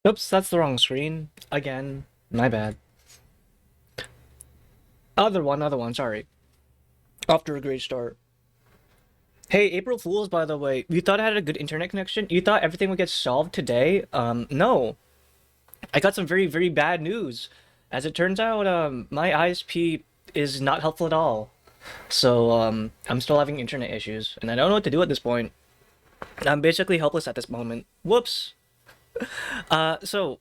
Oops, that's the wrong screen. Again, my bad. Other one, sorry. Off to a great start. Hey, April Fools, by the way. You thought I had a good internet connection? You thought everything would get solved today? No. I got some very, very bad news. As it turns out, my ISP is not helpful at all. So, I'm still having internet issues, and I don't know what to do at this point. I'm basically helpless at this moment. Whoops. So,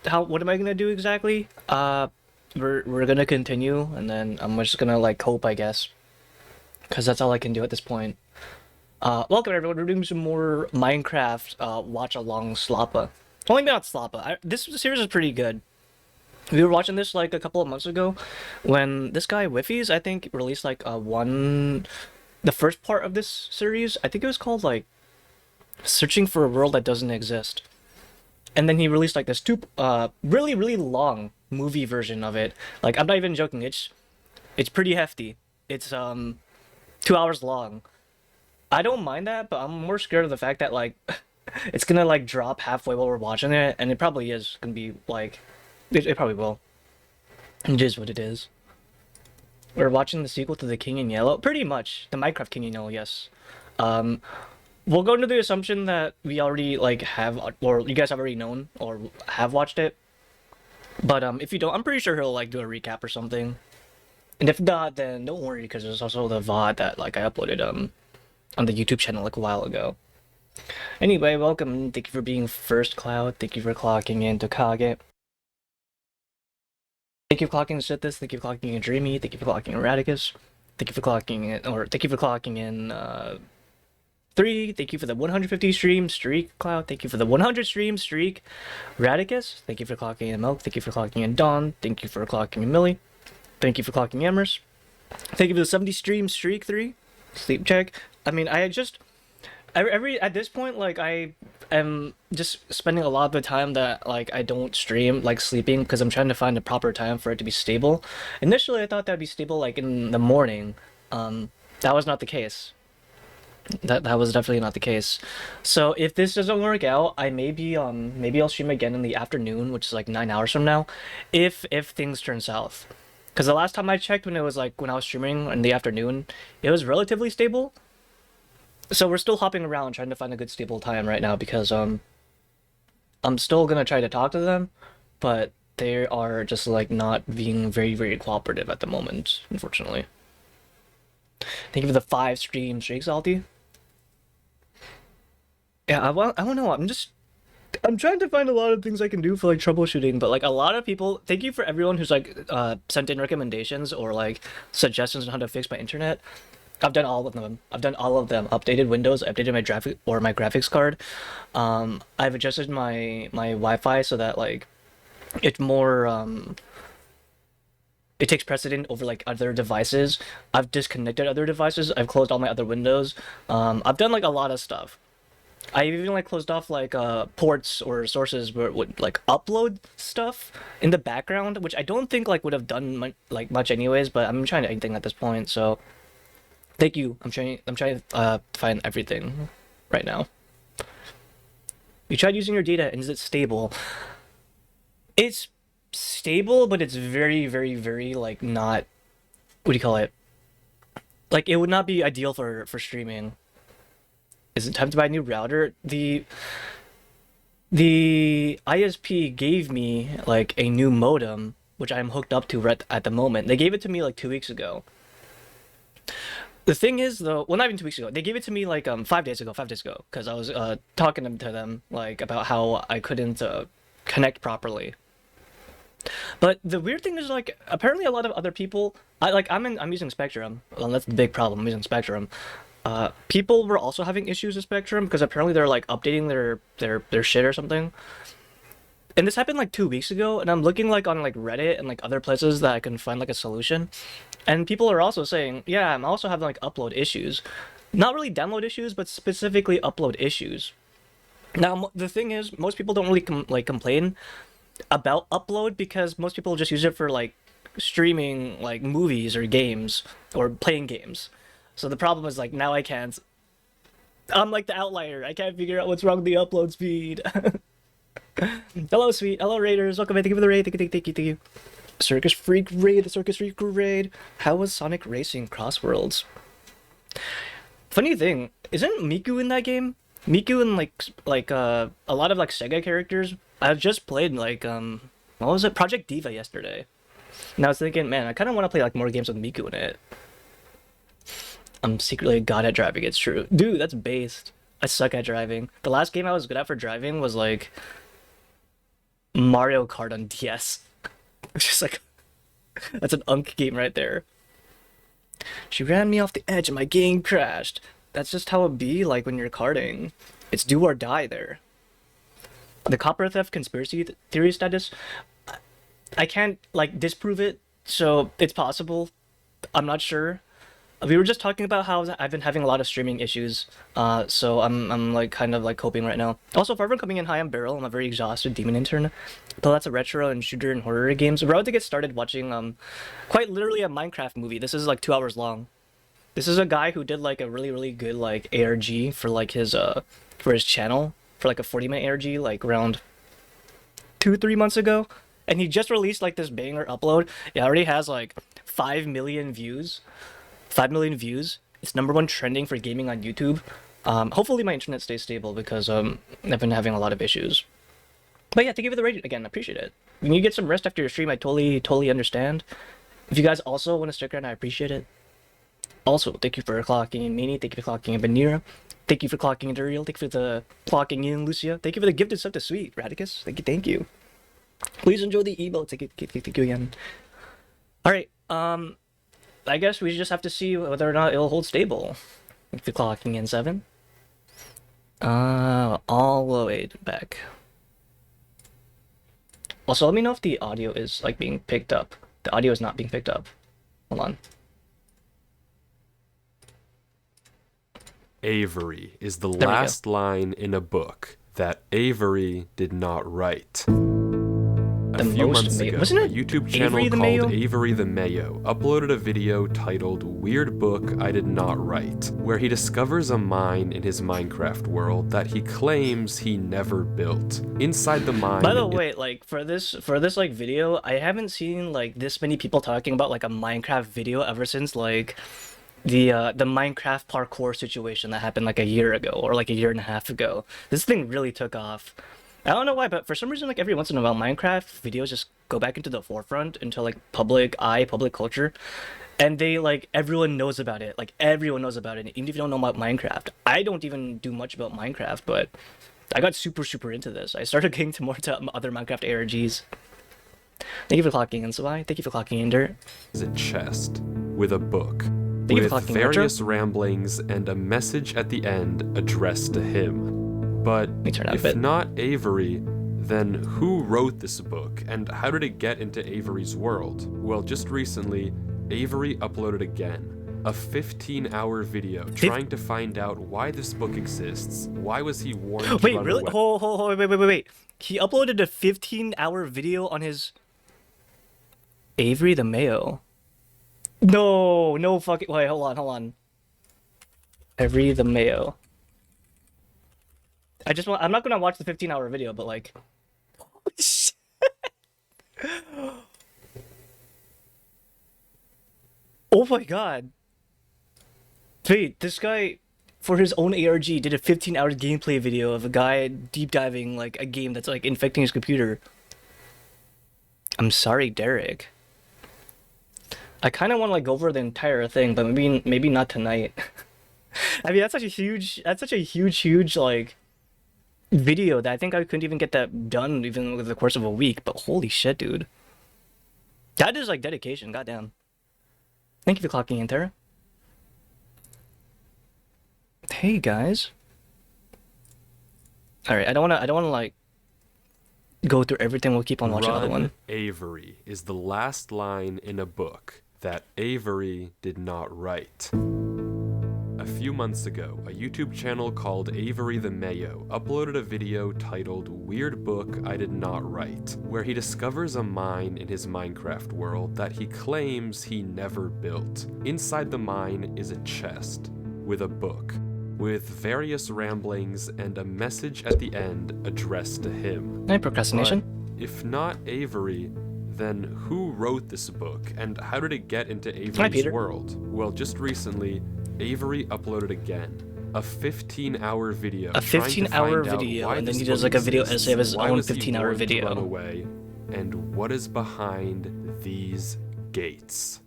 what am I gonna do exactly? We're gonna continue, and then I'm just gonna like hope, I guess, because that's all I can do at this point. Welcome everyone. We're doing some more Minecraft watch-along slappa. Only not slappa. This series is pretty good. We were watching this like a couple of months ago, when this guy Whiffies, I think, released like the first part of this series. I think it was called like Searching for a World That Doesn't Exist. And then he released like this really really long movie version of it. Like, I'm not even joking. It's pretty hefty. It's 2 hours long. I don't mind that, but I'm more scared of the fact that like it's gonna like drop halfway while we're watching it, and it probably is gonna be like it probably will. It is what it is. We're watching the sequel to The King in Yellow, pretty much the Minecraft King in Yellow. Yes. Um, we'll go into the assumption that we already like have, or you guys have already known or have watched it. But if you don't, I'm pretty sure he'll like do a recap or something. And if not, then don't worry, because there's also the VOD that like I uploaded on the YouTube channel like a while ago. Anyway, welcome. Thank you for being first, Cloud. Thank you for clocking in, Tokage. Thank you for clocking in, Sithis. Thank you for clocking in, Dreamy. Thank you for clocking in, Radicus. Thank you for clocking in, or thank you for clocking in, 3. Thank you for the 150 stream streak, Cloud. Thank you for the 100 stream streak, Radicus. Thank you for clocking in, Milk. Thank you for clocking in, Dawn. Thank you for clocking in, Millie. Thank you for clocking Amherst. Thank you for the 70 stream streak 3. Sleep check. I mean, every at this point, like, I am just spending a lot of the time that like I don't stream like sleeping, because I'm trying to find the proper time for it to be stable. Initially, I thought that'd be stable like in the morning. That was not the case. That was definitely not the case. So if this doesn't work out, maybe I'll stream again in the afternoon, which is like 9 hours from now, if things turn south. Because the last time I checked, when I was streaming in the afternoon, it was relatively stable. So we're still hopping around trying to find a good stable time right now, because I'm still gonna try to talk to them, but they are just like not being very, very cooperative at the moment, unfortunately. Thank you for the 5 stream streaks, Salty. Yeah, I don't know. I'm trying to find a lot of things I can do for like troubleshooting, but like a lot of people, thank you for everyone who's like sent in recommendations or like suggestions on how to fix my internet. I've done all of them. I've done all of them. Updated Windows, updated my graphics card. I've adjusted my Wi-Fi so that like it's more it takes precedent over like other devices. I've disconnected other devices. I've closed all my other windows. I've done like a lot of stuff. I even like closed off like ports or sources where it would like upload stuff in the background, which I don't think like would have done much anyways. But I'm trying anything at this point, so thank you. I'm trying to find everything right now. You tried using your data, and is it stable? It's stable, but it's very, very, very like not. What do you call it? Like, it would not be ideal for streaming. Is it time to buy a new router? The ISP gave me like a new modem, which I'm hooked up to right at the moment. They gave it to me like 2 weeks ago. The thing is, though, well, not even 2 weeks ago. They gave it to me like 5 days ago, because I was talking to them like about how I couldn't connect properly. But the weird thing is, like, apparently a lot of other people, I'm using Spectrum. Well, that's the big problem. I'm using Spectrum. People were also having issues with Spectrum, because apparently they're like updating their shit or something. And this happened like 2 weeks ago, and I'm looking like on like Reddit and like other places that I can find like a solution. And people are also saying, yeah, I'm also having like upload issues. Not really download issues, but specifically upload issues. Now, the thing is, most people don't really complain about upload, because most people just use it for like streaming like movies or games or playing games. So the problem is like now I can't. I'm like the outlier. I can't figure out what's wrong with the upload speed. Hello, sweet. Hello, Raiders. Welcome in. Thank you for the raid. Thank you. Circus Freak raid. The Circus Freak raid. How was Sonic Racing Crossworlds? Funny thing, isn't Miku in that game? Miku and a lot of like Sega characters. I've just played like what was it? Project Diva yesterday. And I was thinking, man, I kind of want to play like more games with Miku in it. I'm secretly a god at driving. It's true, dude. That's based. I suck at driving. The last game I was good at for driving was like Mario Kart on DS. It's just like that's an unk game right there. She ran me off the edge and my game crashed. That's just how it be like when you're karting. It's do or die there. The copper theft conspiracy theory status, I can't like disprove it, so it's possible. I'm not sure. We were just talking about how I've been having a lot of streaming issues, so I'm like kind of like coping right now. Also, for everyone coming in, hi, I'm Beryl. I'm a very exhausted demon intern. But that's a retro and shooter and horror games. We're about to get started watching quite literally a Minecraft movie. This is like 2 hours long. This is a guy who did like a really good like ARG for like his for his channel for like a 40-minute ARG like around 2-3 months ago, and he just released like this banger upload. It already has like 5 million views. 5 million views. It's #1 trending for gaming on YouTube. Hopefully my internet stays stable because I've been having a lot of issues. But yeah, thank you for the rating again. I appreciate it. When you get some rest after your stream, I totally understand. If you guys also want to stick around, I appreciate it. Also, thank you for clocking in Meanie. Thank you for clocking in Benira. Thank you for clocking in Duriel. Thank you for the clocking in Lucia. Thank you for the gifted stuff to Sweet Radicus. Thank you. Please enjoy the emote. Thank you again. All right. I guess we just have to see whether or not it'll hold stable. If you're clocking in 7. All the way back. Also, let me know if the audio is like being picked up. The audio is not being picked up. Hold on. Avery is the last line in a book that Avery did not write. A few months ago, a YouTube channel called Avery the Mayo uploaded a video titled Weird Book I Did Not Write, where he discovers a mine in his Minecraft world that he claims he never built. Inside the mine... By the way, like, for this like video, I haven't seen like this many people talking about like a Minecraft video ever since like the Minecraft parkour situation that happened like a year ago or like a year and a half ago. This thing really took off. I don't know why, but for some reason, like every once in a while, Minecraft videos just go back into the forefront, into like public culture, and they like everyone knows about it. Like everyone knows about it, even if you don't know about Minecraft. I don't even do much about Minecraft, but I got super into this. I started getting to more to other Minecraft ARGs. Thank you for clocking in, Sabai. Thank you for clocking in, Dirt. Is a chest with a book Thank you with for clocking various ramblings and a message at the end addressed to him. But if not Avery, then who wrote this book, and how did it get into Avery's world? Well, just recently, Avery uploaded again a 15-hour video trying to find out why this book exists. Why was he warned to Wait, run really? away? Wait. He uploaded a 15-hour video on his Avery the Mayo. No fucking... Wait, hold on. Avery the Mayo. I'm not gonna watch the 15-hour video, but like... Holy shit. Oh my god. Wait, this guy, for his own ARG, did a 15-hour gameplay video of a guy deep diving like a game that's like infecting his computer. I'm sorry, Derek. I kind of want to like go over the entire thing, but maybe not tonight. I mean, that's such a huge like video that I think I couldn't even get that done even with the course of a week. But holy shit, dude, that is like dedication. Goddamn. Thank you for clocking in, Tara. Hey guys. All right, I don't wanna like go through everything. We'll keep on watching another one. Avery is the last line in a book that Avery did not write. A few months ago, a YouTube channel called Avery the Mayo uploaded a video titled Weird Book I Did Not Write, where he discovers a mine in his Minecraft world that he claims he never built. Inside the mine is a chest with a book with various ramblings and a message at the end addressed to him. Any procrastination? But if not Avery, then who wrote this book, and how did it get into Avery's world? Well, just recently, Avery uploaded again a 15-hour video. A 15-hour video, and then he does like a video essay of his own 15-hour video. Run away, and what is behind these gates?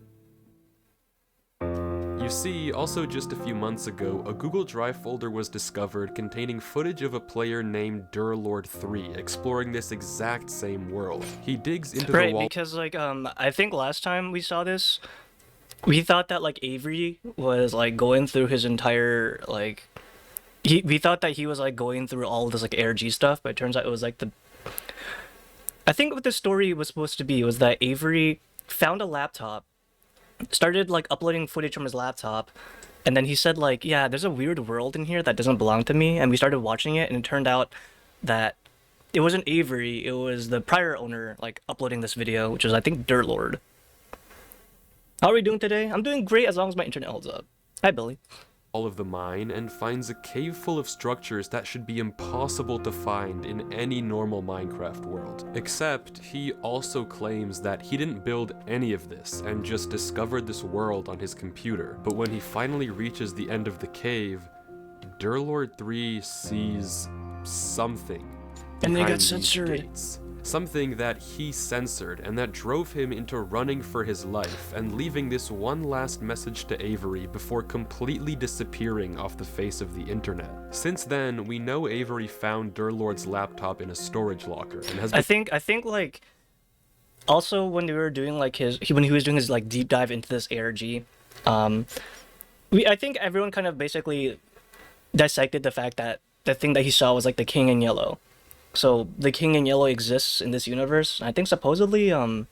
You see, also just a few months ago, a Google Drive folder was discovered containing footage of a player named Derlord 3 exploring this exact same world. He digs into the wall. Right, because like I think last time we saw this, we thought that like Avery was like going through his entire like we thought that he was like going through all of this like ARG stuff, but it turns out it was like I think what the story was supposed to be was that Avery found a laptop, started like uploading footage from his laptop, and then he said like, yeah, there's a weird world in here that doesn't belong to me, and we started watching it, and it turned out that it wasn't Avery, it was the prior owner like uploading this video, which was I think Derlord. How are we doing today? I'm doing great as long as my internet holds up. Hi Billy. Of the mine and finds a cave full of structures that should be impossible to find in any normal Minecraft world. Except he also claims that he didn't build any of this and just discovered this world on his computer. But when he finally reaches the end of the cave, Derlord 3 sees something. And they got censored. Something that he censored and that drove him into running for his life and leaving this one last message to Avery before completely disappearing off the face of the internet. Since then, we know Avery found Derlord's laptop in a storage locker and has been— I think like also when we were doing like when he was doing his like deep dive into this ARG, I think everyone kind of basically dissected the fact that the thing that he saw was like the King in Yellow. So the King in Yellow exists in this universe. I think supposedly it's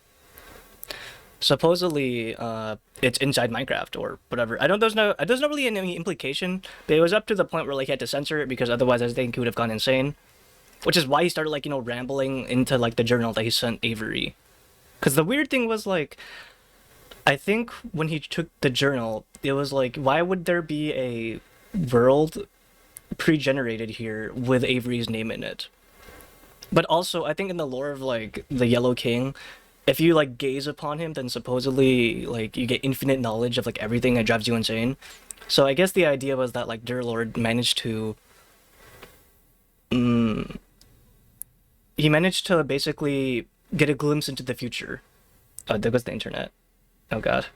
inside Minecraft or whatever. There's not really any implication, but it was up to the point where like he had to censor it because otherwise I think he would have gone insane. Which is why he started like, you know, rambling into like the journal that he sent Avery. Because the weird thing was like, I think when he took the journal, it was like, why would there be a world pre-generated here with Avery's name in it? But also, I think in the lore of, like, the Yellow King, if you, like, gaze upon him, then supposedly, like, you get infinite knowledge of, like, everything that drives you insane. So I guess the idea was that, like, Derlord managed to... he managed to basically get a glimpse into the future. Oh, there goes the internet. Oh, God.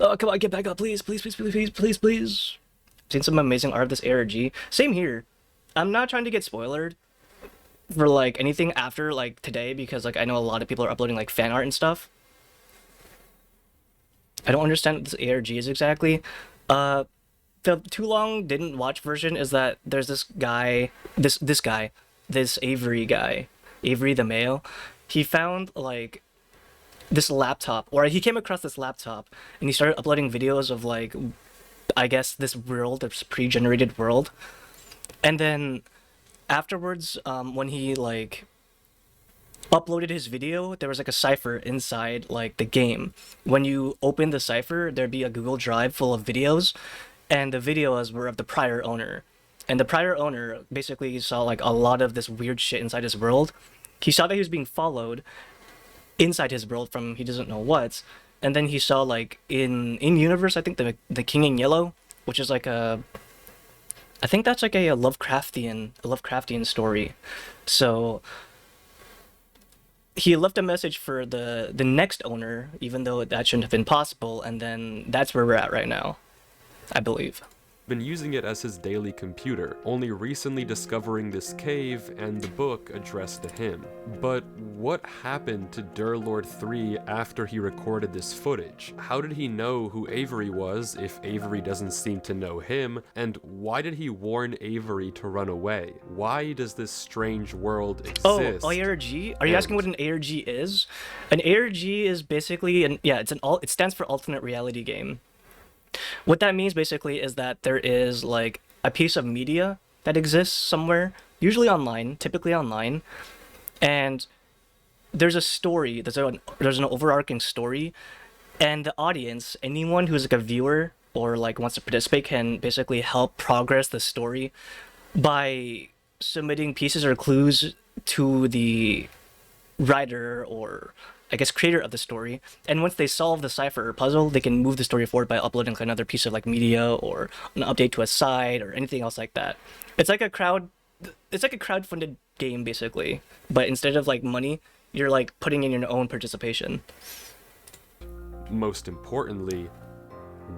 Oh, come on, get back up, please, please, please, please, please, please, please. Seen some amazing art of this ARG. Same here. I'm not trying to get spoilered for like anything after like today because like I know a lot of people are uploading like fan art and stuff. I don't understand what this ARG is exactly. The too long didn't watch version is that there's this guy, this Avery guy, Avery the male. He found like this laptop, or he came across this laptop and he started uploading videos of like, I guess this world, this pre-generated world. And then afterwards, when he like uploaded his video, there was like a cipher inside like the game. When you open the cipher, there'd be a Google Drive full of videos, and the videos were of the prior owner. And the prior owner basically saw like a lot of this weird shit inside his world. He saw that he was being followed inside his world from he doesn't know what. And then he saw like in universe, I think the King in Yellow, which is like I think that's like a Lovecraftian story. So he left a message for the next owner, even though that shouldn't have been possible, and then that's where we're at right now, I believe. Been using it as his daily computer, only recently discovering this cave and the book addressed to him. But what happened to Derlord 3 after he recorded this footage? How did he know who Avery was if Avery doesn't seem to know him? And why did he warn Avery to run away? Why does this strange world exist? Oh, ARG? Are you asking what an ARG is? An ARG is basically, it stands for alternate reality game. What that means basically is that there is like a piece of media that exists somewhere, usually online, typically online, and there's a story, there's an overarching story, and the audience, anyone who's like a viewer or like wants to participate can basically help progress the story by submitting pieces or clues to the writer or I guess creator of the story. And once they solve the cipher or puzzle, they can move the story forward by uploading like another piece of like media or an update to a site or anything else like that. It's like a crowdfunded game basically, but instead of like money, you're like putting in your own participation. Most importantly,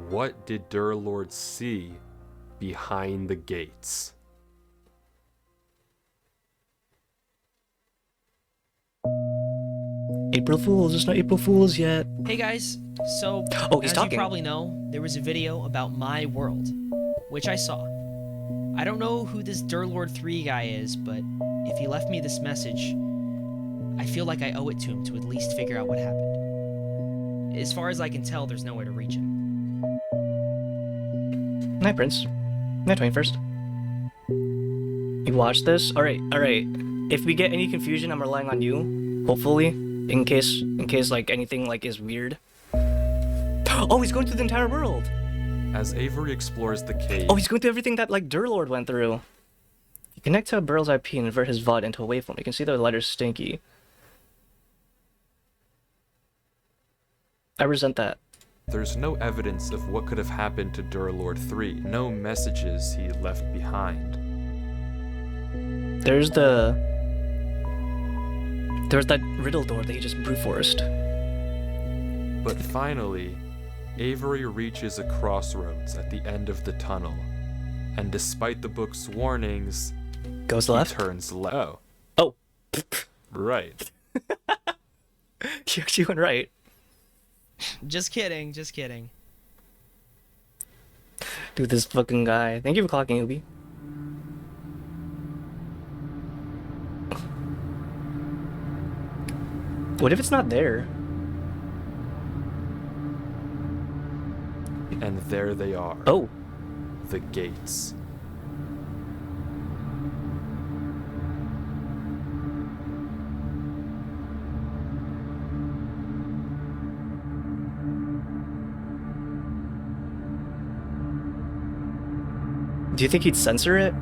what did Derlord see behind the gates? April Fools, it's not April Fools yet. Hey guys, so he's as talking. You probably know, there was a video about my world, which I saw. I don't know who this Derlord 3 guy is, but if he left me this message, I feel like I owe it to him to at least figure out what happened. As far as I can tell, there's nowhere to reach him. Night, Prince. Night, 21st. You watch this? Alright. If we get any confusion, I'm relying on you, hopefully, in case like anything like is weird. Oh, he's going through the entire world! As Avery explores the cave... Oh, he's going through everything that like Derlord went through. You connect to a Burl's IP and invert his VOD into a waveform. You can see the letter's stinky. I resent that. There's no evidence of what could have happened to Derlord 3. No messages he left behind. There's that riddle door that he just brute forced. But finally, Avery reaches a crossroads at the end of the tunnel. And despite the book's warnings, goes left? He turns left. Oh. Right. She actually went right. Just kidding. Dude, this fucking guy. Thank you for clocking, Ubi. What if it's not there? And there they are. Oh. The gates. Do you think he'd censor it?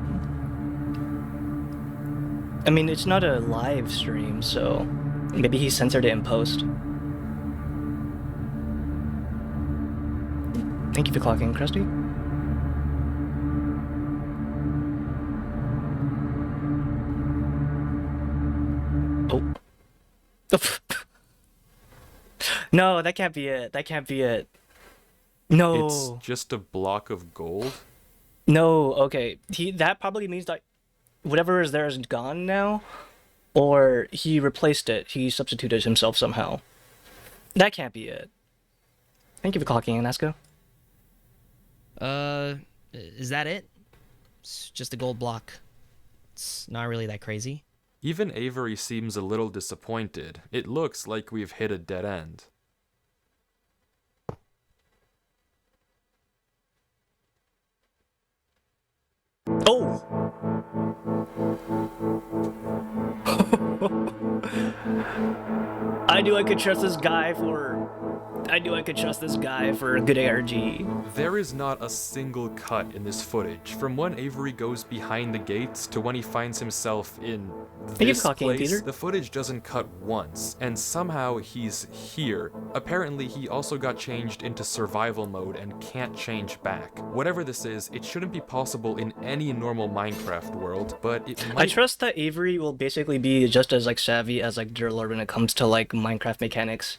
I mean, it's not a live stream, so maybe he censored it in post. Thank you for clocking, Krusty. Oh. No, that can't be it. That can't be it. No. It's just a block of gold? No, okay. That probably means that whatever is there is gone now, or he replaced it. He substituted himself somehow. That can't be it. Thank you for clocking in, Asko. Is that it? It's just a gold block. It's not really that crazy. Even Avery seems a little disappointed. It looks like we've hit a dead end. Oh! I knew I could trust this guy for a good ARG. There is not a single cut in this footage, from when Avery goes behind the gates to when he finds himself in this place. The footage doesn't cut once, and somehow he's here. Apparently he also got changed into survival mode and can't change back. Whatever this is, it shouldn't be possible in any normal Minecraft world, but it might... I trust that Avery will basically be just as like savvy as like Derlord when it comes to like Minecraft mechanics.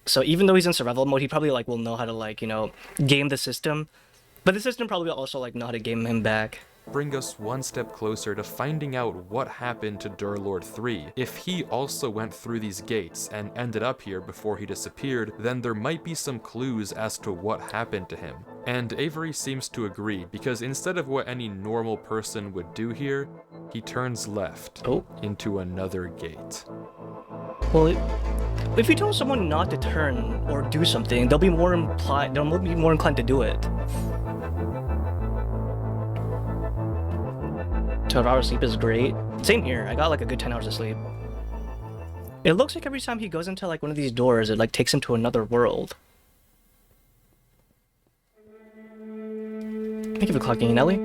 So even though he's in survival mode, he probably like will know how to like, you know, game the system. But the system probably will also like know how to game him back. Bring us one step closer to finding out what happened to Derlord 3. If he also went through these gates and ended up here before he disappeared, then there might be some clues as to what happened to him. And Avery seems to agree, because instead of what any normal person would do here, he turns left into another gate. Well, if you tell someone not to turn or do something, they'll be more inclined to do it. 12 hours sleep is great. Same here. I got like a good 10 hours of sleep. It looks like every time he goes into like one of these doors, it like takes him to another world. Thank you for clocking in, Ellie.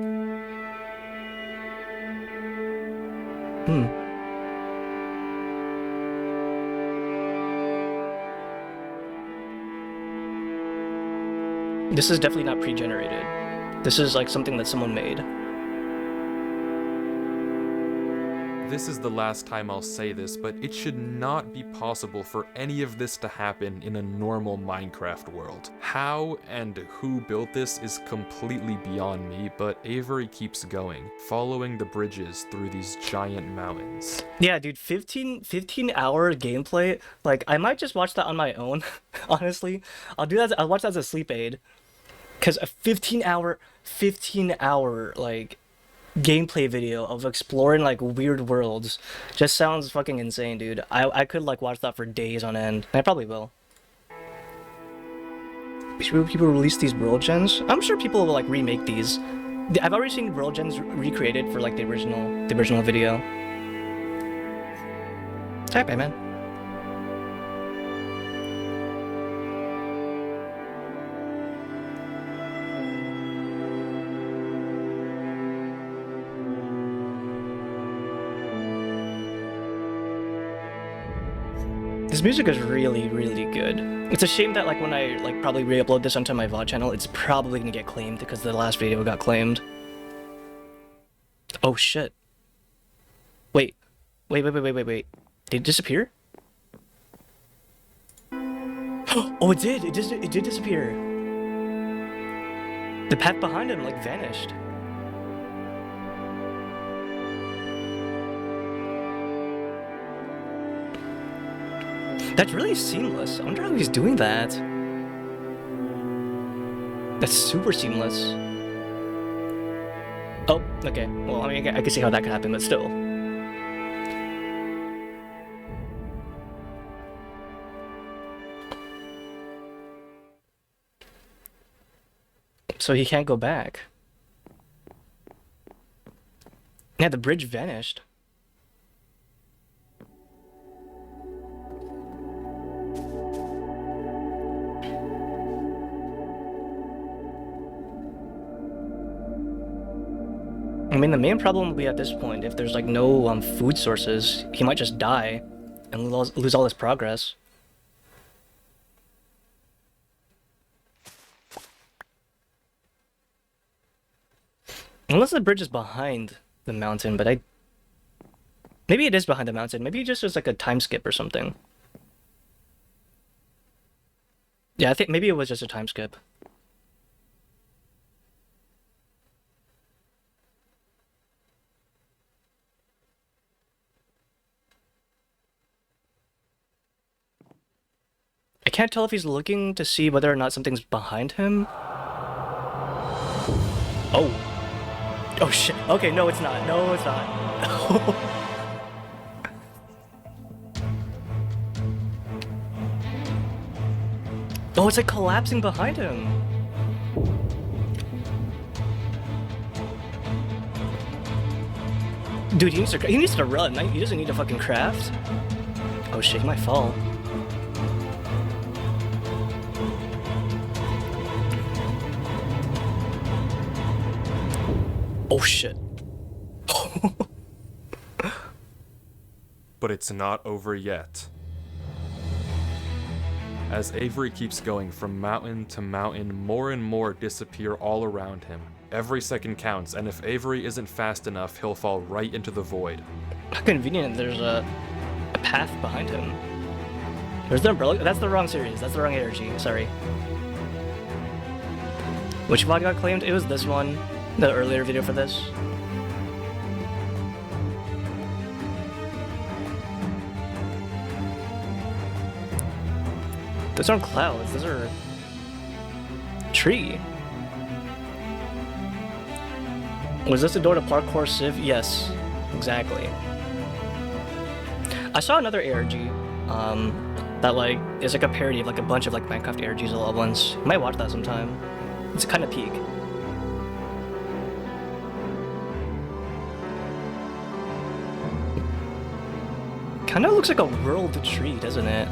This is definitely not pre-generated. This is like something that someone made. This is the last time I'll say this, but it should not be possible for any of this to happen in a normal Minecraft world. How and who built this is completely beyond me, but Avery keeps going, following the bridges through these giant mountains. Yeah, dude, 15-hour gameplay. Like, I might just watch that on my own, honestly. I'll watch that as a sleep aid. Because a 15-hour, like, gameplay video of exploring like weird worlds just sounds fucking insane, dude. I could like watch that for days on end. I probably will. Should people release these world gens? I'm sure people will like remake these. I've already seen world gens recreated for like the original video. Hi, man. This music is really, really good. It's a shame that like when I like probably re-upload this onto my VOD channel, it's probably gonna get claimed because the last video got claimed. Oh shit. Wait. Did it disappear? Oh, it did! It did disappear. The path behind him like vanished. That's really seamless. I wonder how he's doing that. That's super seamless. Oh, okay. Well, I mean, I can see how that could happen, but still. So he can't go back. Yeah, the bridge vanished. I mean, the main problem will be at this point, if there's like no food sources, he might just die and lose all his progress. Unless the bridge is behind the mountain, but maybe it is behind the mountain. Maybe it just was like a time skip or something. Yeah, I think maybe it was just a time skip. I can't tell if he's looking to see whether or not something's behind him. Oh. Oh shit. Okay, no it's not. No, it's not. Oh, it's like collapsing behind him. Dude, he needs to run. He doesn't need to fucking craft. Oh shit, he might fall. Oh shit. But it's not over yet. As Avery keeps going from mountain to mountain, more and more disappear all around him. Every second counts, and if Avery isn't fast enough, he'll fall right into the void. How convenient, there's a path behind him. There's the umbrella. That's the wrong series. That's the wrong energy. Sorry. Which VOD got claimed? It was this one. The earlier video for this. Those aren't clouds, those are tree. Was this a door to Parkour Civ? Yes, exactly. I saw another ARG that like is like a parody of like a bunch of like Minecraft ARGs all at once. Might watch that sometime. It's kind of peak. Kind of looks like a world tree, doesn't it?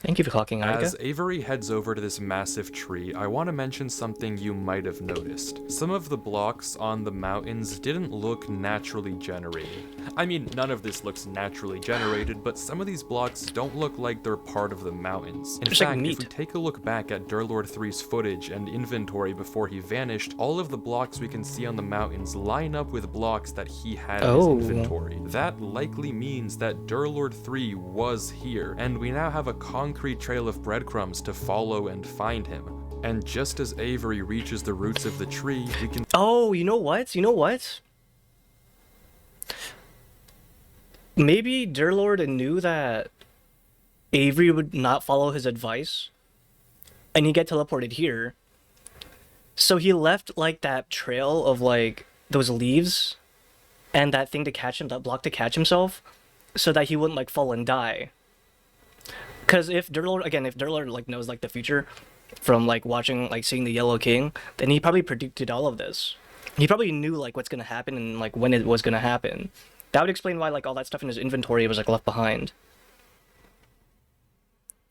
Thank you for clocking, Anika. As Avery heads over to this massive tree, I want to mention something you might have noticed. Some of the blocks on the mountains didn't look naturally generated. I mean, none of this looks naturally generated, but some of these blocks don't look like they're part of the mountains. In fact, if we take a look back at Derlord 3's footage and inventory before he vanished, all of the blocks we can see on the mountains line up with blocks that he had in his inventory. That likely means that Derlord 3 was here, and we now have a concrete trail of breadcrumbs to follow and find him. And just as Avery reaches the roots of the tree, we can— Oh, you know what? You know what? Maybe Derlord knew that Avery would not follow his advice, and he'd get teleported here. So he left, like, that trail of, like, those leaves, and that thing to catch him, that block to catch himself, so that he wouldn't, like, fall and die. Because if Derlord, like, knows, like, the future from, like, watching, like, seeing the Yellow King, then he probably predicted all of this. He probably knew, like, what's gonna happen and, like, when it was gonna happen. That would explain why, like, all that stuff in his inventory was, like, left behind.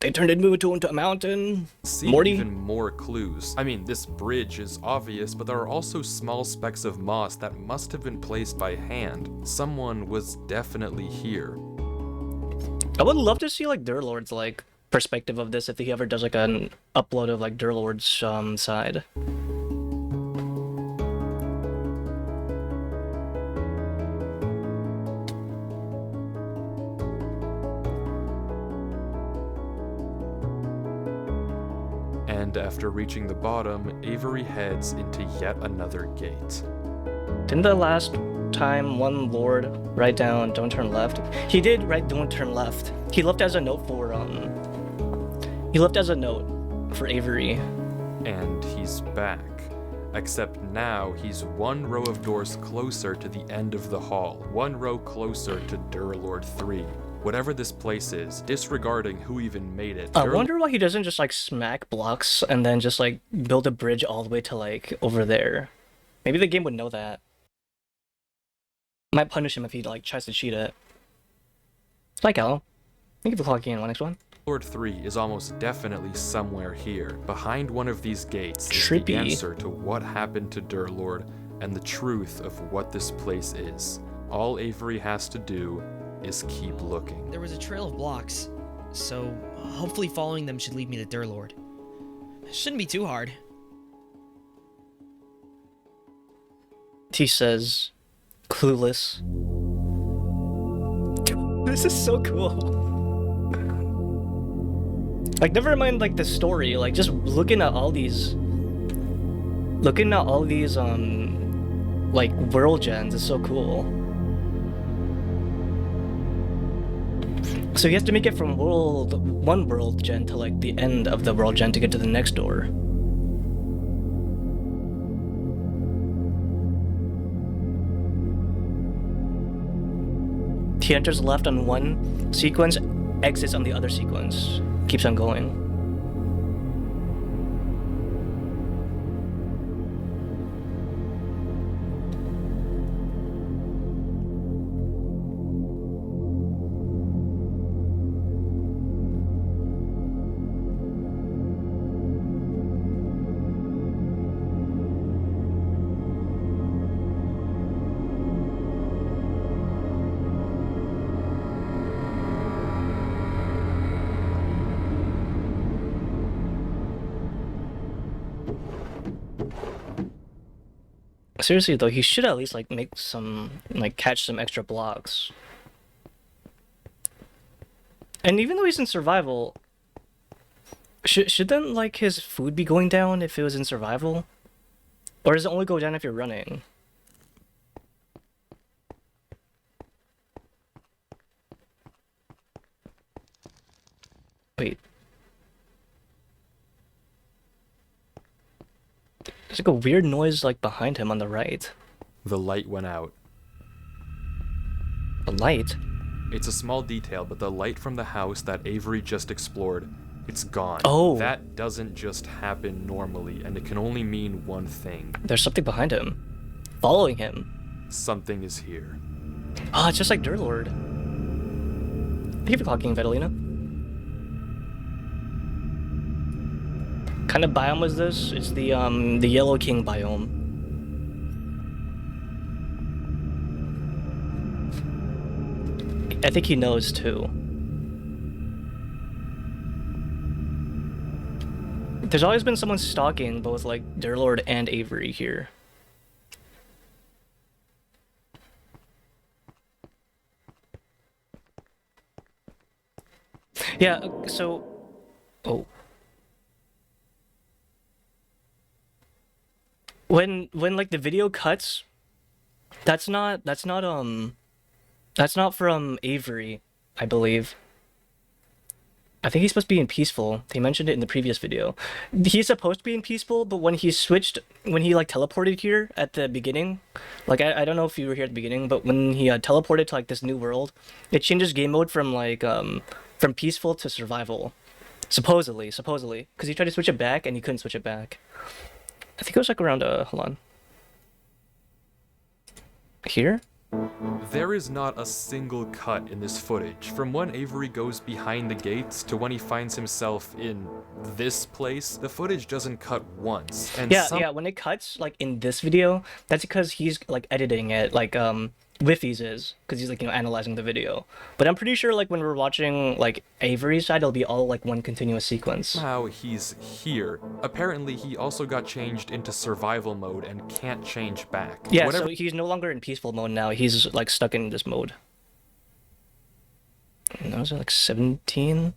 They turned it into a mountain. See Morty? Even more clues. I mean, this bridge is obvious, but there are also small specks of moss that must have been placed by hand. Someone was definitely here. I would love to see, like, Derlord's, like, perspective of this if he ever does, like, an upload of, like, Derlord's side. And after reaching the bottom, Avery heads into yet another gate. Didn't the last time one lord write down "don't turn left"? He did write "don't turn left." He left as a note for Avery. And he's back. Except now he's one row of doors closer to the end of the hall, one row closer to Derlord 3. Whatever this place is, disregarding who even made it. I wonder why he doesn't just, like, smack blocks and then just, like, build a bridge all the way to, like, over there. Maybe the game would know that. Might punish him if he, like, tries to cheat it. Hi, Cal. Thank you for clocking in. Next one. Lord 3 is almost definitely somewhere here. Behind one of these gates is the answer to what happened to Derlord and the truth of what this place is. All Avery has to do is keep looking. There was a trail of blocks, so hopefully following them should lead me to Derlord. Shouldn't be too hard. He says, clueless. This is so cool. Like, never mind, like, the story, like, just looking at all these, like, world gens is so cool. So he has to make it from one world gen to, like, the end of the world gen to get to the next door. He enters left on one sequence, exits on the other sequence. Keeps on going. Seriously though, he should at least, like, make some, like, catch some extra blocks. And even though he's in survival, shouldn't, like, his food be going down if it was in survival? Or does it only go down if you're running? Wait. There's, like, a weird noise, like, behind him on the right. The light went out. The light? It's a small detail, but the light from the house that Avery just explored, it's gone. Oh. That doesn't just happen normally, and it can only mean one thing. There's something behind him. Following him. Something is here. Ah, it's just like Derlord. Thank you for clocking, Vitalina. kind of biome was this? It's the Yellow King biome. I think he knows too. There's always been someone stalking both like Derlord and Avery here. Yeah, so oh. When like the video cuts, that's not from Avery, I believe. I think he's supposed to be in Peaceful. They mentioned it in the previous video. He's supposed to be in Peaceful, but when he like teleported here at the beginning, like I don't know if you were here at the beginning, but when he teleported to like this new world, it changes game mode from like from Peaceful to Survival. Supposedly, because he tried to switch it back and he couldn't switch it back. I think it was like around hold on. Here? There is not a single cut in this footage, from when Avery goes behind the gates to when he finds himself in this place. The footage doesn't cut once. And yeah, when it cuts, like in this video, that's because he's like editing it, like Wiffies is, because he's like, you know, analyzing the video. But I'm pretty sure like when we're watching like Avery's side, it'll be all like one continuous sequence. How he's here. Apparently he also got changed into survival mode and can't change back. Yeah, so he's no longer in peaceful mode now. He's like stuck in this mode. And that was like 17.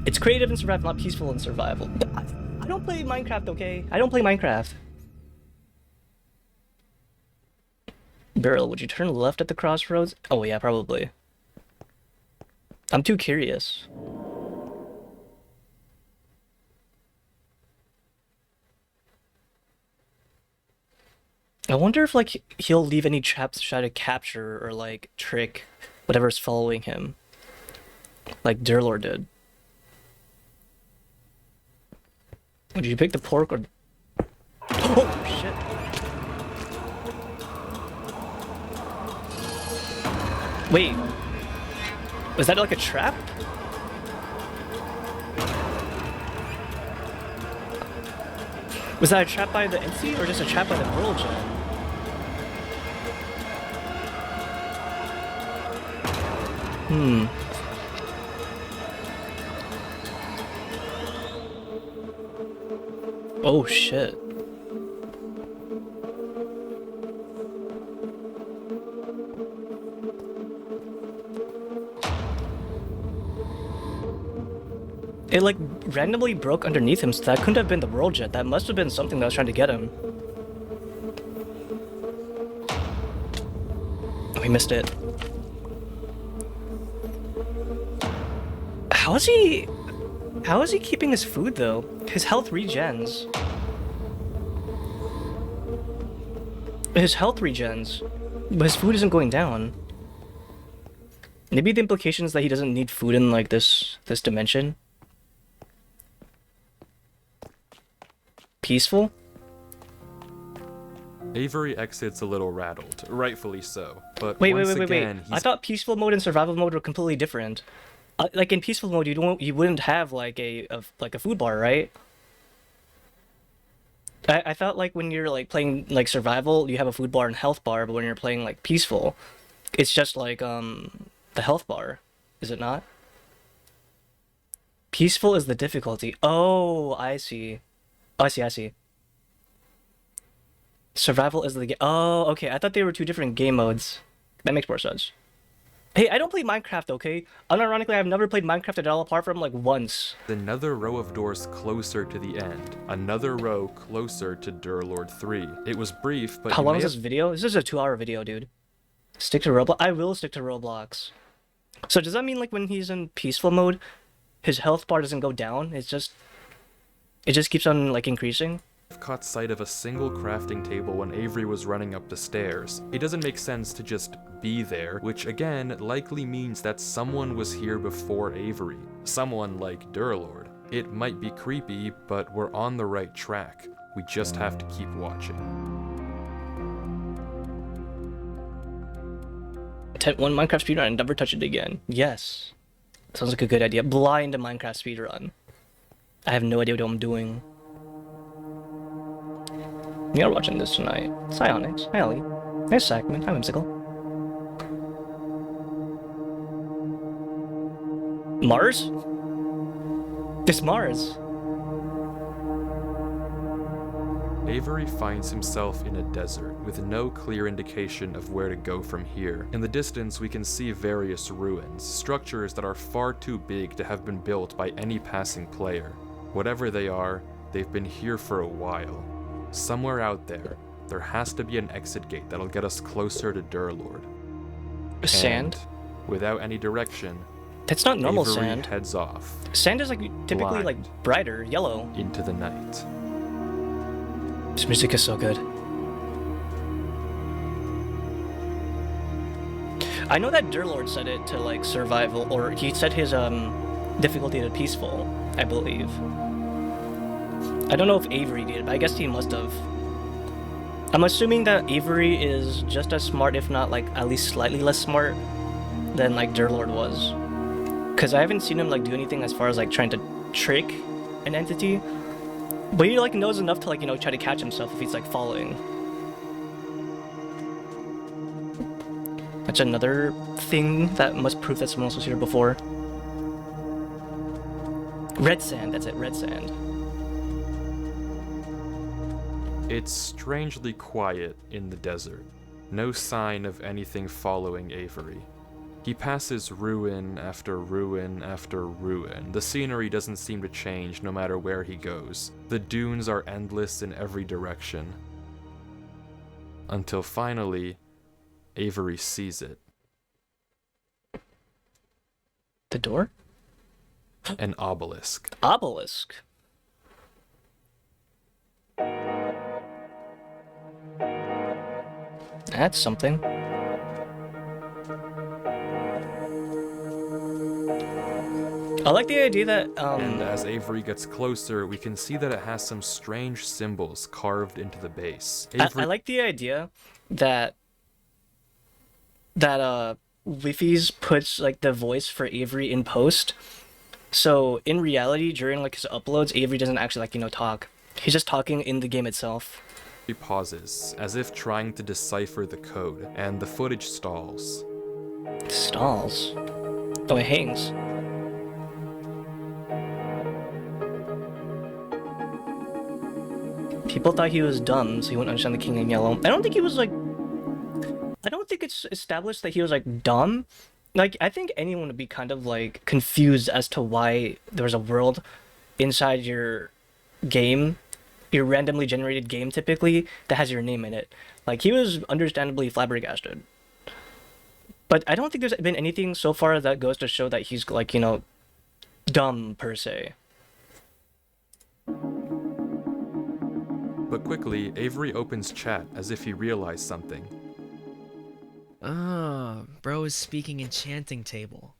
It's creative in survival, not peaceful in survival. I don't play Minecraft, okay? I don't play Minecraft. Beryl, would you turn left at the crossroads? Oh yeah, probably. I'm too curious. I wonder if like he'll leave any traps to try to capture or like trick whatever's following him. Like Derlord did. Did you pick the pork or... Oh, shit. Wait. Was that like a trap? Was that a trap by the NC or just a trap by the world gen? Oh shit. It like randomly broke underneath him, so that couldn't have been the world jet. That must have been something that was trying to get him. Oh, he missed it. How is he keeping his food though? His health regens. But his food isn't going down. Maybe the implication is that he doesn't need food in like this dimension. Peaceful? Avery exits a little rattled, rightfully so. But wait. Again, I thought peaceful mode and survival mode were completely different. Like in peaceful mode, you wouldn't have like a food bar, right? I thought like when you're like playing like survival, you have a food bar and health bar, but when you're playing like peaceful, it's just like the health bar, is it not? Peaceful is the difficulty. Oh, I see. Oh, I see. Survival is the game. Oh, okay. I thought they were two different game modes. That makes more sense. Hey, I don't play Minecraft, okay? Unironically, I've never played Minecraft at all apart from like once. Another row of doors closer to the end. Another row closer to Derlord 3. It was brief, but how long is this video? This is a 2-hour video, dude. Stick to Roblox. I will stick to Roblox. So does that mean like when he's in peaceful mode, his health bar doesn't go down? It just keeps on like increasing? I've caught sight of a single crafting table when Avery was running up the stairs. It doesn't make sense to just be there, which again likely means that someone was here before Avery. Someone like Derlord. It might be creepy, but we're on the right track. We just have to keep watching. One Minecraft speedrun and never touch it again. Yes. Sounds like a good idea. Blind Minecraft speedrun. I have no idea what I'm doing. You're watching this tonight. Psyonix. Hi, Ellie. Hi, Sackman. Hi, Whimsical. Mars? It's Mars. Avery finds himself in a desert, with no clear indication of where to go from here. In the distance, we can see various ruins, structures that are far too big to have been built by any passing player. Whatever they are, they've been here for a while. Somewhere out there has to be an exit gate that'll get us closer to Derlord. Sand? And, without any direction, that's not normal Avery sand. Heads off. Sand is like typically like brighter, yellow. Into the night. This music is so good. I know that Derlord set it to like survival, or he set his difficulty to peaceful, I believe. I don't know if Avery did, but I guess he must have. I'm assuming that Avery is just as smart, if not like at least slightly less smart than like Derlord was. Cause I haven't seen him like do anything as far as like trying to trick an entity. But he like knows enough to like, you know, try to catch himself if he's like falling. That's another thing that must prove that someone else was here before. Red sand, that's it, red sand. It's strangely quiet in the desert. No sign of anything following Avery. He passes ruin after ruin after ruin. The scenery doesn't seem to change no matter where he goes. The dunes are endless in every direction. Until finally, Avery sees it. The door? An obelisk. Obelisk? That's something. I like the idea that, And as Avery gets closer, we can see that it has some strange symbols carved into the base. I like the idea that Wiffy's puts, like, the voice for Avery in post. So, in reality, during, like, his uploads, Avery doesn't actually, like, you know, talk. He's just talking in the game itself. He pauses, as if trying to decipher the code, and the footage stalls. Stalls? Oh, it hangs. People thought he was dumb, so he wouldn't understand the King in Yellow. I don't think he was, like... I don't think it's established that he was, like, dumb. Like, I think anyone would be kind of, like, confused as to why there was a world inside your game, your randomly generated game, typically, that has your name in it. Like, he was understandably flabbergasted. But I don't think there's been anything so far that goes to show that he's, like, you know, dumb, per se. But quickly, Avery opens chat as if he realized something. Bro is speaking enchanting table.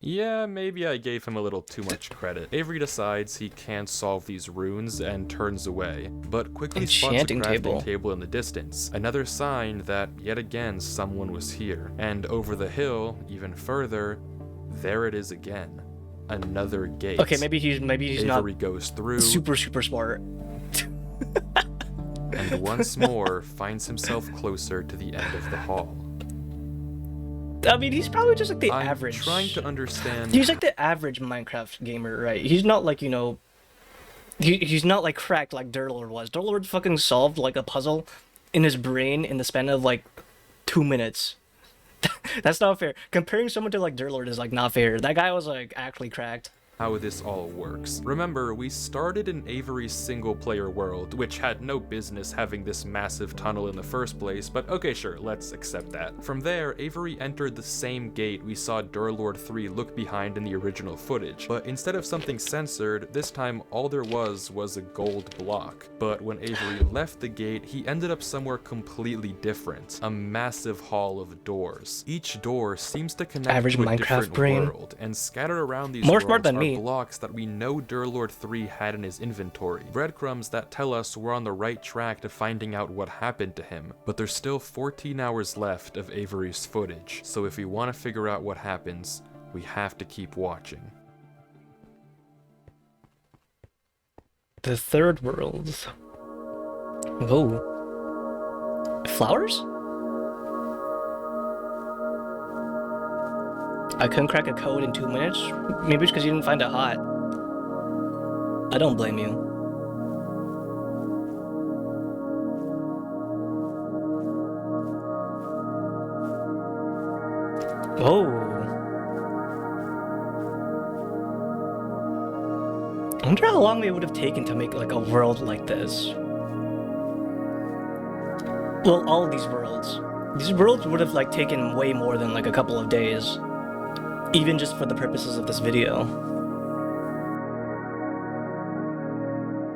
Yeah, maybe I gave him a little too much credit. Avery decides he can't solve these runes and turns away, but quickly spots a crafting table in the distance. Another sign that, yet again, someone was here. And over the hill, even further, there it is again. Another gate. Okay, maybe he's not Avery goes through, super smart. and once more finds himself closer to the end of the hall. I mean, he's probably just like the average. I'm trying to understand. He's like the average Minecraft gamer, right? He's not like, you know, he's not like cracked like Derlord was. Derlord fucking solved like a puzzle in his brain in the span of like 2 minutes. That's not fair. Comparing someone to like Derlord is like not fair. That guy was like actually cracked. How this all works. Remember, we started in Avery's single-player world, which had no business having this massive tunnel in the first place, but okay, sure, let's accept that. From there, Avery entered the same gate we saw Derlord 3 look behind in the original footage, but instead of something censored, this time all there was a gold block. But when Avery left the gate, he ended up somewhere completely different, a massive hall of doors. Each door seems to connect to a different world, and scattered around these more smart than me. me. blocks that we know Derlord 3 had in his inventory. Breadcrumbs that tell us we're on the right track to finding out what happened to him. But there's still 14 hours left of Avery's footage, so if we want to figure out what happens, we have to keep watching. The third world. Whoa. Flowers? I couldn't crack a code in 2 minutes? Maybe it's because you didn't find it hot. I don't blame you. Oh. I wonder how long it would have taken to make like a world like this. Well, all of these worlds. These worlds would have like taken way more than like a couple of days. Even just for the purposes of this video.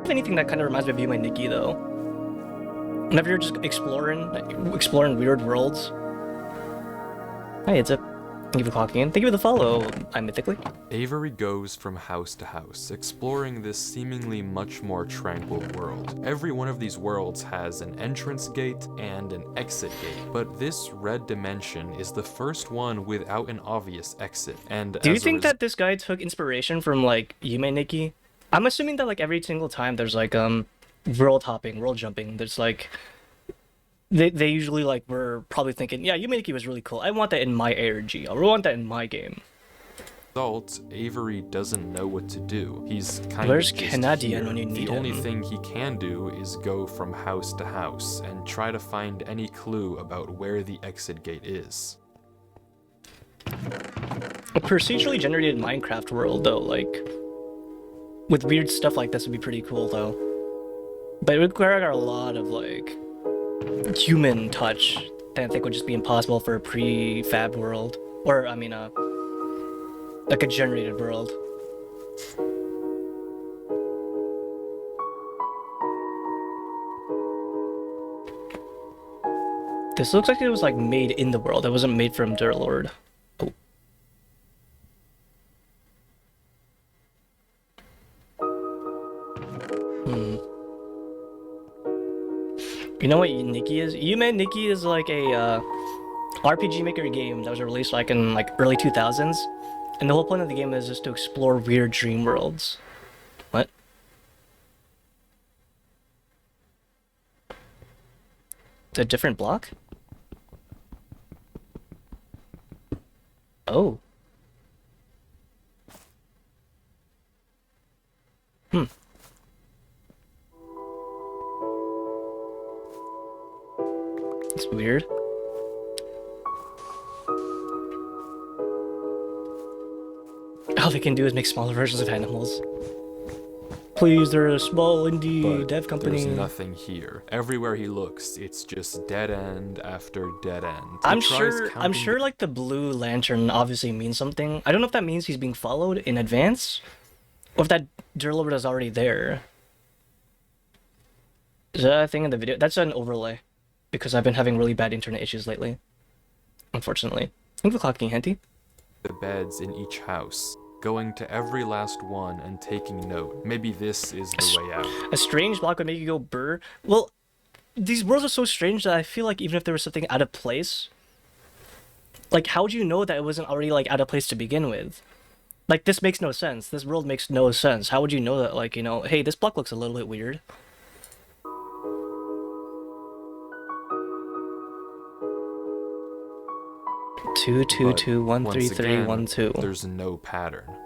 If anything, that kind of reminds me of You, My Nikki, though. Whenever you're just exploring weird worlds. Hey, it's a... Thank you for clocking in. Thank you for the follow, I'm Mythically. Avery goes from house to house, exploring this seemingly much more tranquil world. Every one of these worlds has an entrance gate and an exit gate, but this red dimension is the first one without an obvious exit. And do you think that this guy took inspiration from like Yume Nikki? I'm assuming that like every single time there's like world hopping, world jumping, there's like they usually like were probably thinking, yeah, Yume Nikki was really cool. I want that in my ARG. I want that in my game. Avery doesn't know what to do. He's kind Where's of just Canadian here. when you need The only him? thing he can do is go from house to house and try to find any clue about where the exit gate is. A procedurally generated Minecraft world, though, like with weird stuff like this would be pretty cool, though. But it would require a lot of like human touch that I think would just be impossible for a prefab world, or I mean, like a generated world. This looks like it was like made in the world. It wasn't made from Derlord. Oh. You know what Nikki is? Yume Nikki is like a RPG Maker game that was released like in like early 2000s, and the whole point of the game is just to explore weird dream worlds. What? It's a different block? Oh. It's weird. All they can do is make smaller versions of animals. Please, they're a small indie dev company. There's nothing here. Everywhere he looks, it's just dead end after dead end. I'm sure like the blue lantern obviously means something. I don't know if that means he's being followed in advance, or if that Derlord is already there. Is that a thing in the video? That's an overlay, because I've been having really bad internet issues lately. Unfortunately. Thank you for clocking, Henty. The beds in each house, going to every last one and taking note. Maybe this is the way out. A strange block would make you go brr. Well, these worlds are so strange that I feel like even if there was something out of place, like how would you know that it wasn't already like out of place to begin with? Like this makes no sense. This world makes no sense. How would you know that, like, you know, hey, this block looks a little bit weird? Two, two, two, 1, 3, 3, 1, 2. There's no pattern.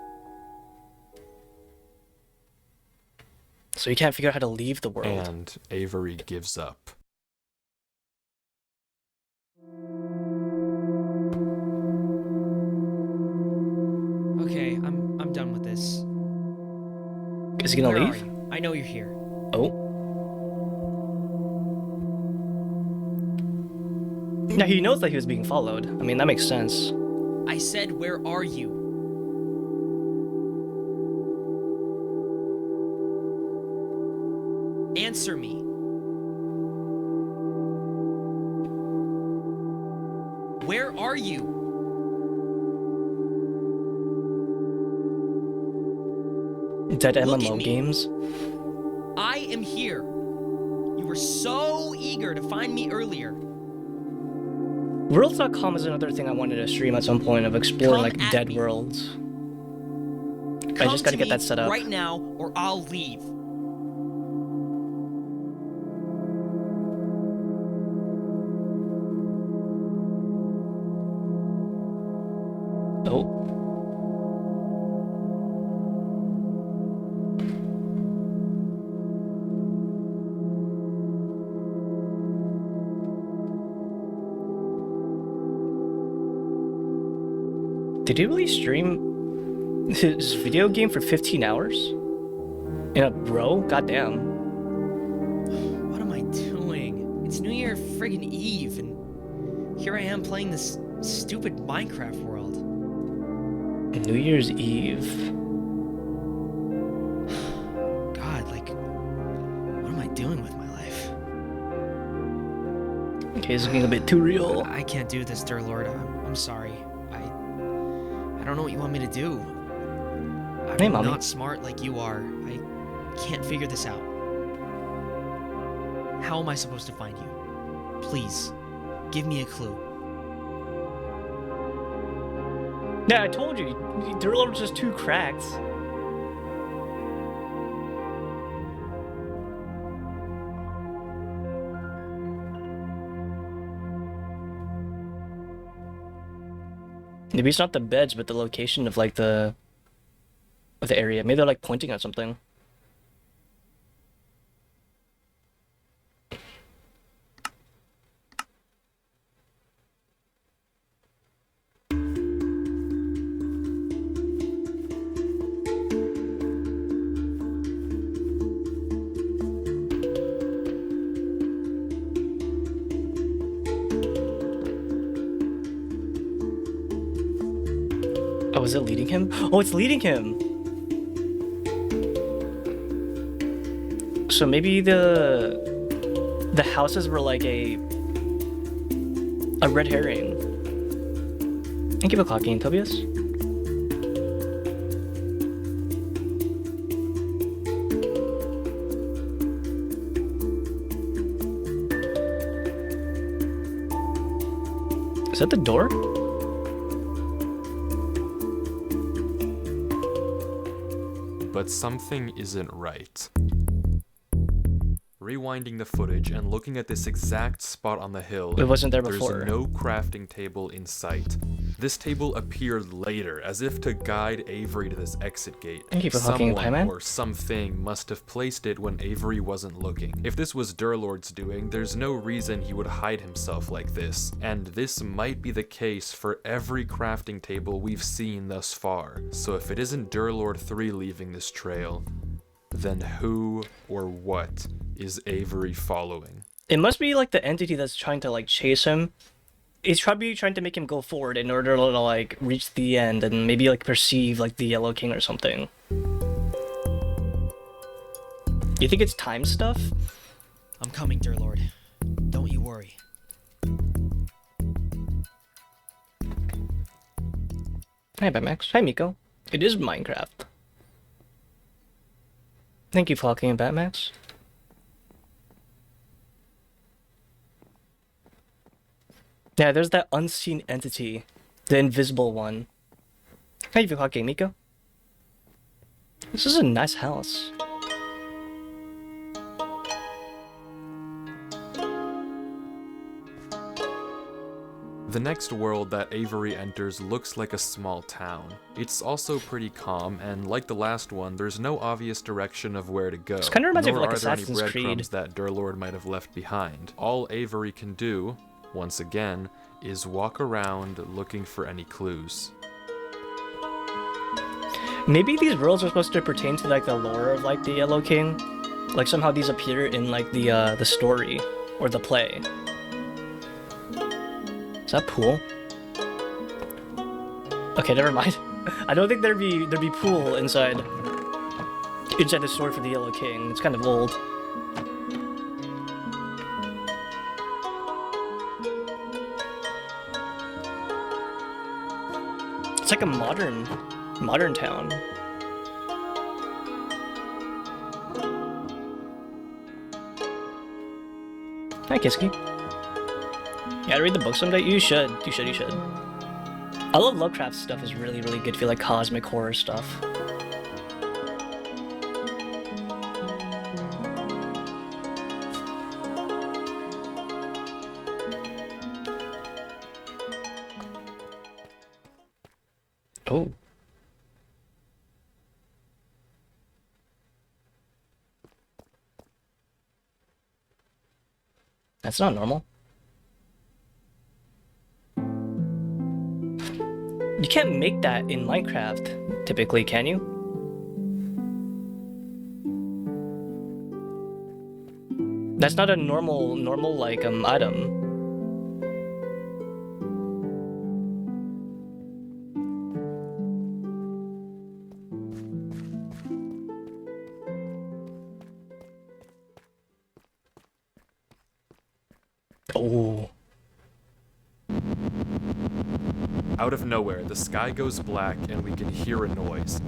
So you can't figure out how to leave the world. And Avery gives up. Okay, I'm done with this. Is he gonna Where leave? are you? I know you're here. Oh. Now he knows that he was being followed. I mean, that makes sense. I said, where are you? Answer me. Where are you? Dead MMO games. I am here. You were so eager to find me earlier. Worlds.com is another thing I wanted to stream at some point of exploring like dead worlds. I just gotta get that set up right now, or I'll leave. Oh. Did he really stream his video game for 15 hours? In a row? Goddamn. What am I doing? It's New Year friggin' Eve, and here I am playing this stupid Minecraft world. New Year's Eve. God, like, what am I doing with my life? Okay, it's getting a bit too real. I can't do this, Derlord. I'm sorry. I don't know what you want me to do. I'm not smart like you are. I can't figure this out. How am I supposed to find you? Please, give me a clue. Yeah, I told you. Derlord was just too cracked. Maybe it's not the beds, but the location of like the area. Maybe they're like pointing at something. Oh, is it leading him? Oh, it's leading him! So maybe the houses were like a red herring. Thank you for clocking, Tobias. Is that the door? But something isn't right. Rewinding the footage and looking at this exact spot on the hill, it wasn't there before. There's no crafting table in sight. This table appeared later, as if to guide Avery to this exit gate. Thank you for fucking Pieman. Or something must have placed it when Avery wasn't looking. If this was Derlord's doing, there's no reason he would hide himself like this. And this might be the case for every crafting table we've seen thus far. So if it isn't Derlord 3 leaving this trail, then who or what is Avery following? It must be like the entity that's trying to like chase him. It's probably trying to make him go forward in order to like reach the end and maybe like perceive like the Yellow King or something. You think it's time stuff? I'm coming, Derlord. Don't you worry. Hi, Batmax. Hi, Miko. It is Minecraft. Thank you for talking, Batmax. Yeah, there's that unseen entity. The invisible one. Thank you for talking, Miko. This is a nice house. The next world that Avery enters looks like a small town. It's also pretty calm, and like the last one, there's no obvious direction of where to go. This kind of reminds me of like Nor are there any Assassin's Creed. breadcrumbs that Derlord might have left behind. All Avery can do, once again, is walk around looking for any clues. Maybe these worlds are supposed to pertain to like the lore of like the Yellow King. Like somehow these appear in like the story or the play. Is that pool? Okay, never mind. I don't think there'd be pool inside the story for the Yellow King. It's kind of old. It's like a modern town. Hi, Kiski. You gotta read the book someday? You should. You should. I love Lovecraft stuff. Is really, really good. Feel like cosmic horror stuff. Oh. That's not normal. You can't make that in Minecraft, typically, can you? That's not a normal like item. Oh. Out of nowhere, the sky goes black and we can hear a noise.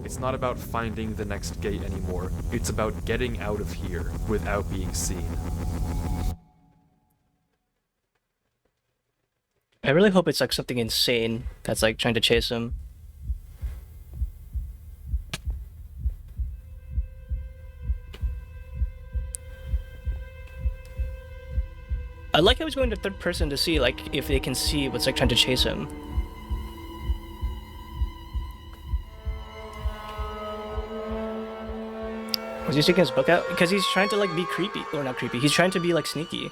It's not about finding the next gate anymore. It's about getting out of here without being seen. I really hope it's like something insane that's like trying to chase him. I like how he's going to third person to see like if they can see what's like trying to chase him. Was he taking his book out? Because he's trying to like be creepy, or not creepy. He's trying to be like sneaky.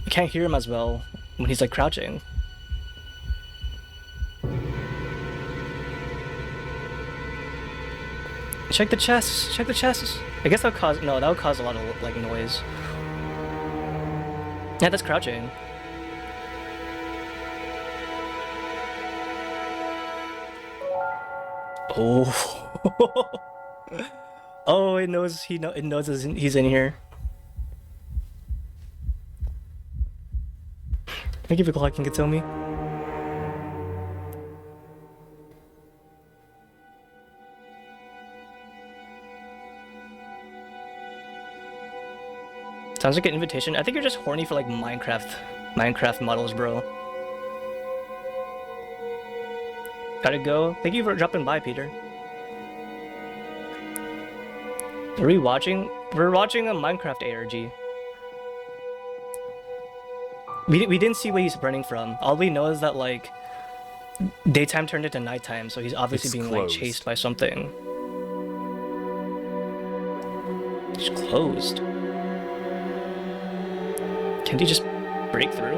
You can't hear him as well when he's like crouching. Check the chest. Check the chest. I guess that would cause that would cause a lot of like noise. Yeah, that's crouching. Oh. Oh, it knows it knows he's in here. Can I give a clock? Can you tell me? Sounds like an invitation. I think you're just horny for like Minecraft models, bro. Gotta go. Thank you for dropping by, Peter. Are we watching? We're watching a Minecraft ARG. We didn't see what he's running from. All we know is that like daytime turned into nighttime, so he's obviously being like chased by something. It's closed. Can't he just break through?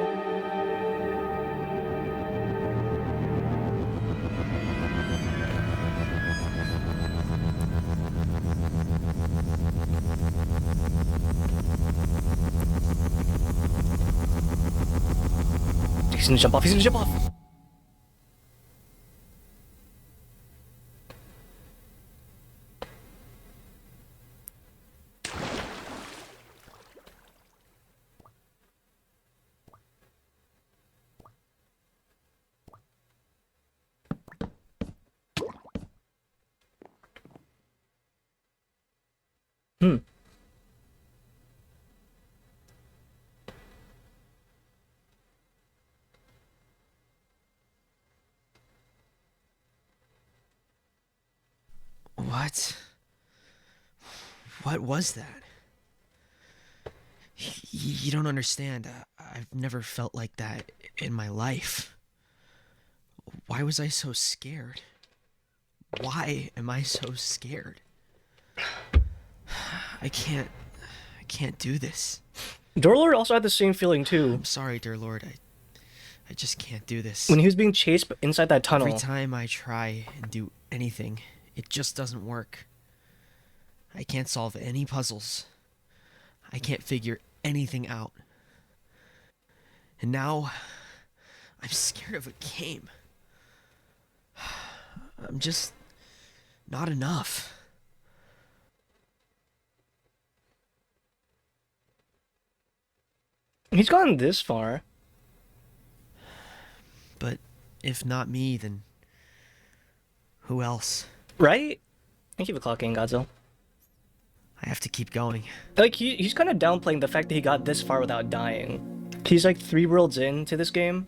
He's gonna jump off, he's gonna jump off! What was that? You don't understand. I've never felt like that in my life. Why was I so scared? Why am I so scared? I can't do this. Derlord also had the same feeling too. I'm sorry, Derlord. I just can't do this. When he was being chased inside that tunnel. Every time I try and do anything, it just doesn't work. I can't solve any puzzles. I can't figure anything out. And now, I'm scared of a game. I'm just not enough. He's gone this far. But if not me, then who else? Right? Thank you for clocking, Godzilla. I have to keep going. Like, he's kind of downplaying the fact that he got this far without dying. He's like 3 worlds into this game.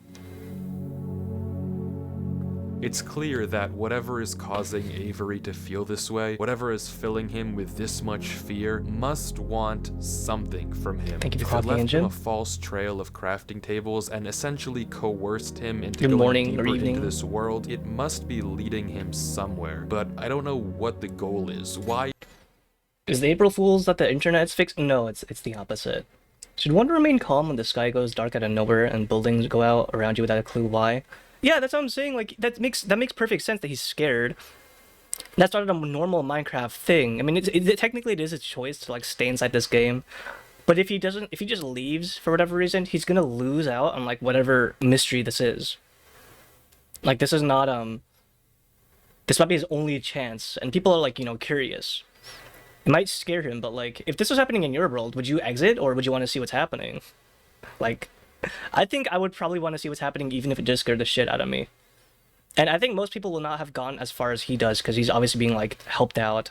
It's clear that whatever is causing Avery to feel this way, whatever is filling him with this much fear, must want something from him. Thank you for if it clocking left in, Jim. him a false trail of crafting tables and essentially coerced him into going deeper into this world, it must be leading him somewhere. But I don't know what the goal is. Why? Is the April Fool's that the internet's fixed? No, it's the opposite. Should one remain calm when the sky goes dark out of nowhere and buildings go out around you without a clue why? Yeah, that's what I'm saying. Like, that makes perfect sense that he's scared. That's not a normal Minecraft thing. I mean, technically it is a choice to like stay inside this game, but if he just leaves for whatever reason, he's gonna lose out on like whatever mystery this is. Like, this is not this might be his only chance, and people are like, you know, curious. It might scare him, but like, if this was happening in your world, would you exit or would you want to see what's happening? Like, I think I would probably want to see what's happening even if it just scared the shit out of me. And I think most people will not have gone as far as he does because he's obviously being like helped out.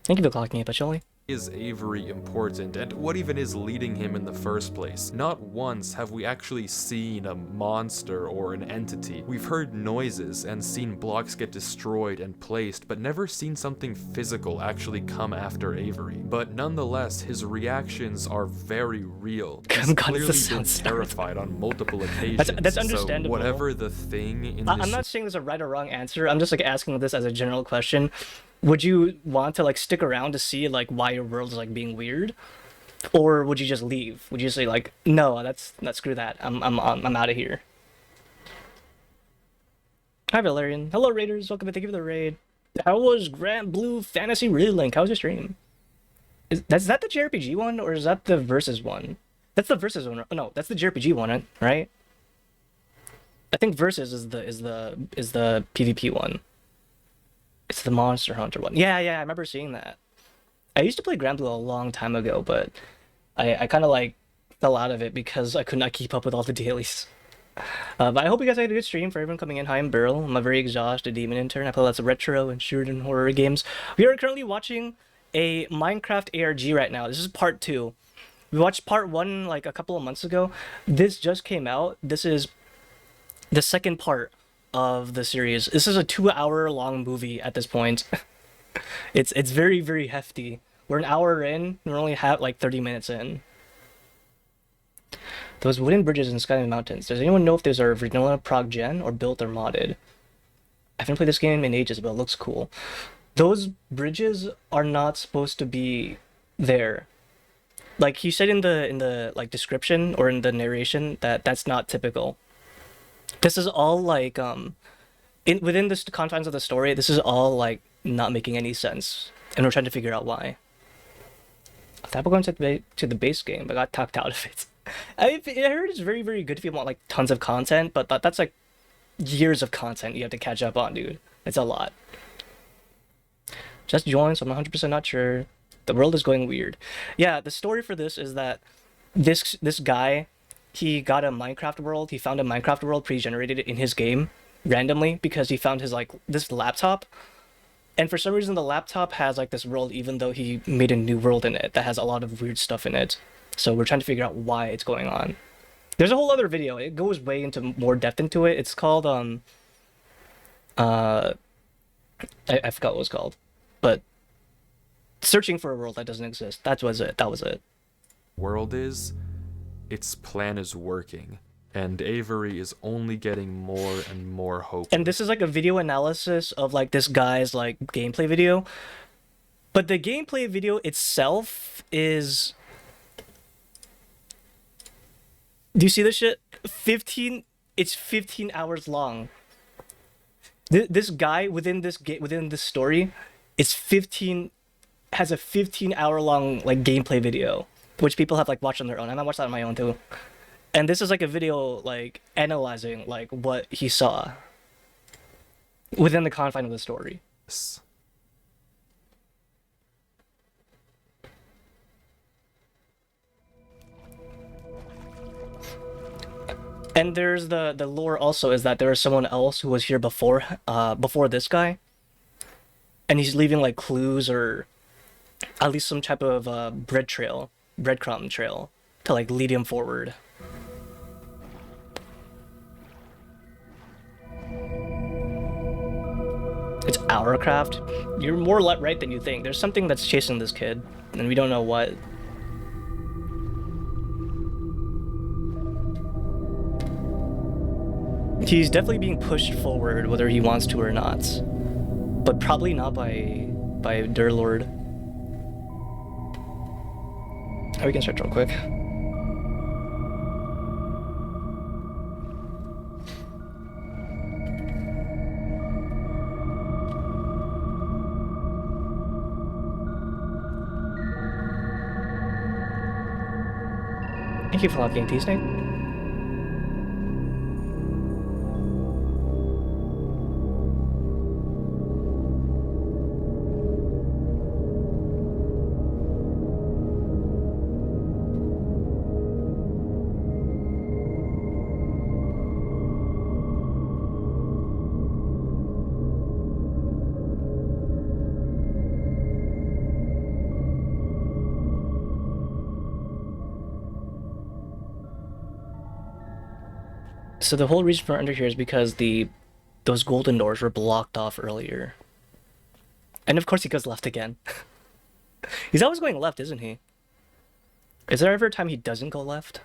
Thank you for clocking it, Watchalong. Is Avery important, and what even is leading him in the first place? Not once have we actually seen a monster or an entity. We've heard noises and seen blocks get destroyed and placed, but never seen something physical actually come after Avery. But nonetheless, his reactions are very real. He's clearly been terrified on multiple occasions. That's understandable. So whatever the thing in this... I'm not saying there's a right or wrong answer. I'm just like asking this as a general question. Would you want to like stick around to see like why your world is like being weird, or would you just leave? Would you say like, no, that's screw that. I'm out of here. Hi Valerian. Hello Raiders. Welcome. Thank you for the raid. How was Grand Blue Fantasy Relink? How was your stream? Is that the JRPG one or is that the Versus one? That's the Versus one. Oh, no, that's the JRPG one, right? I think Versus is the PvP one. It's the Monster Hunter one. Yeah, I remember seeing that. I used to play Grand Blue a long time ago, but I kind of like fell out of it because I could not keep up with all the dailies. But I hope you guys had a good stream. For everyone coming in, hi, I'm Burl. I'm a very exhausted demon intern. I play lots of retro and shooting horror games. We are currently watching a Minecraft ARG right now. This is part 2. We watched part 1 like a couple of months ago. This just came out. This is the second part of the series. This is a 2-hour-long movie at this point. It's very, very hefty. We're an hour in, we're only like 30 minutes in. Those wooden bridges in Skyline Mountains. Does anyone know if those are vanilla, prog gen, or built or modded? I haven't played this game in ages, but it looks cool. Those bridges are not supposed to be there. Like he said in the like description or in the narration that that's not typical. This is all like within the confines of the story, this is all like not making any sense, and we're trying to figure out why. I thought we're going to the base game, but got talked out of it. I heard it's very, very good if you want like tons of content, but that's like years of content you have to catch up on, dude. It's a lot. Just joined, so I'm 100% not sure. The world is going weird. Yeah, the story for this is that this guy, he got a Minecraft world. He found a Minecraft world pre-generated in his game randomly because he found his like this laptop. And for some reason the laptop has like this world even though he made a new world in it that has a lot of weird stuff in it. So we're trying to figure out why it's going on. There's a whole other video. It goes way into more depth into it. It's called I forgot what it was called. But searching for a world that doesn't exist. That was it. World is, its plan is working, and Avery is only getting more and more hope. And this is like a video analysis of like this guy's like gameplay video, but the gameplay video itself is. Do you see this shit? 15. It's 15 hours long. This guy within this story, has a 15-hour-long like gameplay video, which people have like watched on their own. I might watch that on my own too. And this is like a video like analyzing like what he saw within the confine of the story. And there's the lore also is that there was someone else who was here before this guy, And he's leaving like clues or at least some type of breadcrumb trail to like lead him forward. It's our craft. You're more right than you think. There's something that's chasing this kid, and we don't know what. He's definitely being pushed forward, whether he wants to or not. But probably not by Derlord. Oh, we can search real quick. Thank you for locking T-Snake. So the whole reason for under here is because those golden doors were blocked off earlier. And of course he goes left again. He's always going left, isn't he? Is there ever a time he doesn't go left?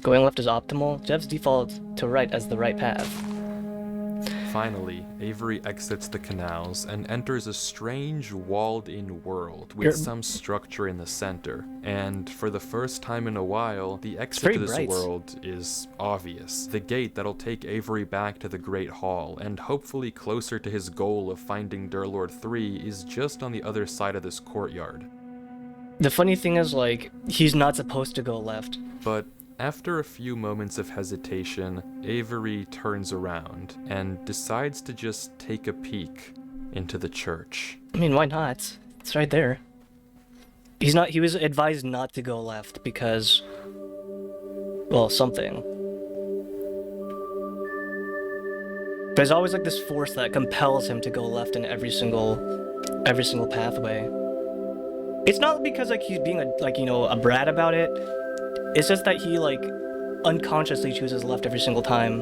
Going left is optimal. Jev's default to right as the right path. Finally, Avery exits the canals and enters a strange walled-in world with some structure in the center. And for the first time in a while, the exit to this world is obvious. The gate that'll take Avery back to the Great Hall, and hopefully closer to his goal of finding Derlord 3, is just on the other side of this courtyard. The funny thing is, like, he's not supposed to go left. But after a few moments of hesitation, Avery turns around and decides to just take a peek into the church. I mean, why not? It's right there. He was advised not to go left because, well, something. There's always like this force that compels him to go left in every single pathway. It's not because like he's being a brat about it. It's just that he, like, unconsciously chooses left every single time.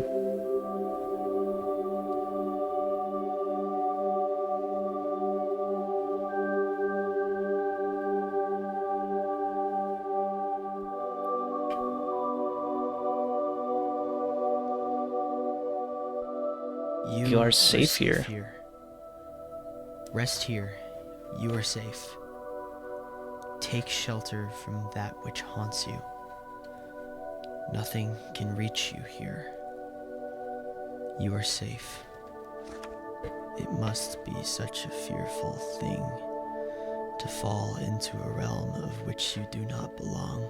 You are safe here. Rest here. You are safe. Take shelter from that which haunts you. Nothing can reach you here. You are safe. It must be such a fearful thing to fall into a realm of which you do not belong.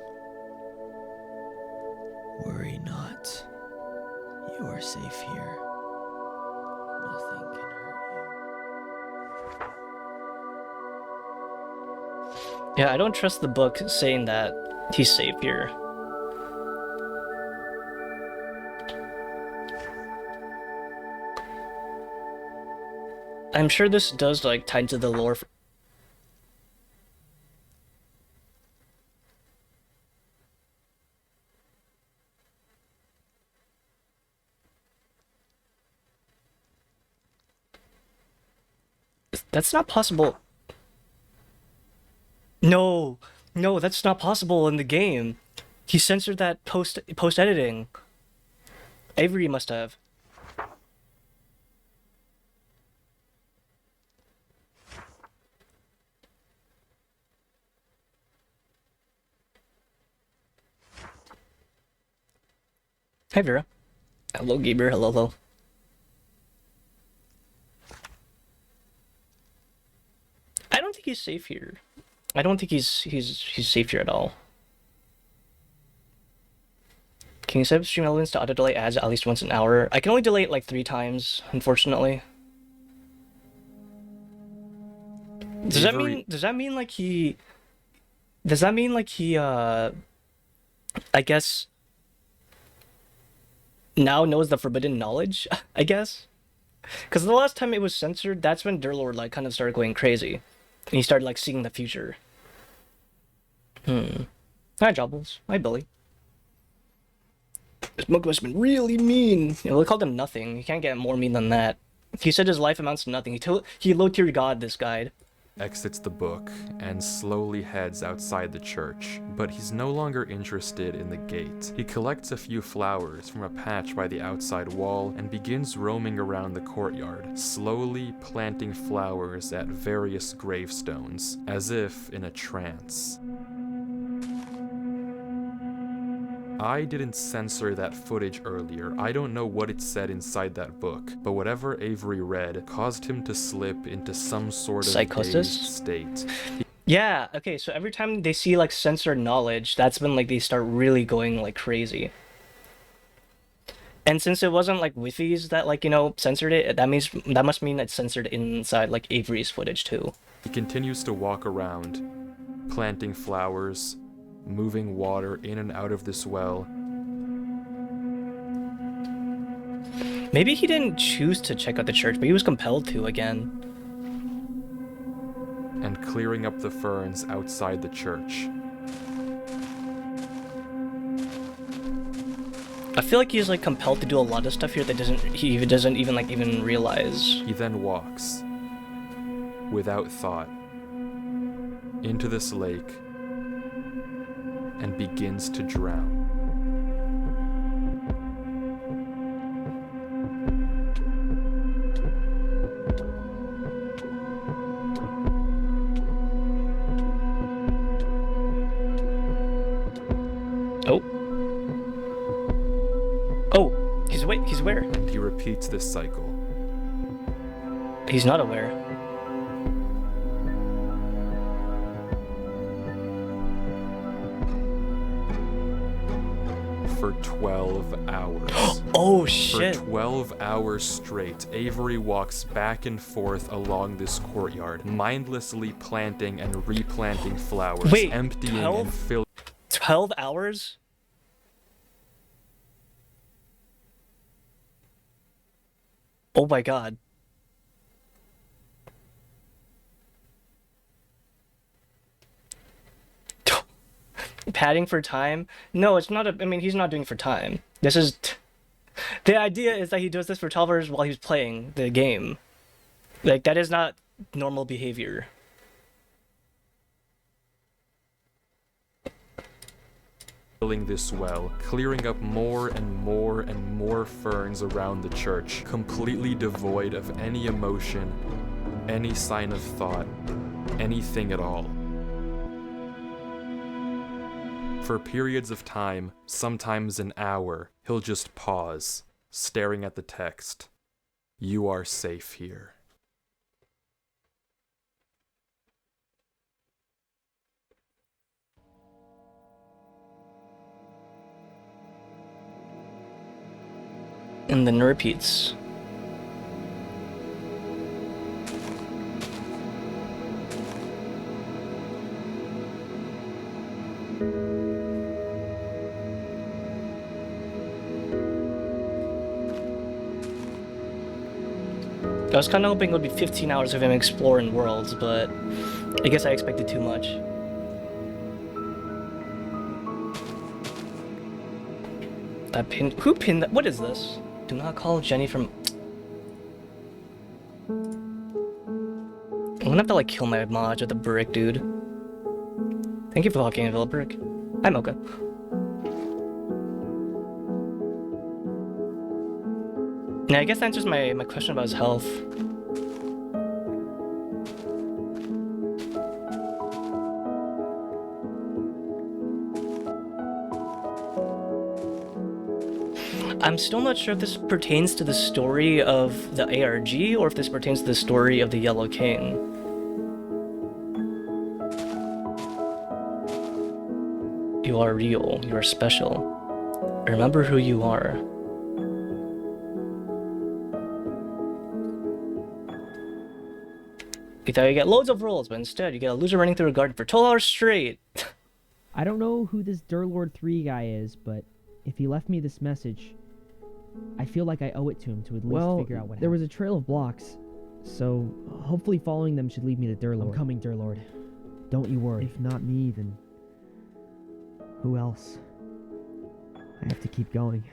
Worry not. You are safe here. Nothing can hurt you. Yeah, I don't trust the book saying that he's safe here. I'm sure this does, like, tie into the lore. That's not possible. No, that's not possible in the game. He censored that post-editing. Avery must have. Hi, Vera. Hello, Gaber. Hello. I don't think he's safe here. I don't think he's safe here at all. Can you set up stream elements to auto-delay ads at least once an hour? I can only delay it like 3 times, unfortunately. Does that mean like he I guess now knows the forbidden knowledge, I guess? Because the last time it was censored, that's when Derlord like kind of started going crazy. And he started like seeing the future. Hi Jobbles. Hi Billy. This monk must have been really mean. You know, they called him nothing. You can't get more mean than that. He said his life amounts to nothing. He low-tier God, this guide. Exits the book and slowly heads outside the church, but he's no longer interested in the gate. He collects a few flowers from a patch by the outside wall and begins roaming around the courtyard, slowly planting flowers at various gravestones, as if in a trance. I didn't censor that footage earlier. I don't know what it said inside that book, but whatever Avery read caused him to slip into some sort of dazed state. Yeah, okay, so every time they see like censored knowledge, that's when like they start really going like crazy. And since it wasn't like Withy's that like, you know, censored it, that must mean it's censored inside like Avery's footage too. He continues to walk around, planting flowers, moving water in and out of this well. Maybe he didn't choose to check out the church, but he was compelled to again. And clearing up the ferns outside the church. I feel like he's like compelled to do a lot of stuff here that he doesn't even realize. He then walks, without thought, into this lake and begins to drown. He's aware. And he repeats this cycle. He's not aware. For 12 hours. Oh shit. For 12 hours straight, Avery walks back and forth along this courtyard, mindlessly planting and replanting flowers, emptying and filling. 12 hours? Oh my god. Padding for time? No, it's not I mean, he's not doing it for time. This is... The idea is that he does this for 12 hours while he's playing the game. Like, that is not normal behavior. Filling this well, clearing up more and more and more ferns around the church, completely devoid of any emotion, any sign of thought, anything at all. For periods of time, sometimes an hour, he'll just pause, staring at the text. You are safe here. And then repeats. I was kind of hoping it would be 15 hours of him exploring worlds, but I guess I expected too much. That pin... Who pinned that? What is this? Do not call Jenny from... I'm gonna have to like kill my mod with a brick, dude. Thank you for walking in, Brick. Hi, Mocha. Yeah, I guess that answers my question about his health. I'm still not sure if this pertains to the story of the ARG or if this pertains to the story of the Yellow King. You are real. You are special. Remember who you are. You thought you get loads of rolls, but instead you get a loser running through a garden for 12 hours straight. I don't know who this Derlord 3 guy is, but if he left me this message, I feel like I owe it to him to at least figure out what happened. There was a trail of blocks, so hopefully following them should lead me to Derlord. I'm coming, Derlord. Don't you worry. If not me, then who else? I have to keep going.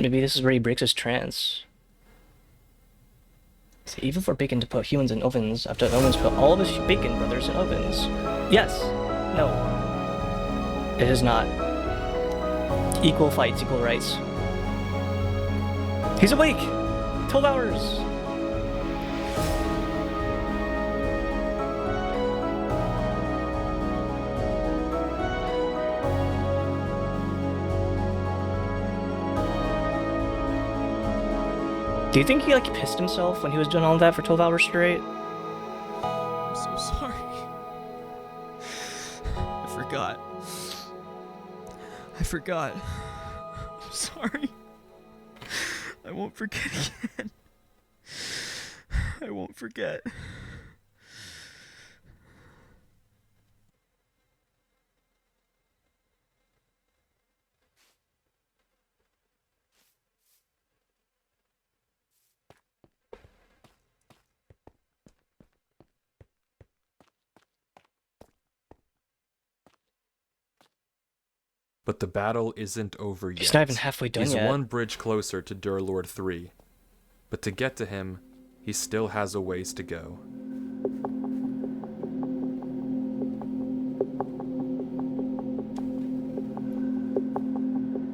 Maybe this is where he breaks his trance. Is it evil for bacon to put humans in ovens after ovens put all of his bacon brothers in ovens? Yes. No. It is not. Equal fights, equal rights. He's awake! 12 hours! Do you think he, like, pissed himself when he was doing all that for 12 hours straight? I'm so sorry. I forgot. I'm sorry. I won't forget again. I won't forget. But the battle isn't over yet. He's not even halfway done yet. He's one bridge closer to Derlord 3. But to get to him, he still has a ways to go.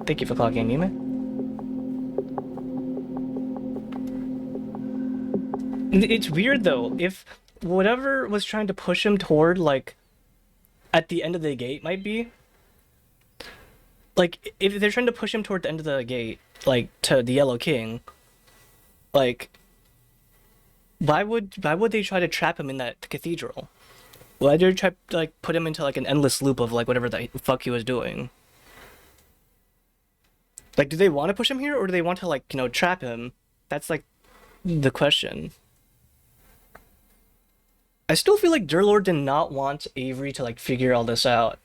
Thank you for clocking me, man. It's weird though, if whatever was trying to push him toward, like, at the end of the gate might be, like, if they're trying to push him toward the end of the gate, like, to the Yellow King, like, why would they try to trap him in that cathedral? Why did they try to, like, put him into, like, an endless loop of, like, whatever the fuck he was doing? Like, do they want to push him here, or do they want to, like, you know, trap him? That's, like, the question. I still feel like Derlord did not want Avery to, like, figure all this out.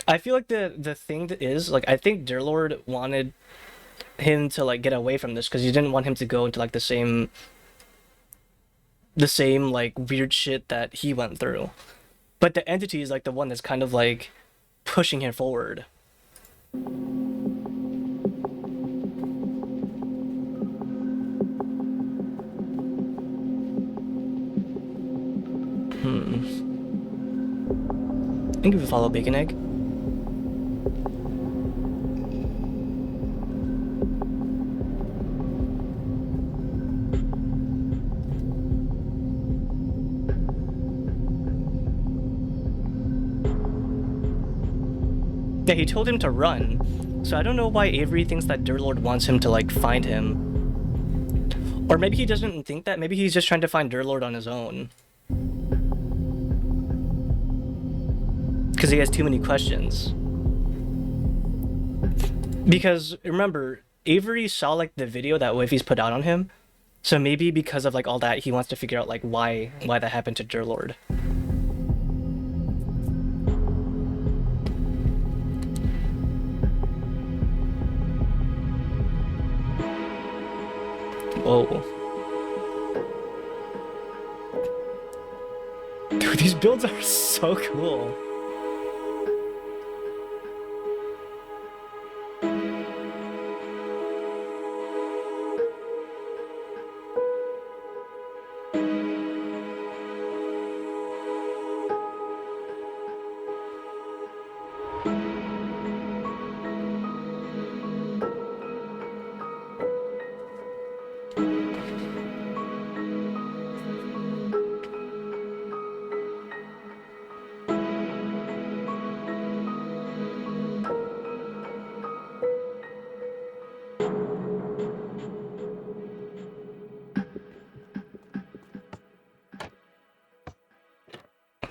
I feel like the thing that is, like, I think Derlord wanted him to, like, get away from this because he didn't want him to go into, like, the same like weird shit that he went through. But the entity is, like, the one that's kind of, like, pushing him forward. Thank you for follow, Bacon Egg. Yeah, he told him to run, so I don't know why Avery thinks that Derlord wants him to, like, find him. Or maybe he doesn't think that, maybe he's just trying to find Derlord on his own. Because he has too many questions. Because, remember, Avery saw, like, the video that Wifey's put out on him, so maybe because of, like, all that, he wants to figure out, like, why that happened to Derlord. Whoa. Dude, these builds are so cool.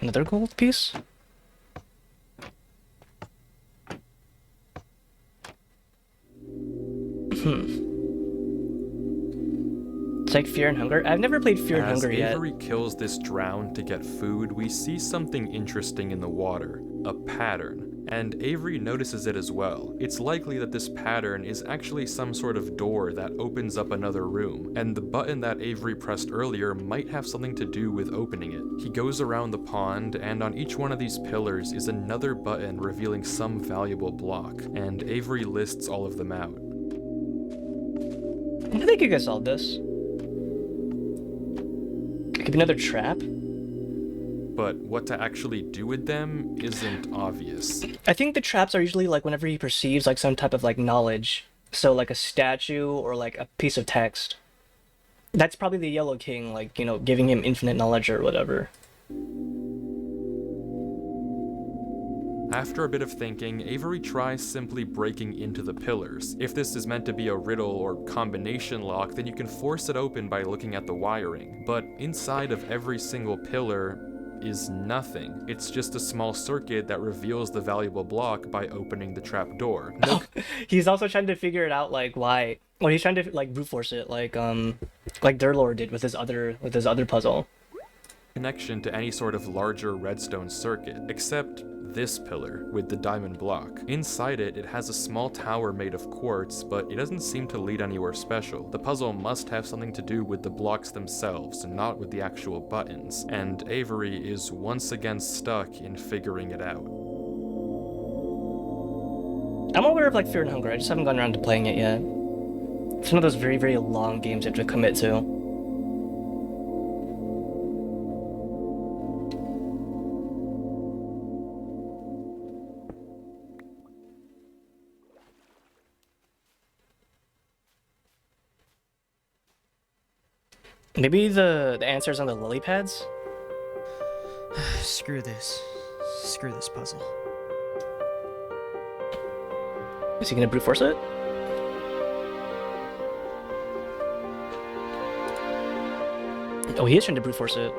Another gold piece? It's like Fear and Hunger. I've never played Fear and Hunger yet. As Avery kills this drown to get food, we see something interesting in the water. A pattern. And Avery notices it as well. It's likely that this pattern is actually some sort of door that opens up another room, and the button that Avery pressed earlier might have something to do with opening it. He goes around the pond, and on each one of these pillars is another button revealing some valuable block, and Avery lists all of them out. I think you guys solved this. It could be another trap. But what to actually do with them isn't obvious. I think the traps are usually like whenever he perceives like some type of like knowledge. So like a statue or like a piece of text. That's probably the Yellow King, like, you know, giving him infinite knowledge or whatever. After a bit of thinking, Avery tries simply breaking into the pillars. If this is meant to be a riddle or combination lock, then you can force it open by looking at the wiring. But inside of every single pillar is nothing. It's just a small circuit that reveals the valuable block by opening the trap door. He's also trying to figure it out, like, why. Well, he's trying to like brute force it, like Derlord did with his other puzzle. Connection to any sort of larger redstone circuit, except this pillar with the diamond block. Inside it, it has a small tower made of quartz, but it doesn't seem to lead anywhere special. The puzzle must have something to do with the blocks themselves, not with the actual buttons, and Avery is once again stuck in figuring it out. I'm aware of like Fear and Hunger, I just haven't gotten around to playing it yet. It's one of those very, very long games you have to commit to. Maybe the answer's on the lily pads? Screw this. Screw this puzzle. Is he gonna brute force it? Oh, he is trying to brute force it.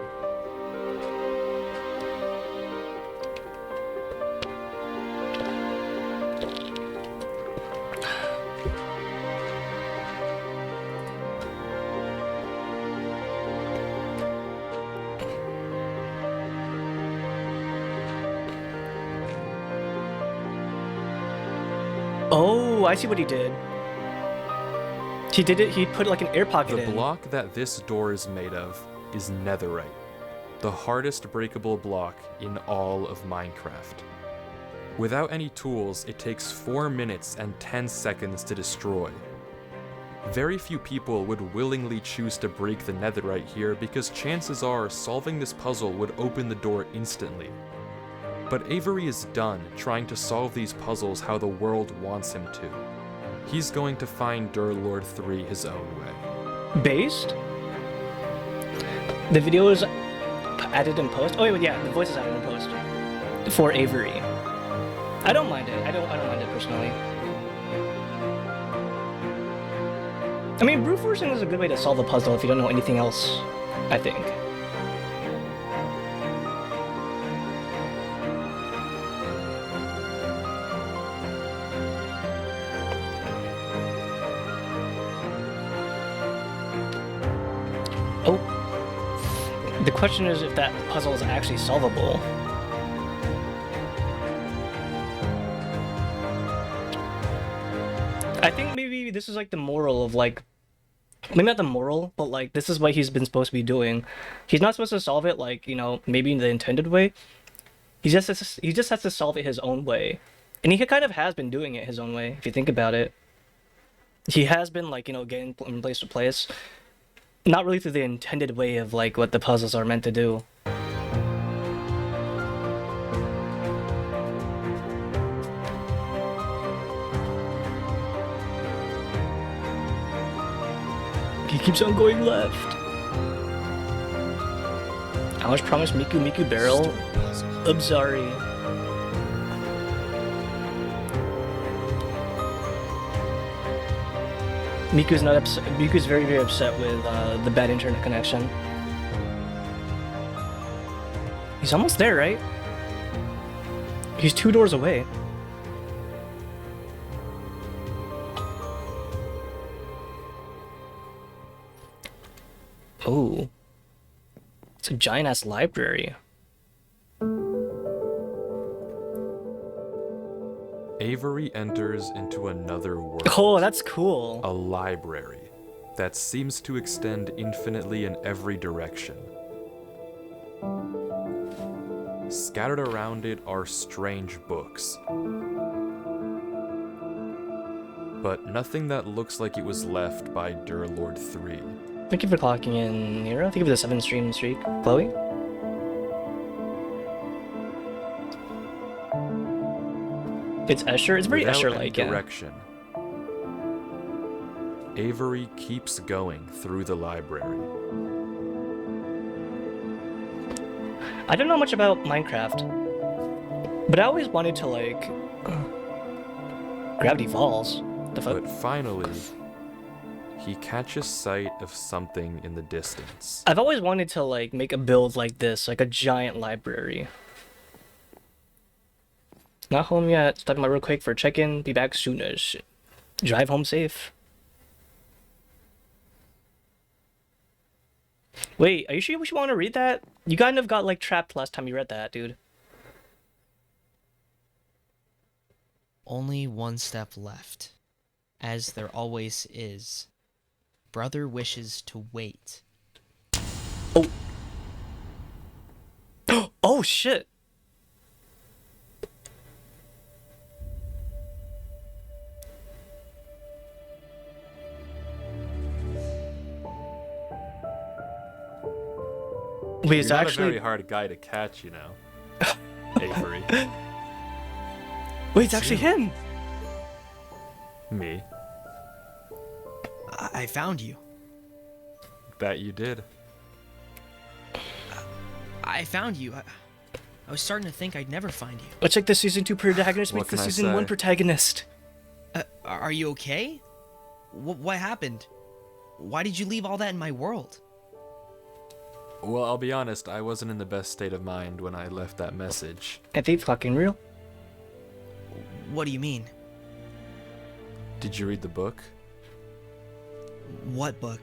Oh, I see what he did. He put like an air pocket in. The block that this door is made of is netherite, the hardest breakable block in all of Minecraft. Without any tools, it takes 4 minutes and 10 seconds to destroy. Very few people would willingly choose to break the netherite here because chances are solving this puzzle would open the door instantly. But Avery is done trying to solve these puzzles how the world wants him to. He's going to find Derlord 3 his own way. Based? The video is added in post? Oh yeah, the voice is added in post. For Avery. I don't mind it. I don't mind it personally. I mean, brute forcing is a good way to solve a puzzle if you don't know anything else, I think. Oh. The question is if that puzzle is actually solvable. I think maybe this is like the moral of like, maybe not the moral, but like this is what he's been supposed to be doing. He's not supposed to solve it like, you know, maybe in the intended way. He just has to solve it his own way. And he kind of has been doing it his own way, if you think about it. He has been like, you know, getting from place to place. Not really through the intended way of like what the puzzles are meant to do. He keeps on going left. I was promised Miku barrel. I'm sorry. Miku's not upset. Miku's very, very upset with the bad internet connection. He's almost there, right? He's 2 doors away. Oh. It's a giant-ass library. Avery enters into another world. Oh, that's cool. A library that seems to extend infinitely in every direction. Scattered around it are strange books, but nothing that looks like it was left by Derlord 3. Thank you for clocking in, Nero. Thank you for the 7-stream streak, Chloe. It's Escher. It's very Escher-like, yeah. Direction. Avery keeps going through the library. I don't know much about Minecraft, but I always wanted to, like, Gravity Falls. The fuck? But finally, he catches sight of something in the distance. I've always wanted to, like, make a build like this, like a giant library. Not home yet. Stopping by real quick for check-in. Be back soonish. Drive home safe. Wait, are you sure we should want to read that? You kind of got, like, trapped last time you read that, dude. Only one step left, as there always is. Brother wishes to wait. Oh. Oh, shit. Wait, it's You're not actually a very hard guy to catch, you know, Avery. Wait, it's actually him. Me. I found you. That you did. I found you. I was starting to think I'd never find you. Let's check the season 2 protagonist What meets the can I season say? 1 protagonist. Are you okay? What happened? Why did you leave all that in my world? Well, I'll be honest, I wasn't in the best state of mind when I left that message. I think fucking real. What do you mean? Did you read the book? What book?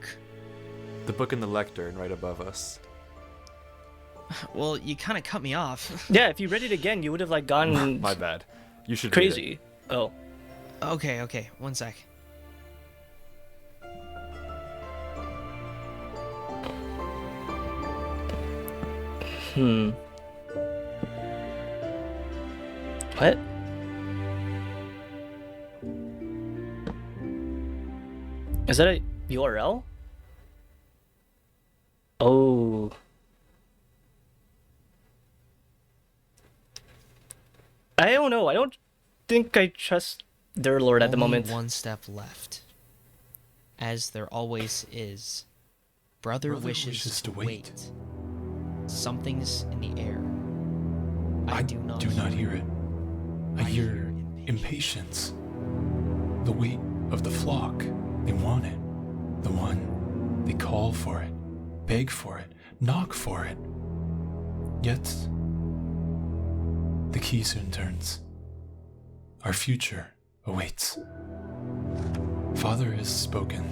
The book in the lectern right above us. Well, you kind of cut me off. Yeah, if you read it again, you would have, like, gone My bad. You should read crazy. it. Oh. Okay, 1 sec. What? Is that a URL? Oh. I don't know. I don't think I trust Derlord at the moment. Only one step left, as there always is. Brother wishes to wait. Something's in the air. I do not hear it. I hear impatience. The weight of the flock. They want it. The one. They call for it. Beg for it. Knock for it. Yet, the key soon turns. Our future awaits. Father has spoken.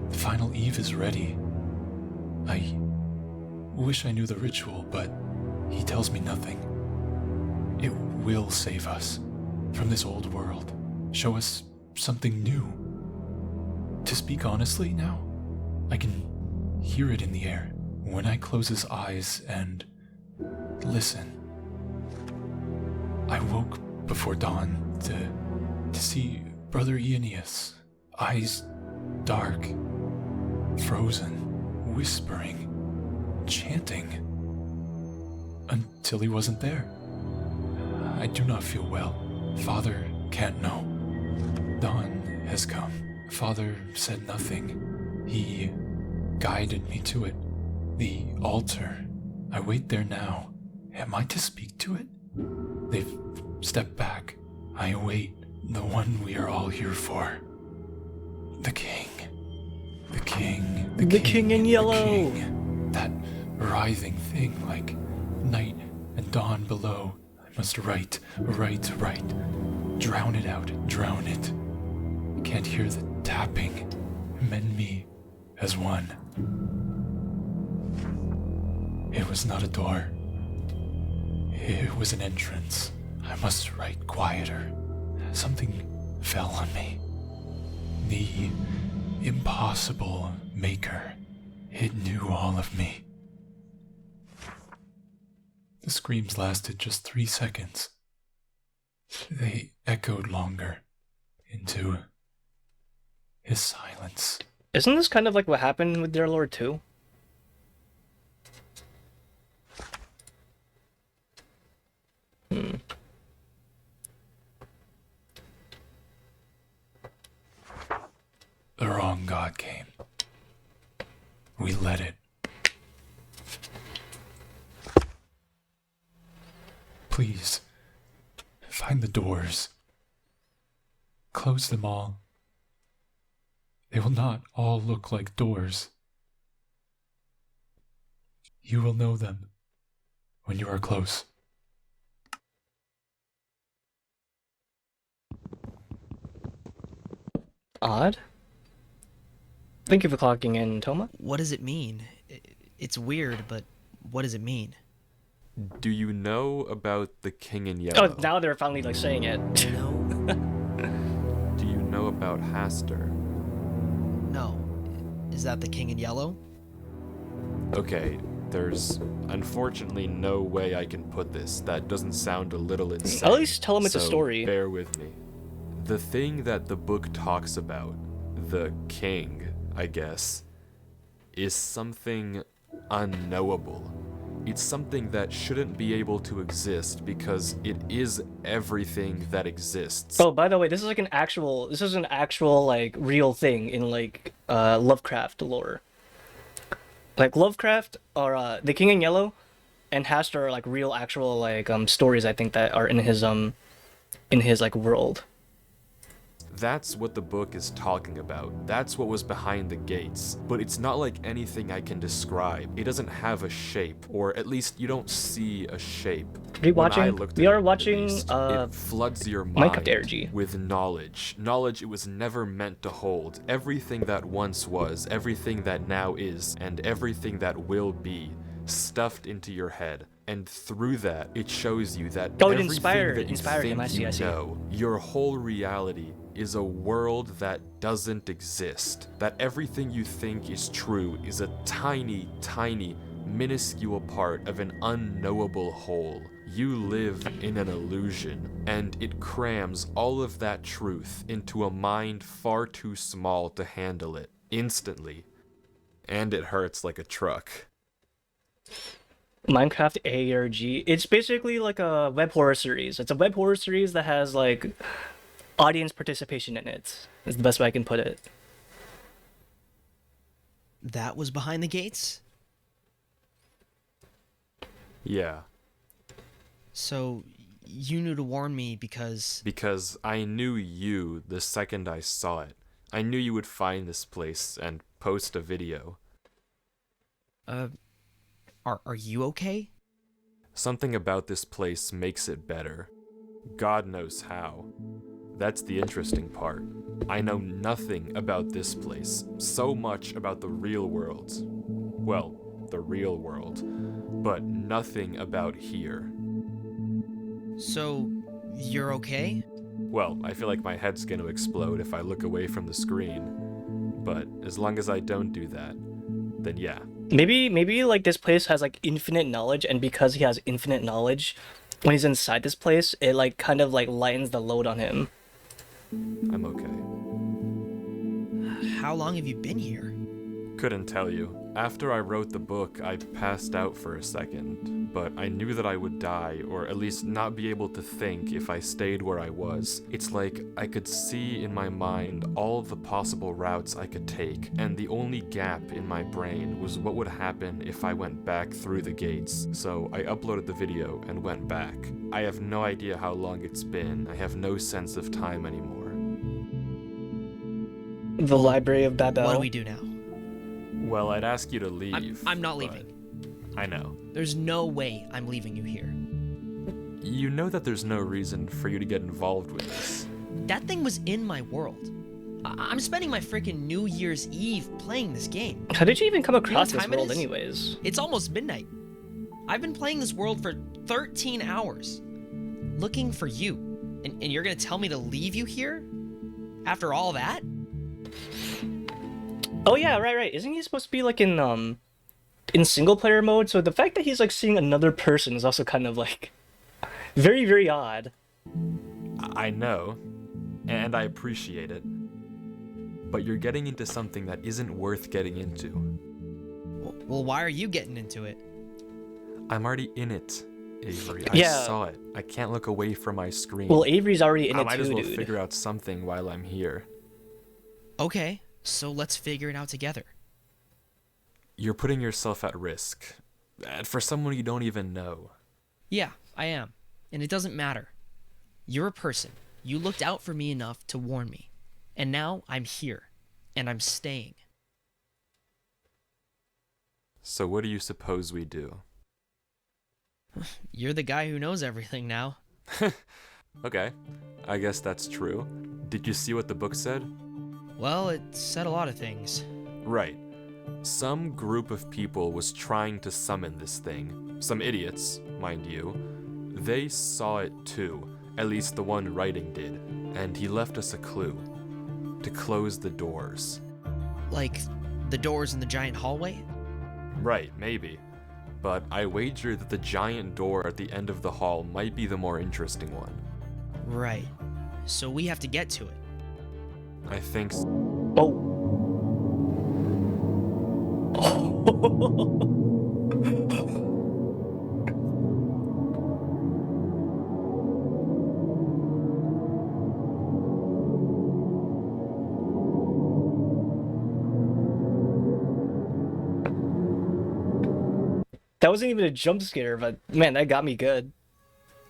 The final eve is ready. I wish I knew the ritual, but he tells me nothing. It will save us from this old world, show us something new. To speak honestly now, I can hear it in the air when I close his eyes and listen. I woke before dawn to see Brother Aeneas, eyes dark, frozen, whispering, chanting, until he wasn't there. I do not feel well. Father can't know. Dawn has come. Father said nothing. He guided me to it. The altar. I wait there now. Am I to speak to it? They've stepped back. I await the one we are all here for. The king. The king. The king in yellow. The king. That writhing thing like night and dawn below. I must write. Drown it out. Drown it. I can't hear the tapping. Mend me as one. It was not a door. It was an entrance. I must write quieter. Something fell on me. The impossible maker. It knew all of me. The screams lasted just 3 seconds. They echoed longer into his silence. Isn't this kind of like what happened with Derlord too? The wrong god came. We let it. Please, find the doors. Close them all. They will not all look like doors. You will know them when you are close. Odd. Thank you for clocking in, Toma. What does it mean? It's weird, but what does it mean? Do you know about the King in Yellow? Oh, now they're finally like saying it. No. Do you know about Haster? No. Is that the King in Yellow? Okay, there's unfortunately no way I can put this that doesn't sound a little insane. At least tell him it's a so story. Bear with me. The thing that the book talks about, the king, I guess, is something unknowable. It's something that shouldn't be able to exist because it is everything that exists. Oh, by the way, this is like an actual like real thing in like Lovecraft lore. Like Lovecraft or the King in Yellow and Haster are like real actual like stories I think that are in his like world. That's what the book is talking about. That's what was behind the gates. But it's not like anything I can describe. It doesn't have a shape, or at least you don't see a shape. We are watching it floods your mind Minecraft ARG. with knowledge. Knowledge it was never meant to hold. Everything that once was, everything that now is, and everything that will be, stuffed into your head. And through that, it shows you that everything that you think you know, your whole reality is a world that doesn't exist. That everything you think is true is a tiny, tiny, minuscule part of an unknowable whole. You live in an illusion, and it crams all of that truth into a mind far too small to handle it, instantly. And it hurts like a truck. Minecraft ARG. It's basically like a web horror series. It's a web horror series that has like audience participation in it. Is the best way I can put it. That was behind the gates? Yeah. So you knew to warn me because... Because I knew you the second I saw it. I knew you would find this place and post a video. Are you okay? Something about this place makes it better. God knows how. That's the interesting part. I know nothing about this place, so much about the real world. Well, the real world, but nothing about here. So, you're okay? Well, I feel like my head's gonna explode if I look away from the screen, but as long as I don't do that, then yeah. Maybe like this place has like infinite knowledge, and because he has infinite knowledge, when he's inside this place, it like kind of like lightens the load on him. I'm okay. How long have you been here? Couldn't tell you. After I wrote the book, I passed out for a second, but I knew that I would die, or at least not be able to think if I stayed where I was. It's like I could see in my mind all the possible routes I could take, and the only gap in my brain was what would happen if I went back through the gates. So I uploaded the video and went back. I have no idea how long it's been. I have no sense of time anymore. The Library of Babel. What do we do now? Well, I'd ask you to leave. I'm not leaving. I know. There's no way I'm leaving you here. You know that there's no reason for you to get involved with this. That thing was in my world. I'm spending my freaking New Year's Eve playing this game. How did you even come across this world anyways? It's almost midnight. I've been playing this world for 13 hours, looking for you, and you're gonna tell me to leave you here? After all that? Oh yeah, right. Isn't he supposed to be like in single player mode? So the fact that he's like seeing another person is also kind of like very, very odd. I know, and I appreciate it, but you're getting into something that isn't worth getting into. Well, why are you getting into it? I'm already in it, Avery. I Yeah. saw it. I can't look away from my screen. Well, Avery's already in it too, I might as well dude. figure out something while I'm here. Okay, so let's figure it out together. You're putting yourself at risk. For someone you don't even know. Yeah, I am. And it doesn't matter. You're a person. You looked out for me enough to warn me. And now I'm here. And I'm staying. So what do you suppose we do? You're the guy who knows everything now. Okay, I guess that's true. Did you see what the book said? Well, it said a lot of things. Right. Some group of people was trying to summon this thing. Some idiots, mind you. They saw it too. At least the one writing did. And he left us a clue. To close the doors. Like the doors in the giant hallway? Right, maybe. But I wager that the giant door at the end of the hall might be the more interesting one. Right. So we have to get to it. I think so. Oh. That wasn't even a jump scare, but man, that got me good.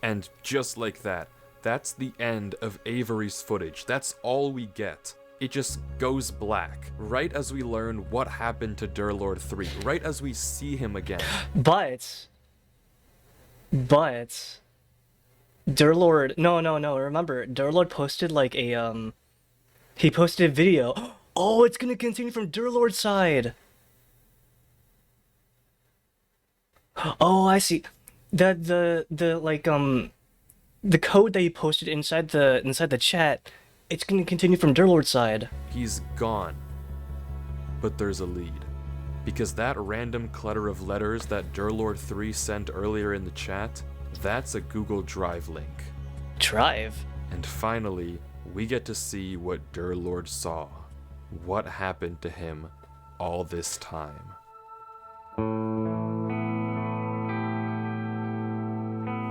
And just like that, that's the end of Avery's footage. That's all we get. It just goes black, right as we learn what happened to Derlord 3, right as we see him again. But Derlord, no, remember, Derlord posted like a, he posted a video. Oh, it's gonna continue from Derlord's side. Oh, I see. The code that he posted inside the chat, it's gonna continue from Derlord's side. He's gone. But there's a lead. Because that random clutter of letters that Derlord 3 sent earlier in the chat, that's a Google Drive link. Drive? And finally, we get to see what Derlord saw. What happened to him all this time.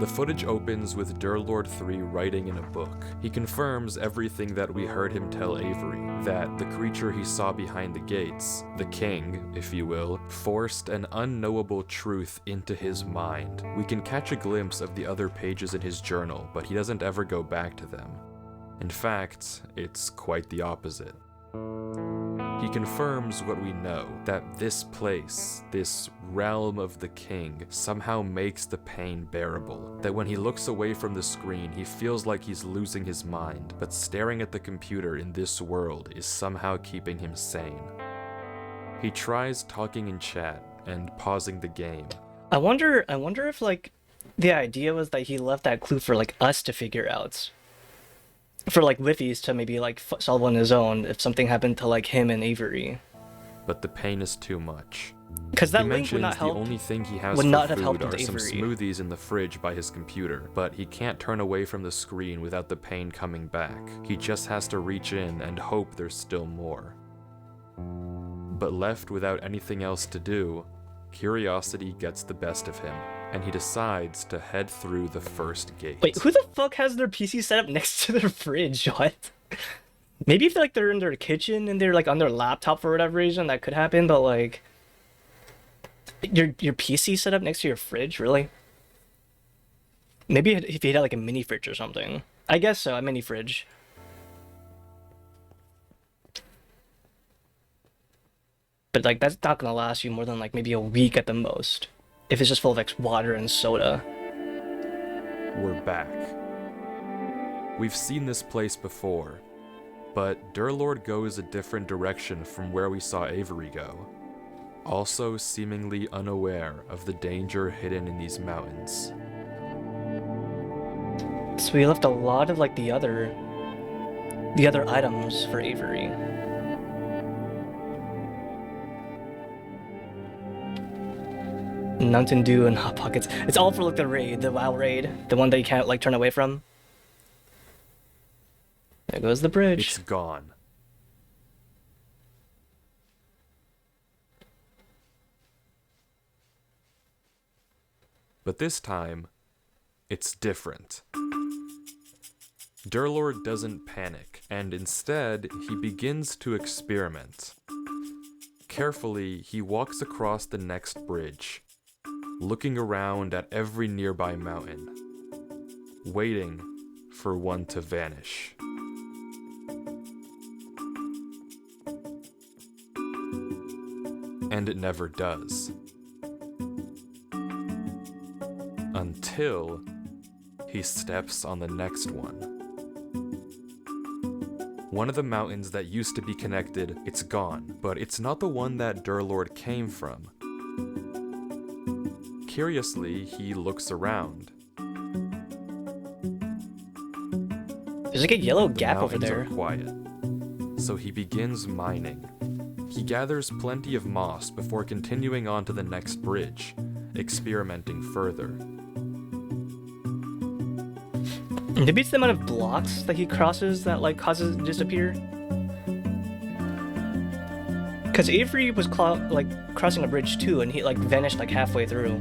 The footage opens with Derlord 3 writing in a book. He confirms everything that we heard him tell Avery, that the creature he saw behind the gates, the king, if you will, forced an unknowable truth into his mind. We can catch a glimpse of the other pages in his journal, but he doesn't ever go back to them. In fact, it's quite the opposite. He confirms what we know, that this place, this realm of the king, somehow makes the pain bearable. That when he looks away from the screen, he feels like he's losing his mind, but staring at the computer in this world is somehow keeping him sane. He tries talking in chat and pausing the game. I wonder if like the idea was that he left that clue for like us to figure out. For like Whiffy's to maybe like solve on his own if something happened to like him and Avery. But the pain is too much. Because that he link would mentions not help. the only thing he has would for not have food helped are with some Avery. smoothies in the fridge by his computer, but he can't turn away from the screen without the pain coming back. He just has to reach in and hope there's still more. But left without anything else to do, curiosity gets the best of him, and he decides to head through the first gate. Wait, who the fuck has their PC set up next to their fridge? What? Maybe if like they're in their kitchen and they're like on their laptop for whatever reason, that could happen, but like your PC set up next to your fridge, really? Maybe if you had like a mini fridge or something. I guess so, a mini fridge. But like that's not gonna last you more than like maybe a week at the most. If it's just full of like water and soda. We're back. We've seen this place before, but Derlord goes a different direction from where we saw Avery go. also seemingly unaware of the danger hidden in these mountains. So we left a lot of like the other items for Avery. Mountain Dew and Hot Pockets. It's all for like the raid, the WoW raid, the one that you can't like turn away from. There goes the bridge. It's gone. But this time, it's different. Derlord doesn't panic, and instead, he begins to experiment. Carefully, he walks across the next bridge, looking around at every nearby mountain, waiting for one to vanish. And it never does. Until he steps on the next one. One of the mountains that used to be connected, it's gone, but it's not the one that Derlord came from. Curiously, he looks around. There's like a yellow gap over there. The mountains are quiet, so he begins mining. He gathers plenty of moss before continuing on to the next bridge, experimenting further. Maybe it's the amount of blocks that he crosses that like causes it to disappear. Cause Avery was crossing a bridge too, and he like vanished like halfway through.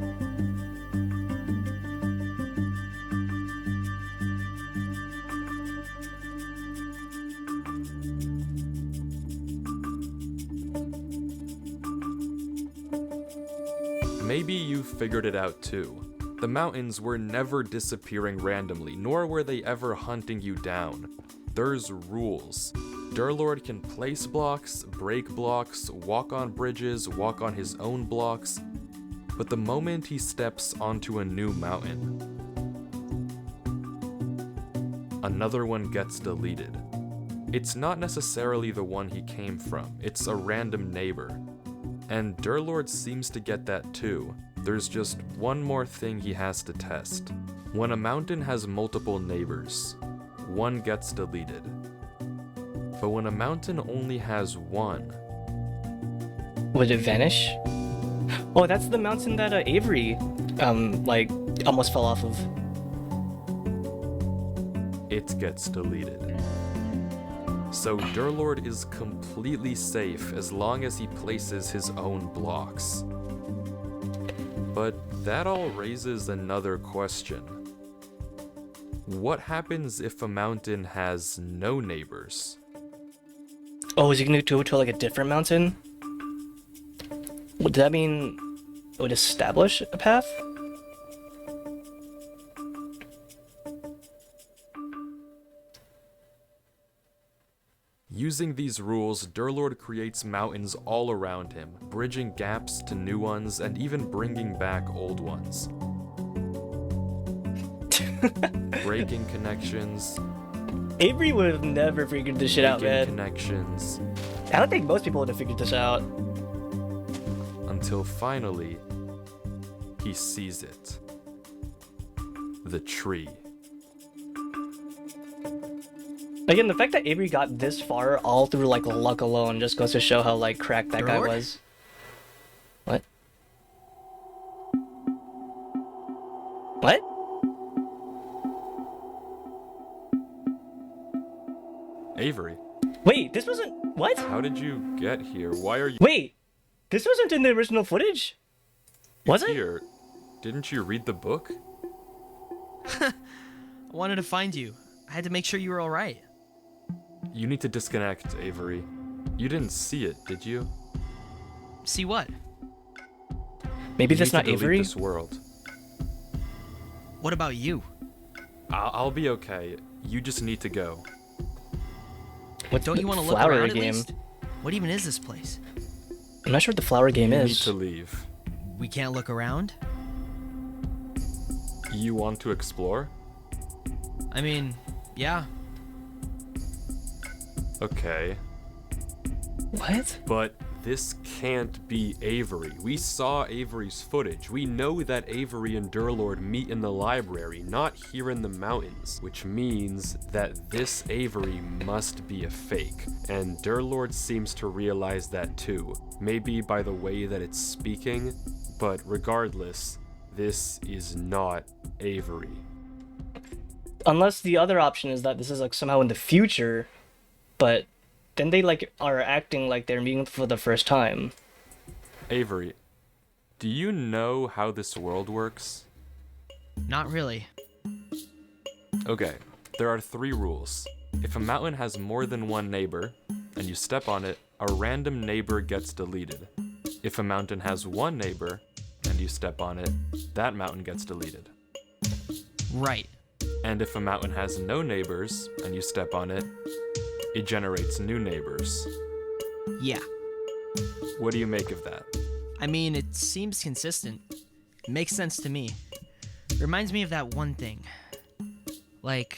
Maybe you figured it out too. The mountains were never disappearing randomly, nor were they ever hunting you down. There's rules. Derlord can place blocks, break blocks, walk on bridges, walk on his own blocks, but the moment he steps onto a new mountain, another one gets deleted. It's not necessarily the one he came from, it's a random neighbor. And Derlord seems to get that too. There's just one more thing he has to test. When a mountain has multiple neighbors, one gets deleted. But when a mountain only has one... Would it vanish? Oh, that's the mountain that Avery, almost fell off of. It gets deleted. So Derlord is completely safe as long as he places his own blocks. But that all raises another question. What happens if a mountain has no neighbors? Oh, is he gonna go to like a different mountain? Would that mean it would establish a path? Using these rules, Derlord creates mountains all around him, bridging gaps to new ones and even bringing back old ones. Breaking connections. Avery would have never figured this shit out, man. Connections. I don't think most people would have figured this out. Until finally, he sees it. The tree. Again, the fact that Avery got this far all through like luck alone just goes to show how like cracked that guy was. What? What? Avery. Wait, this wasn't... What? How did you get here? Why are you... Wait, this wasn't in the original footage? Was it? Here. Didn't you read the book? I wanted to find you. I had to make sure you were alright. You need to disconnect, Avery. You didn't see it, did you? See what? Maybe that's not Avery? This world. What about you? I'll be okay. You just need to go. Don't you want to look around at least? What even is this place? I'm not sure what the flower game is. You need to leave. We can't look around? You want to explore? I mean, yeah. Okay. What? But this can't be Avery. We saw Avery's footage. We know that Avery and Derlord meet in the library, not here in the mountains, which means that this Avery must be a fake. And Derlord seems to realize that too. Maybe by the way that it's speaking, but regardless, this is not Avery. Unless the other option is that this is like somehow in the future, but then they like are acting like they're meeting for the first time. Avery, do you know how this world works? Not really. Okay, there are 3 rules. If a mountain has more than one neighbor, and you step on it, a random neighbor gets deleted. If a mountain has one neighbor, and you step on it, that mountain gets deleted. Right. And if a mountain has no neighbors, and you step on it, it generates new neighbors. Yeah. What do you make of that? I mean, it seems consistent. It makes sense to me. Reminds me of that one thing. Like,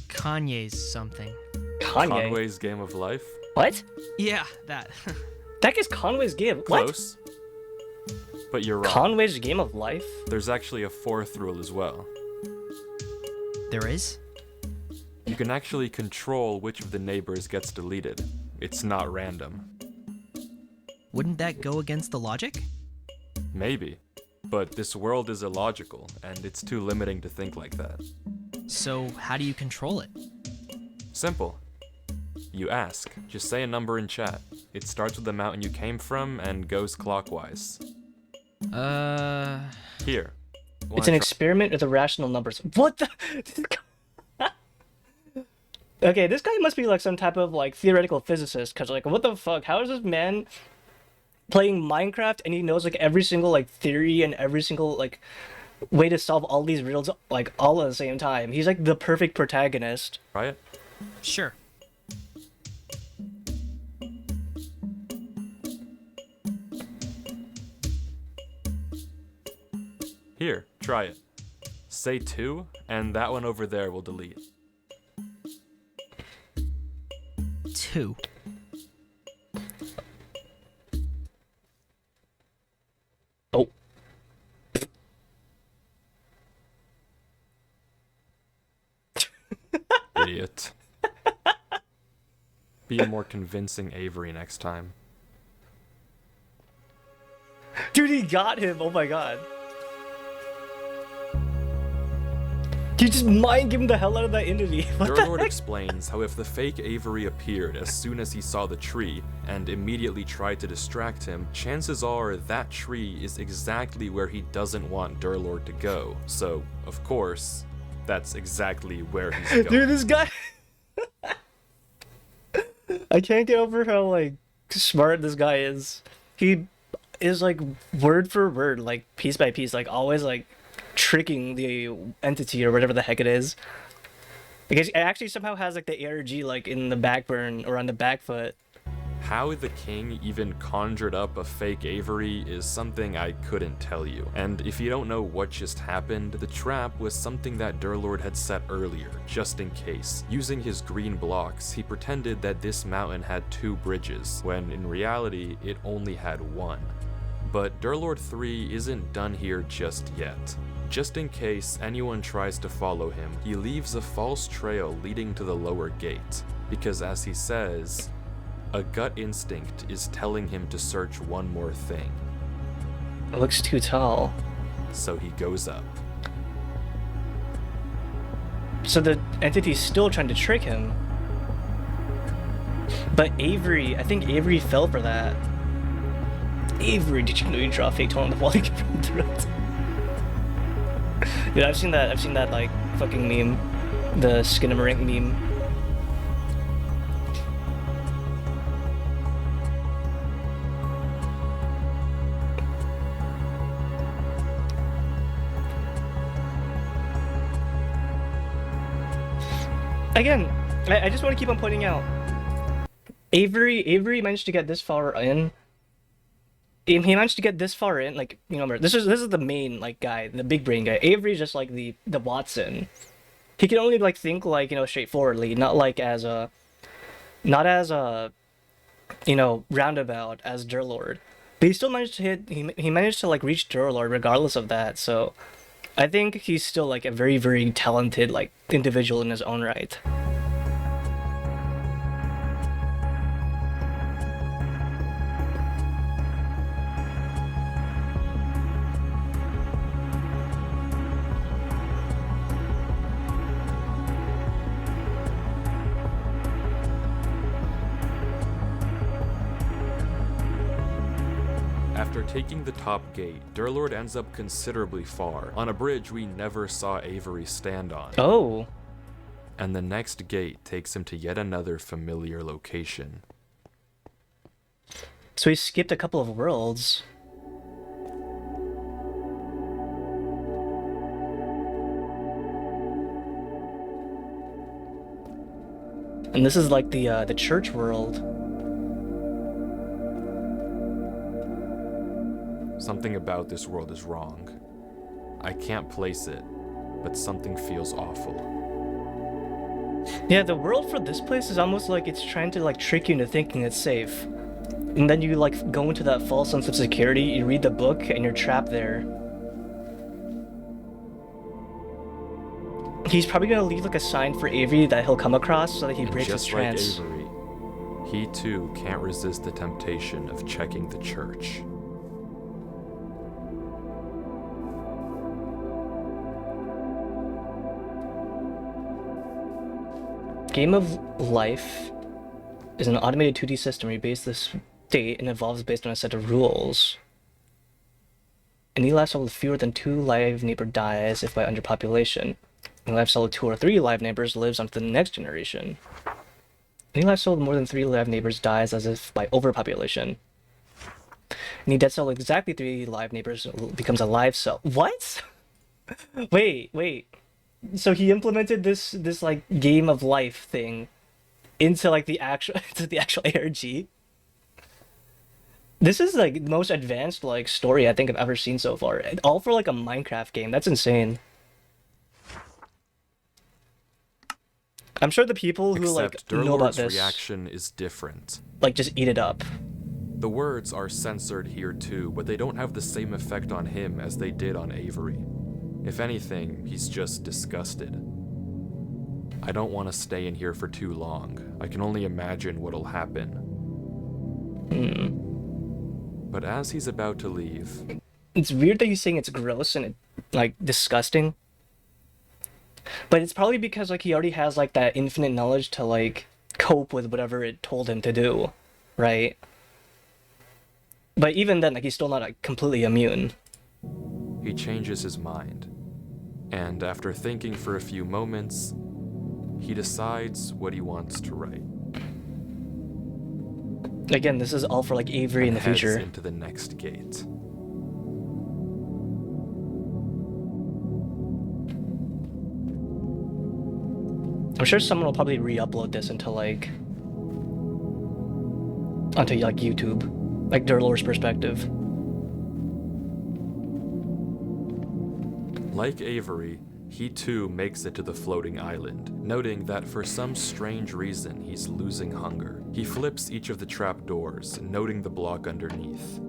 Kanye's something. Kanye? Conway's Game of Life? What? Yeah, that. That is Conway's Game. What? Close. But you're wrong. Conway's Game of Life? There's actually a 4th rule as well. There is? You can actually control which of the neighbors gets deleted. It's not random. Wouldn't that go against the logic? Maybe. But this world is illogical, and it's too limiting to think like that. So, how do you control it? Simple. You ask. Just say a number in chat. It starts with the mountain you came from and goes clockwise. Here. It's an experiment with irrational numbers. What the? Okay, this guy must be like some type of like theoretical physicist, cause like what the fuck? How is this man playing Minecraft and he knows like every single like theory and every single like way to solve all these riddles like all at the same time? He's like the perfect protagonist. Try it? Sure. Here, try it. Say 2, and that one over there will delete. 2. Oh. Idiot. Be a more convincing Avery next time. Dude, he got him! Oh my god. You just mind game the hell out of that entity. Derlord explains how if the fake Avery appeared as soon as he saw the tree and immediately tried to distract him, chances are that tree is exactly where he doesn't want Derlord to go. So, of course, that's exactly where he's going. Dude, this guy... I can't get over how, like, smart this guy is. He is, like, word for word, like, piece by piece, like, always, like, tricking the entity or whatever the heck it is. Because it actually somehow has like the ARG like in the backburn or on the back foot. How the king even conjured up a fake Avery is something I couldn't tell you. And if you don't know what just happened, the trap was something that Derlord had set earlier, just in case. Using his green blocks, he pretended that this mountain had 2 bridges, when in reality, it only had 1. But Derlord 3 isn't done here just yet. Just in case anyone tries to follow him, he leaves a false trail leading to the lower gate, because as he says, a gut instinct is telling him to search one more thing. It looks too tall. So he goes up. So the entity's still trying to trick him. But Avery, I think Avery fell for that. Avery, did you know you draw a fake toe on the wall? You can run through it. Dude, I've seen that like fucking meme, the Skinamarink meme. Again, I just want to keep on pointing out, Avery managed to get this far in. He managed to get this far in, like, you know, this is the main, like, guy, the big brain guy. Avery's just, like, the Watson. He can only, like, think, like, you know, straightforwardly, not, like, as a... Not as a... roundabout as Derlord. But he still managed to he managed to like reach Derlord regardless of that. So I think he's still like a very, very talented like individual in his own right. After taking the top gate, Derlord ends up considerably far, on a bridge we never saw Avery stand on. Oh. And the next gate takes him to yet another familiar location. So he skipped a couple of worlds. And this is like the church world. Something about this world is wrong. I can't place it, but something feels awful. Yeah, the world for this place is almost like it's trying to like trick you into thinking it's safe. And then you like go into that false sense of security, you read the book, and you're trapped there. He's probably gonna leave like a sign for Avery that he'll come across so that he breaks his trance. Just like Avery, he too can't resist the temptation of checking the church. Game of Life is an automated 2D system where you base this state and evolves based on a set of rules. Any life cell with fewer than 2 live neighbor dies if by underpopulation. Any life cell with 2 or 3 live neighbors lives onto the next generation. Any life cell with more than 3 live neighbors dies as if by overpopulation. Any dead cell with exactly 3 live neighbors becomes a live cell. What? Wait. So he implemented this like game of life thing into like the actual ARG. This is like the most advanced like story I think I've ever seen so far. All for like a Minecraft game. That's insane. I'm sure the people who like know about this reaction is different. Like just eat it up. The words are censored here too, but they don't have the same effect on him as they did on Avery. If anything, he's just disgusted. I don't want to stay in here for too long. I can only imagine what'll happen. But as he's about to leave... It's weird that he's saying it's gross and like disgusting. But it's probably because like he already has like that infinite knowledge to like cope with whatever it told him to do, right? But even then, like he's still not like completely immune. He changes his mind. And after thinking for a few moments, he decides what he wants to write. Again, this is all for like Avery in the future. Into the next gate. I'm sure someone will probably re-upload this onto like YouTube, like Derlord's perspective. Like Avery, he too makes it to the floating island, noting that for some strange reason he's losing hunger. He flips each of the trap doors, noting the block underneath.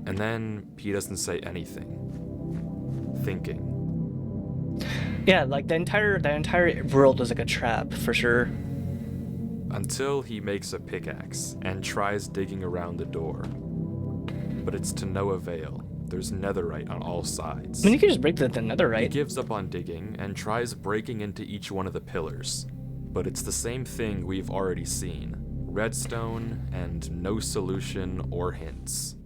And then he doesn't say anything. Thinking. Yeah, like the entire world is like a trap, for sure. Until he makes a pickaxe and tries digging around the door. But it's to no avail. There's netherite on all sides. I mean, you can just break the netherite. He gives up on digging and tries breaking into each one of the pillars. But it's the same thing we've already seen. Redstone and no solution or hints.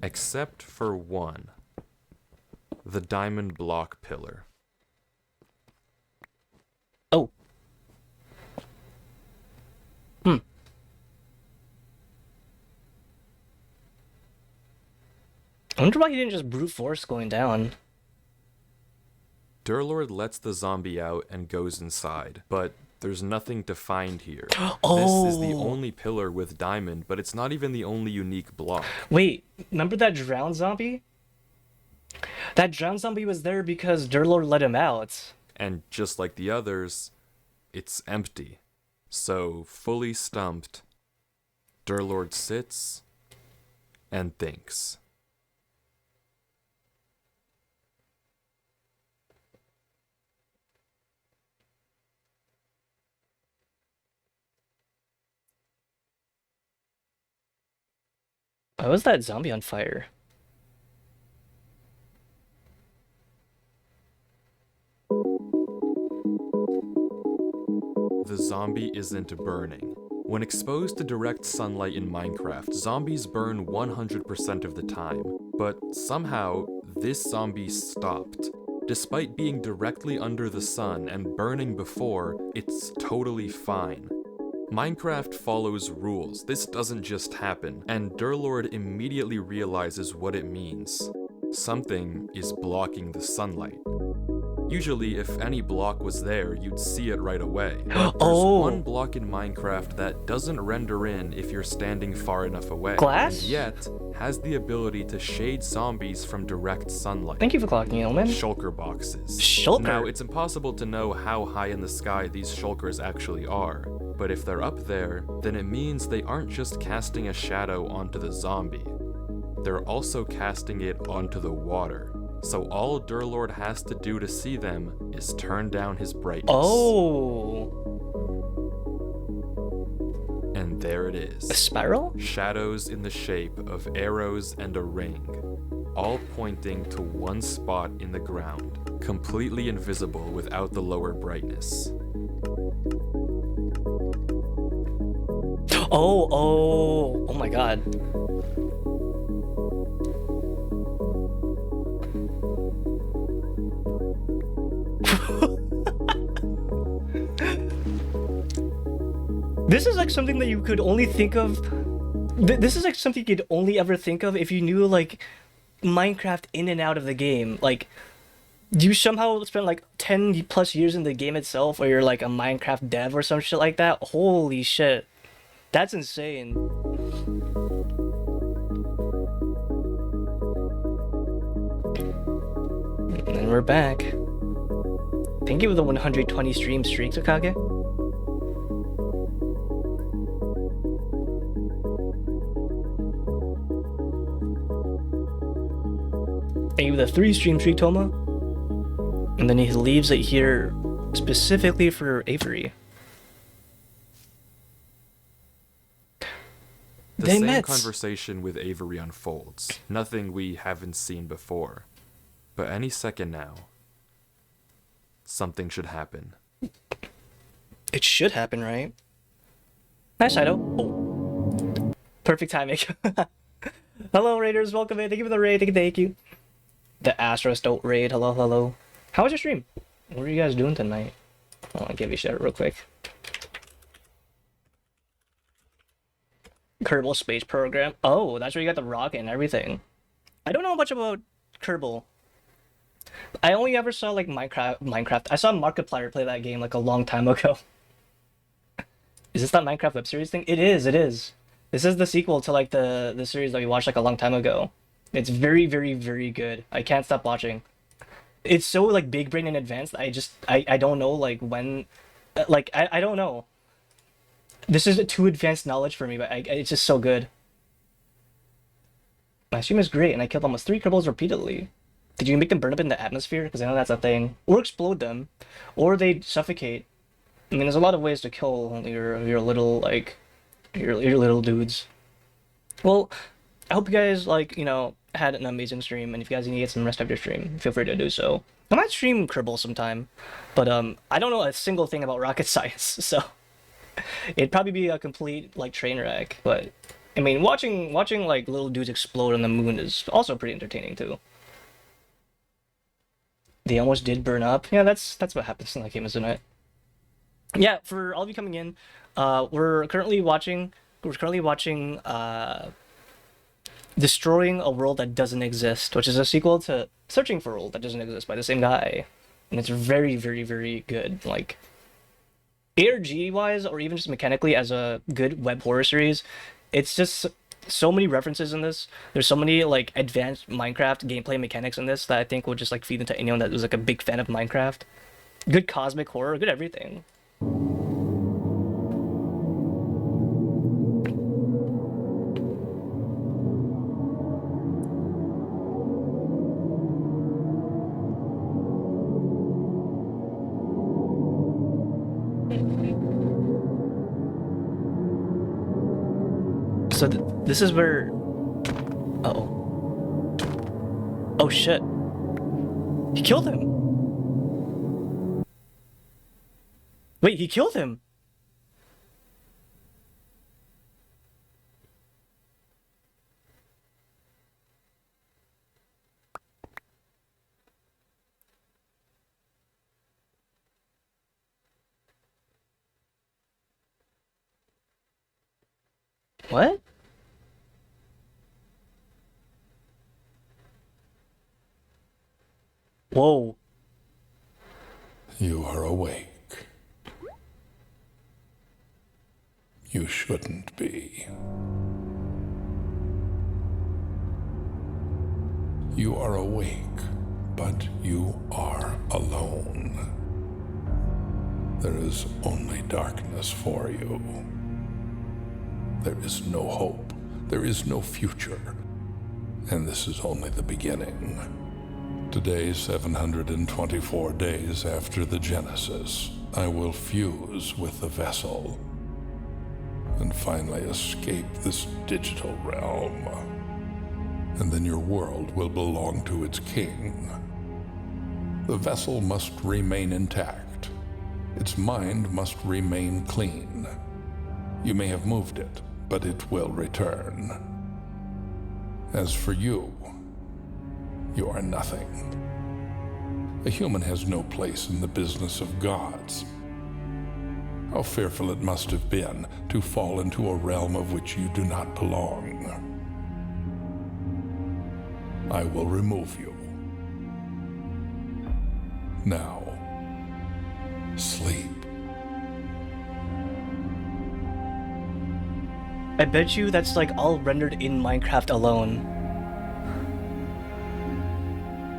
Except for one. The diamond block pillar. Oh. I wonder why he didn't just brute force going down. Derlord lets the zombie out and goes inside, but there's nothing to find here. Oh. This is the only pillar with diamond, but it's not even the only unique block. Wait, remember that drowned zombie? That drowned zombie was there because Derlord let him out. And just like the others, it's empty. So, fully stumped, Derlord sits and thinks. Why was that zombie on fire? The zombie isn't burning. When exposed to direct sunlight in Minecraft, zombies burn 100% of the time, but somehow this zombie stopped. Despite being directly under the sun and burning before, it's totally fine. Minecraft follows rules, this doesn't just happen, and Derlord immediately realizes what it means. Something is blocking the sunlight. Usually, if any block was there, you'd see it right away. But there's one block in Minecraft that doesn't render in if you're standing far enough away. Glass? Yet, has the ability to shade zombies from direct sunlight. Thank you for clocking in, man. Shulker boxes. Shulker? Now, it's impossible to know how high in the sky these shulkers actually are. But if they're up there, then it means they aren't just casting a shadow onto the zombie. They're also casting it onto the water. So all Derlord has to do to see them is turn down his brightness. Oh. And there it is. A spiral? Shadows in the shape of arrows and a ring, all pointing to one spot in the ground, completely invisible without the lower brightness. Oh my god. This is like something that you could only think of. This is like something you'd only ever think of if you knew like Minecraft in and out of the game. Like, you somehow spent like 10 plus years in the game itself, or you're like a Minecraft dev or some shit like that. Holy shit. That's insane. And we're back. Thank you for the 120 stream streak, Tsukage. Thank you for the 3 stream streak, Toma. And then he leaves it here specifically for Avery. The same conversation with Avery unfolds. Nothing we haven't seen before. But any second now, something should happen. It should happen, right? Nice, Ido. Oh. Perfect timing. Hello, Raiders. Welcome in. Thank you for the raid. Thank you. The Astros don't raid. Hello, hello. How was your stream? What are you guys doing tonight? I'll give you a shout real quick. Kerbal Space Program. Oh, that's where you got the rocket and everything. I don't know much about Kerbal. I only ever saw like Minecraft. I saw Markiplier play that game like a long time ago. Is this that Minecraft web series thing? It is, it is. This is the sequel to like the series that we watched like a long time ago. It's very, very, very good. I can't stop watching. It's so like big brain and advanced. I don't know like when, like I don't know. This is too advanced knowledge for me, but it's just so good. My stream is great, and I killed almost 3 Kerbals repeatedly. Did you make them burn up in the atmosphere? Because I know that's a thing. Or explode them. Or they suffocate. I mean, there's a lot of ways to kill your little, like, your little dudes. Well, I hope you guys, like, you know, had an amazing stream, and if you guys need to get some rest after your stream, feel free to do so. I might stream Kerbal sometime, but I don't know a single thing about rocket science, so it'd probably be a complete, like, train wreck, but I mean, watching like little dudes explode on the moon is also pretty entertaining too. They almost did burn up. Yeah, that's what happens in that game, isn't it? Yeah, for all of you coming in, we're currently watching Destroying a World That Doesn't Exist, which is a sequel to Searching for a World That Doesn't Exist by the same guy, and it's very, very, very good. Like, ARG wise, or even just mechanically as a good web horror series, it's just so many references in this. There's so many like advanced Minecraft gameplay mechanics in this that I think will just like feed into anyone that was like a big fan of Minecraft. Good cosmic horror, good everything. So this is where... Uh-oh. Oh shit. He killed him! Wait, he killed him! What? Whoa. You are awake. You shouldn't be. You are awake, but you are alone. There is only darkness for you. There is no hope. There is no future. And this is only the beginning. Today, 724 days after the Genesis, I will fuse with the vessel and finally escape this digital realm. And then your world will belong to its king. The vessel must remain intact. Its mind must remain clean. You may have moved it, but it will return. As for you, you are nothing. A human has no place in the business of gods. How fearful it must have been to fall into a realm of which you do not belong. I will remove you. Now, sleep. I bet you that's like all rendered in Minecraft alone.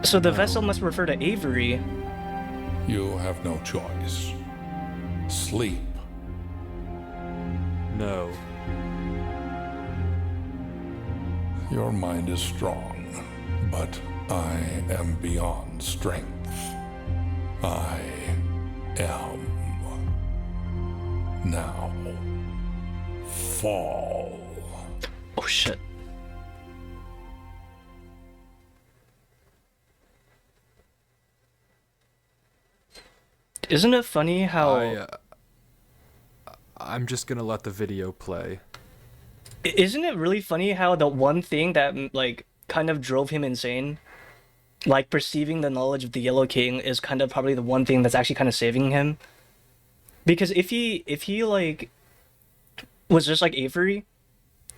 So the vessel must refer to Avery. You have no choice. Sleep. No. Your mind is strong, but I am beyond strength. I am. Now, fall. Oh shit. Isn't it funny how... I'm just gonna let the video play. Isn't it really funny how the one thing that, like, kind of drove him insane, like, perceiving the knowledge of the Yellow King is kind of probably the one thing that's actually kind of saving him? Because if he, like, was just like Avery,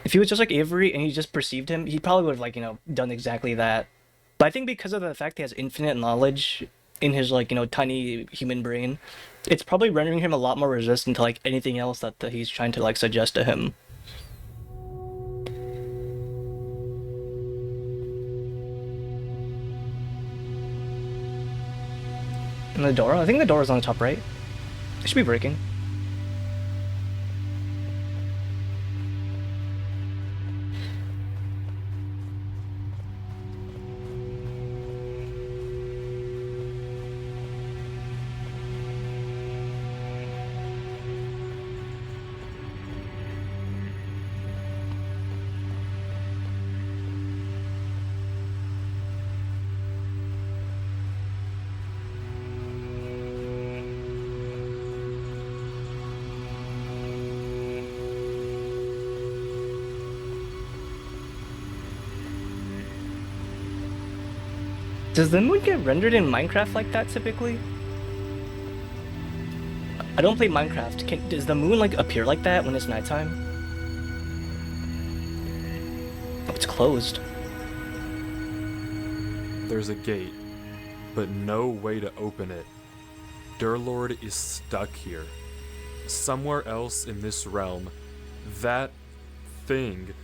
if he was just like Avery and he just perceived him, he probably would have, like, you know, done exactly that. But I think because of the fact he has infinite knowledge in his, like, you know, tiny human brain, it's probably rendering him a lot more resistant to, like, anything else that he's trying to, like, suggest to him. And the door? I think the door is on the top right. It should be breaking. Does the moon get rendered in Minecraft like that typically? I don't play Minecraft. Does the moon like appear like that when it's nighttime? Oh, it's closed. There's a gate, but no way to open it. Derlord is stuck here. Somewhere else in this realm, that thing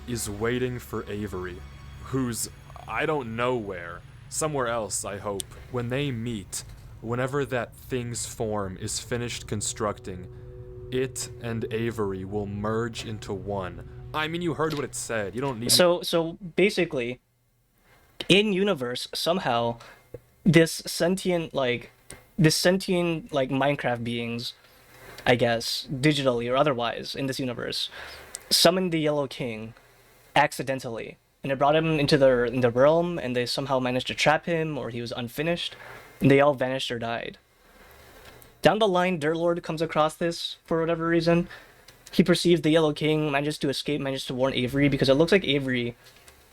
is waiting for Avery, who's I don't know where. Somewhere else, I hope. When they meet, whenever that thing's form is finished constructing, it and Avery will merge into one. I mean, you heard what it said. You don't need... So basically, in universe, somehow, this sentient Minecraft beings, I guess, digitally or otherwise, in this universe, summoned the Yellow King accidentally, and it brought him into the realm, and they somehow managed to trap him, or he was unfinished, and they all vanished or died. Down the line, Derlord comes across this for whatever reason. He perceives the Yellow King, manages to escape, manages to warn Avery, because it looks like Avery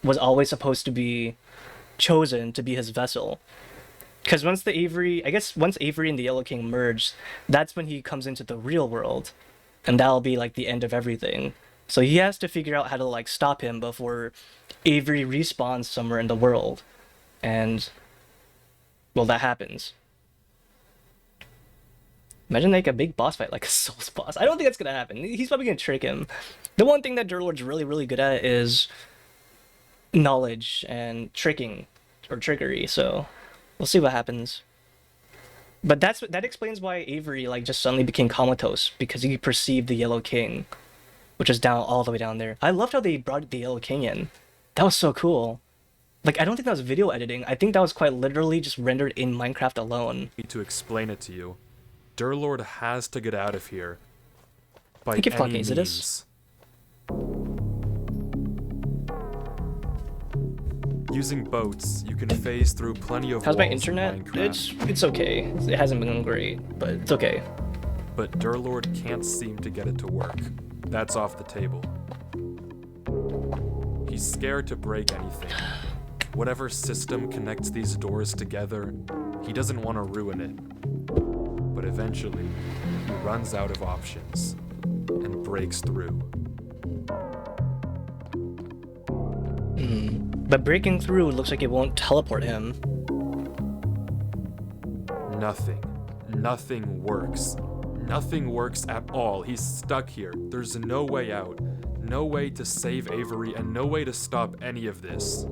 was always supposed to be chosen to be his vessel. Because once Avery and the Yellow King merge, that's when he comes into the real world, and that'll be like the end of everything. So he has to figure out how to like stop him before Avery respawns somewhere in the world, and well, that happens. Imagine like a big boss fight, like a Souls boss. I don't think that's gonna happen. He's probably gonna trick him. The one thing that Derlord's really, really good at is knowledge and tricking or trickery. So we'll see what happens. But that explains why Avery like just suddenly became comatose, because he perceived the Yellow King, which is down all the way down there. I loved how they brought the Yellow King in. That was so cool. Like, I don't think that was video editing. I think that was quite literally just rendered in Minecraft alone. I need to explain it to you. Derlord has to get out of here by Thank you, any means. Exodus. Using boats, you can phase through plenty of How's my walls in internet? Minecraft. It's okay. It hasn't been great, but it's okay. But Derlord can't seem to get it to work. That's off the table. He's scared to break anything. Whatever system connects these doors together, he doesn't want to ruin it. But eventually, he runs out of options and breaks through. But breaking through looks like it won't teleport him. Nothing works. Nothing works at all. He's stuck here. There's no way out. No way to save Avery, and no way to stop any of this.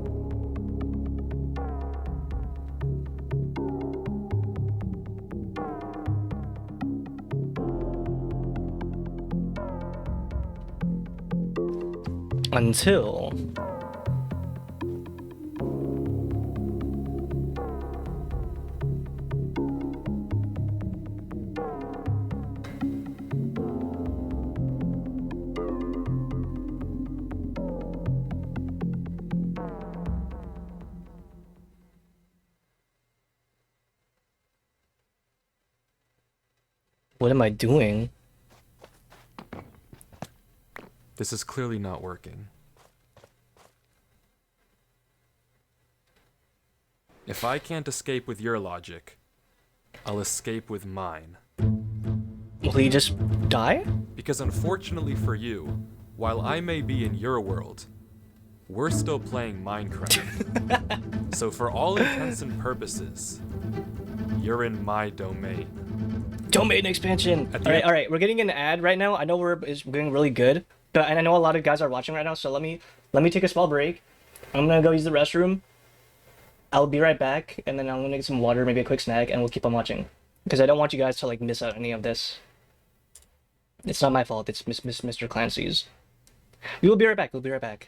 Until... What am I doing? This is clearly not working. If I can't escape with your logic, I'll escape with mine. Will he just die? Because unfortunately for you, while I may be in your world, we're still playing Minecraft. So for all intents and purposes, you're in my domain. Domain expansion! Alright, we're getting an ad right now. I know we're doing really good, and I know a lot of guys are watching right now, so let me take a small break. I'm gonna go use the restroom. I'll be right back, and then I'm gonna get some water, maybe a quick snack, and we'll keep on watching. Because I don't want you guys to like miss out any of this. It's not my fault, it's Mr. Clancy's. We will be right back, we'll be right back.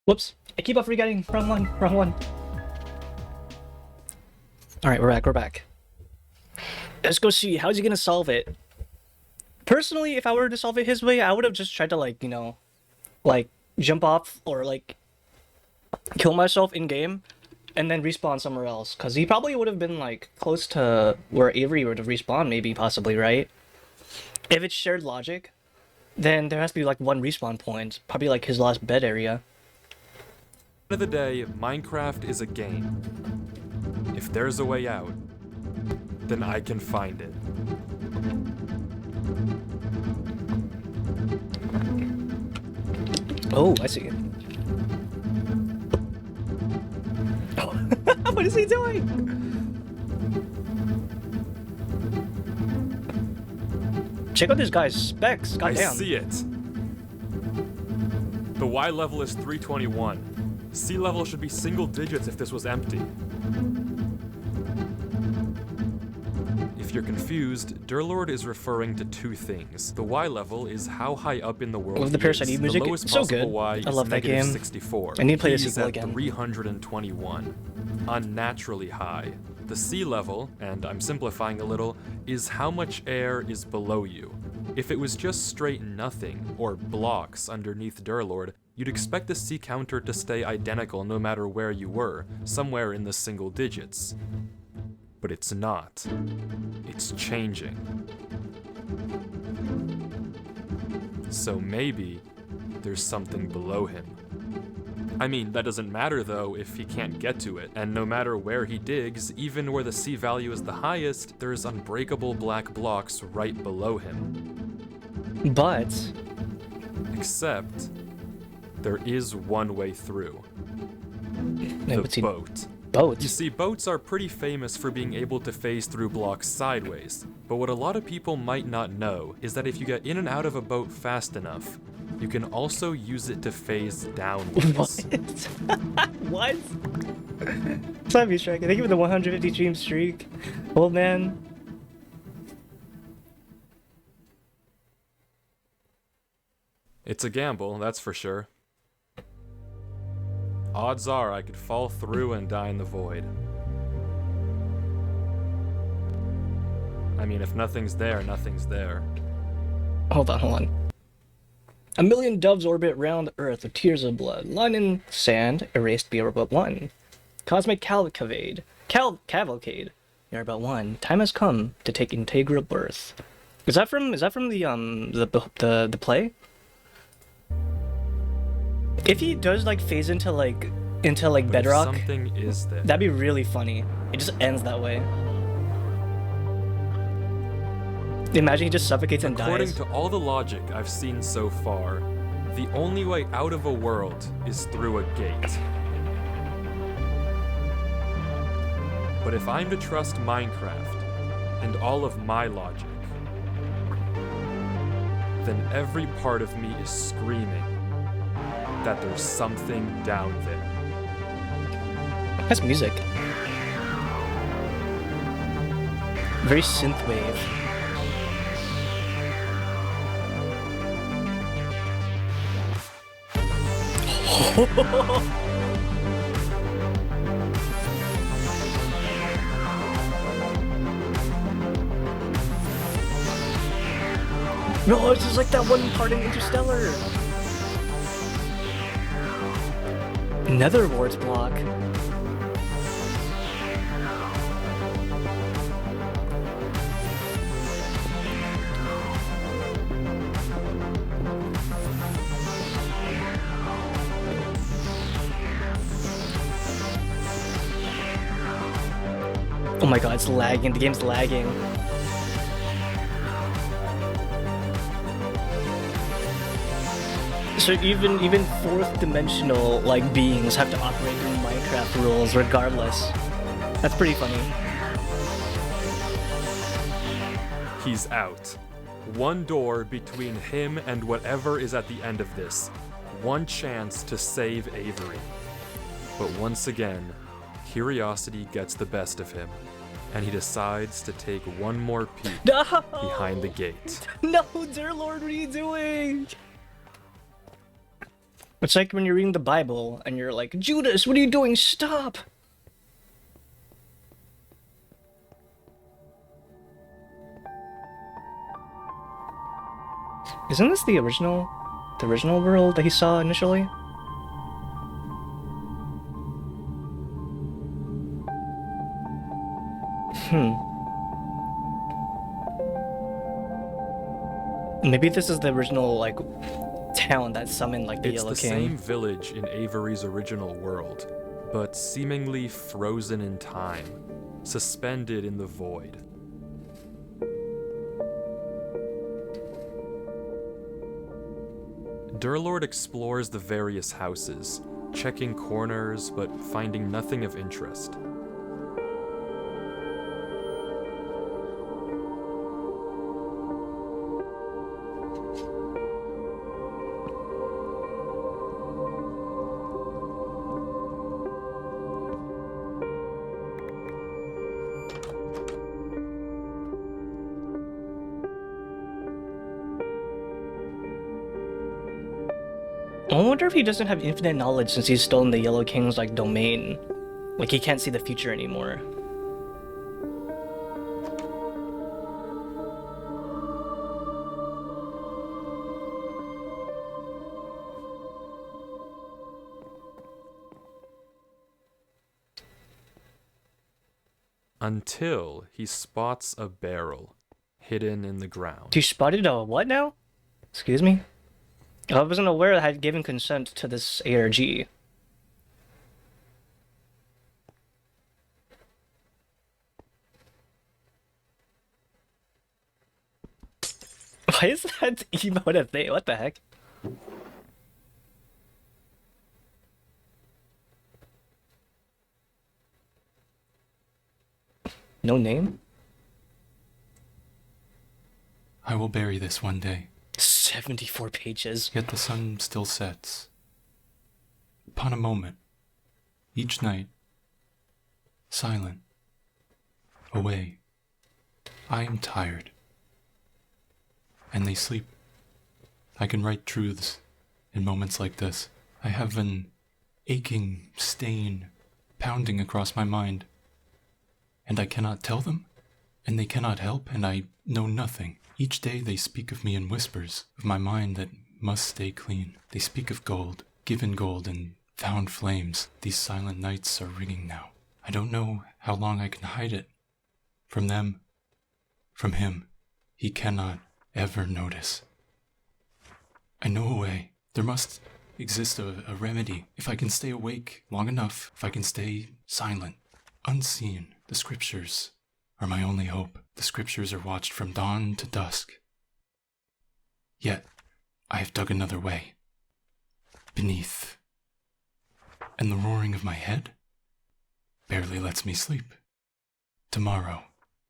Whoops. I keep on forgetting. Wrong one. Wrong one. Alright, we're back. Let's go see. How's he gonna solve it? Personally, if I were to solve it his way, I would have just tried to, like, you know, like, jump off or, like, kill myself in-game and then respawn somewhere else. Because he probably would have been, like, close to where Avery would have respawned, maybe, possibly, right? If it's shared logic, then there has to be, like, one respawn point. Probably, like, his last bed area. At the end of the day, Minecraft is a game. If there's a way out, then I can find it. Oh, I see. Oh. What is he doing? Check out this guy's specs. Goddamn. I see it. The Y level is 321. C level should be single digits if this was empty. If you're confused, Derlord is referring to two things. The Y level is how high up in the world I love the Parasite Eve music. The lowest It's so possible good. Y I love that game. 64. I need to play the He's sequel at again. 321. Unnaturally high. The sea level, and I'm simplifying a little, is how much air is below you. If it was just straight nothing, or blocks underneath Derlord, you'd expect the sea counter to stay identical no matter where you were, somewhere in the single digits. But it's not. It's changing. So maybe there's something below him. I mean, that doesn't matter though if he can't get to it, and no matter where he digs, even where the C value is the highest, there's unbreakable black blocks right below him. But... Except, there is one way through. No, The boat. Boats? You see, boats are pretty famous for being able to phase through blocks sideways, but what a lot of people might not know is that if you get in and out of a boat fast enough, you can also use it to phase downwards. What? Slap me strike. Thank you for the 150 stream streak. Old man. It's a gamble, that's for sure. Odds are I could fall through and die in the void. I mean, if nothing's there, nothing's there. Hold on. A million doves orbit round Earth with tears of blood. Line in sand, erased beyond but one. Cosmic cavalcade. You're about one. Time has come to take integral birth. Is that from the play? If he does like phase into bedrock, Something is there. that'd be really funny. It just ends that way. Imagine he just suffocates and According dies. to all the logic I've seen so far, the only way out of a world is through a gate. But if I'm to trust Minecraft and all of my logic, then every part of me is screaming that there's something down there. That's music. Very synthwave. No, it's just like that one part in Interstellar. Netherwarts block. Oh my god, it's lagging. The game's lagging. So even fourth dimensional like beings have to operate in Minecraft rules regardless. That's pretty funny. He's out. One door between him and whatever is at the end of this. One chance to save Avery. But once again, curiosity gets the best of him, and he decides to take one more peek behind the gate. No, Derlord, what are you doing? It's like when you're reading the Bible and you're like, Judas, what are you doing? Stop! Isn't this the original world that he saw initially? Maybe this is the original, like, town that summoned, like, the Yellow King. It's the same village in Avery's original world, but seemingly frozen in time, suspended in the void. Derlord explores the various houses, checking corners but finding nothing of interest. I wonder if he doesn't have infinite knowledge since he's stolen the Yellow King's, like, domain. Like, he can't see the future anymore. Until he spots a barrel hidden in the ground. You spotted a what now? Excuse me? I wasn't aware I had given consent to this ARG. Why is that emote a thing? What the heck? No name? I will bury this one day. 74 pages. Yet the sun still sets. Upon a moment, each night, silent, away. I am tired, and they sleep. I can write truths in moments like this. I have an aching stain pounding across my mind, and I cannot tell them, and they cannot help, and I know nothing. Each day they speak of me in whispers, of my mind that must stay clean. They speak of gold, given gold, and found flames. These silent nights are ringing now. I don't know how long I can hide it. From them, from him, he cannot ever notice. I know a way. There must exist a remedy. If I can stay awake long enough, if I can stay silent, unseen, the scriptures are my only hope. The scriptures are watched from dawn to dusk. Yet, I have dug another way. Beneath. And the roaring of my head barely lets me sleep. Tomorrow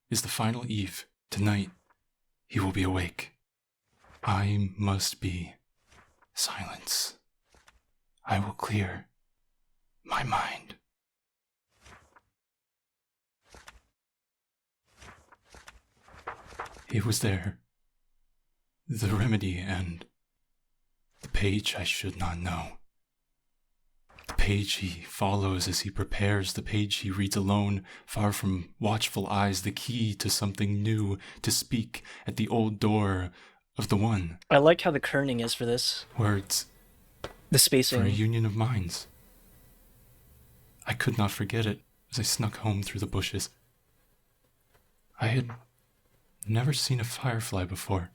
is the final eve. Tonight, he will be awake. I must be silence. I will clear my mind. It was there. The remedy and the page I should not know. The page he follows as he prepares, the page he reads alone, far from watchful eyes, the key to something new, to speak at the old door of the one. I like how the kerning is for this. Words. The spacing. For a union of minds. I could not forget it as I snuck home through the bushes. I had never seen a firefly before.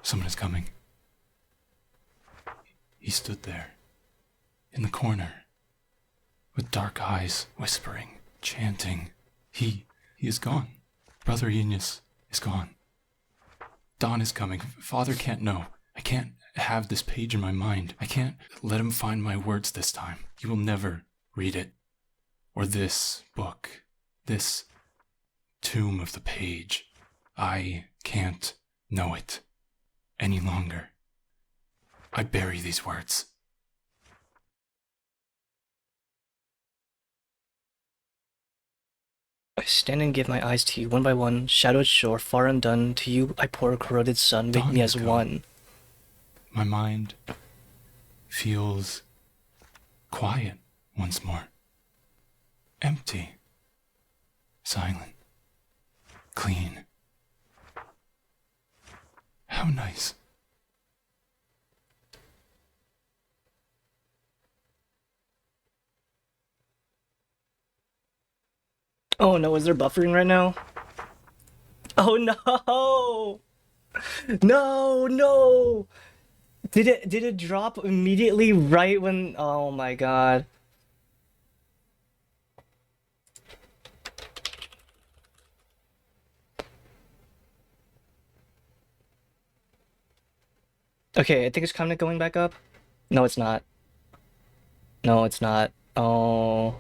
Someone is coming. He stood there, in the corner, with dark eyes, whispering, chanting. He is gone. Brother Eunice is gone. Dawn is coming. Father can't know. I can't have this page in my mind. I can't let him find my words this time. He will never read it. Or this book. This tomb of the page. I can't know it any longer. I bury these words. I stand and give my eyes to you, one by one, shadowed shore, far undone. To you I pour a corroded sun, make me as one. My mind feels quiet once more. Empty. Silent. Clean. How nice. Oh no, is there buffering right now? Oh no! No, no! Did it drop immediately right when... Oh my god. Okay, I think it's kind of going back up. No, it's not. No, it's not. Oh.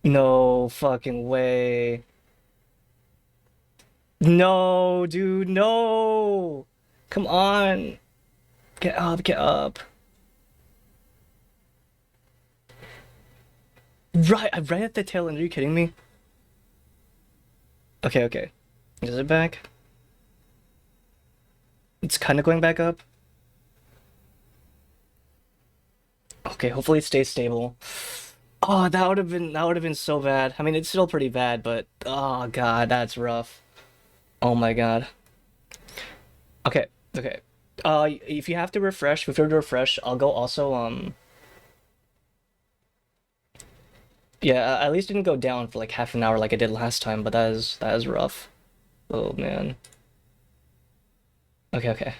No fucking way. No, dude, no! Come on! Get up, get up. Right at the tail end, are you kidding me? Okay, okay. Is it back? It's kind of going back up. Okay, hopefully it stays stable. Oh, that would have been so bad. I mean, it's still pretty bad, but oh god, that's rough. Oh my god. Okay, okay. If you have to refresh, prefer to refresh, I'll go also, yeah, at least didn't go down for like half an hour like I did last time, but that is rough. Oh man. Okay, okay.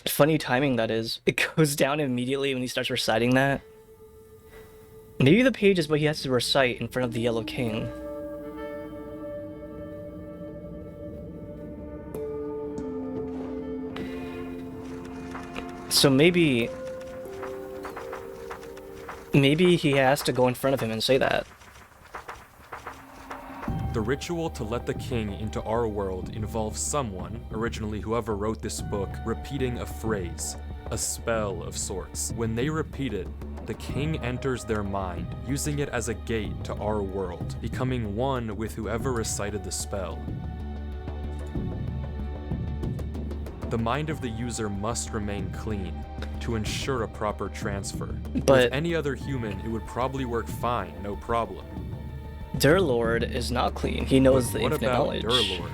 Funny timing that is. It goes down immediately when he starts reciting that. Maybe the page is what he has to recite in front of the Yellow King. So maybe he has to go in front of him and say that. The ritual to let the king into our world involves someone, originally whoever wrote this book, repeating a phrase, a spell of sorts. When they repeat it, the king enters their mind, using it as a gate to our world, becoming one with whoever recited the spell. The mind of the user must remain clean to ensure a proper transfer. But with any other human, it would probably work fine, no problem. Derlord is not clean. He knows the infinite knowledge. What about Derlord?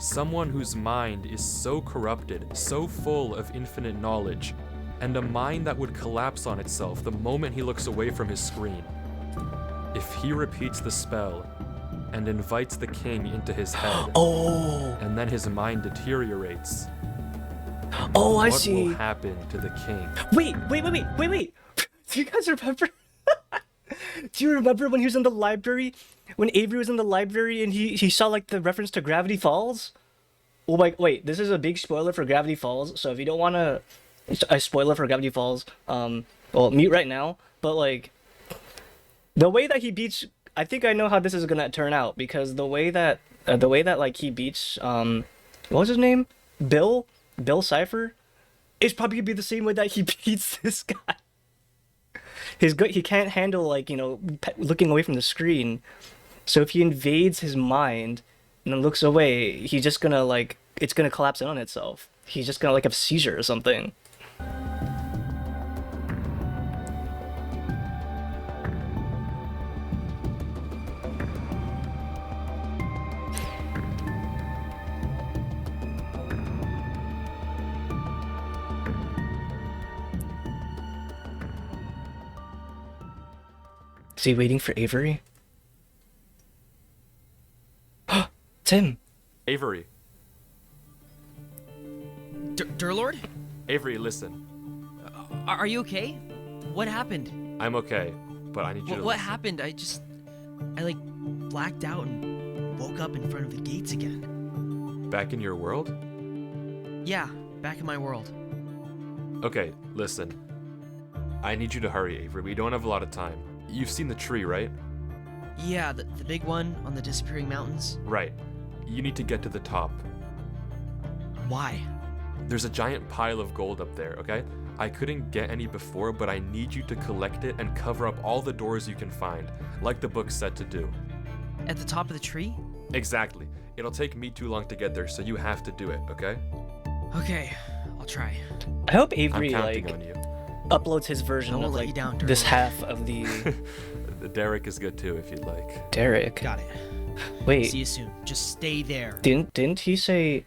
Someone whose mind is so corrupted, so full of infinite knowledge, and a mind that would collapse on itself the moment he looks away from his screen. If he repeats the spell and invites the king into his head, and then his mind deteriorates, oh, I see. What will happen to the king? Wait. Do you guys remember? Do you remember when he was in the library? When Avery was in the library and he saw like the reference to Gravity Falls? Oh my, wait, this is a big spoiler for Gravity Falls, so if you don't want to... A spoiler for Gravity Falls, well, mute right now, but like... The way that he beats... I think I know how this is gonna turn out, because the way that like he beats, what was his name? Bill Cipher? Is probably gonna be the same way that he beats this guy. He can't handle, like, you know, looking away from the screen. So if he invades his mind and then looks away, he's just gonna, like, it's gonna collapse in on itself. He's just gonna, like, have a seizure or something. Is he waiting for Avery? It's him! Avery. Derlord? Avery, listen. Are you okay? What happened? I'm okay, but I need you to What listen. happened? I like blacked out and woke up in front of the gates again. Back in your world? Yeah, back in my world. Okay, listen. I need you to hurry, Avery. We don't have a lot of time. You've seen the tree, right? Yeah, the big one on the disappearing mountains. Right. You need to get to the top. Why? There's a giant pile of gold up there, okay? I couldn't get any before, but I need you to collect it and cover up all the doors you can find, like the book said to do. At the top of the tree? Exactly. It'll take me too long to get there, so you have to do it, okay? Okay, I'll try. I hope Avery, I'm counting on you. uploads his version of, like, this half of the... Derek is good too, if you'd like. Derek? Got it. Wait. See you soon. Just stay there. Didn't he say...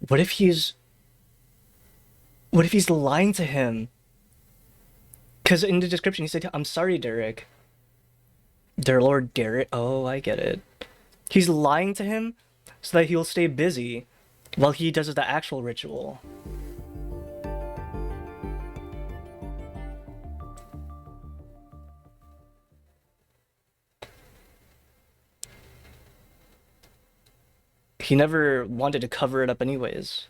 What if he's lying to him? Because in the description he said, I'm sorry, Derek. Derlord Derek? Oh, I get it. He's lying to him so that he'll stay busy while he does the actual ritual. He never wanted to cover it up anyways.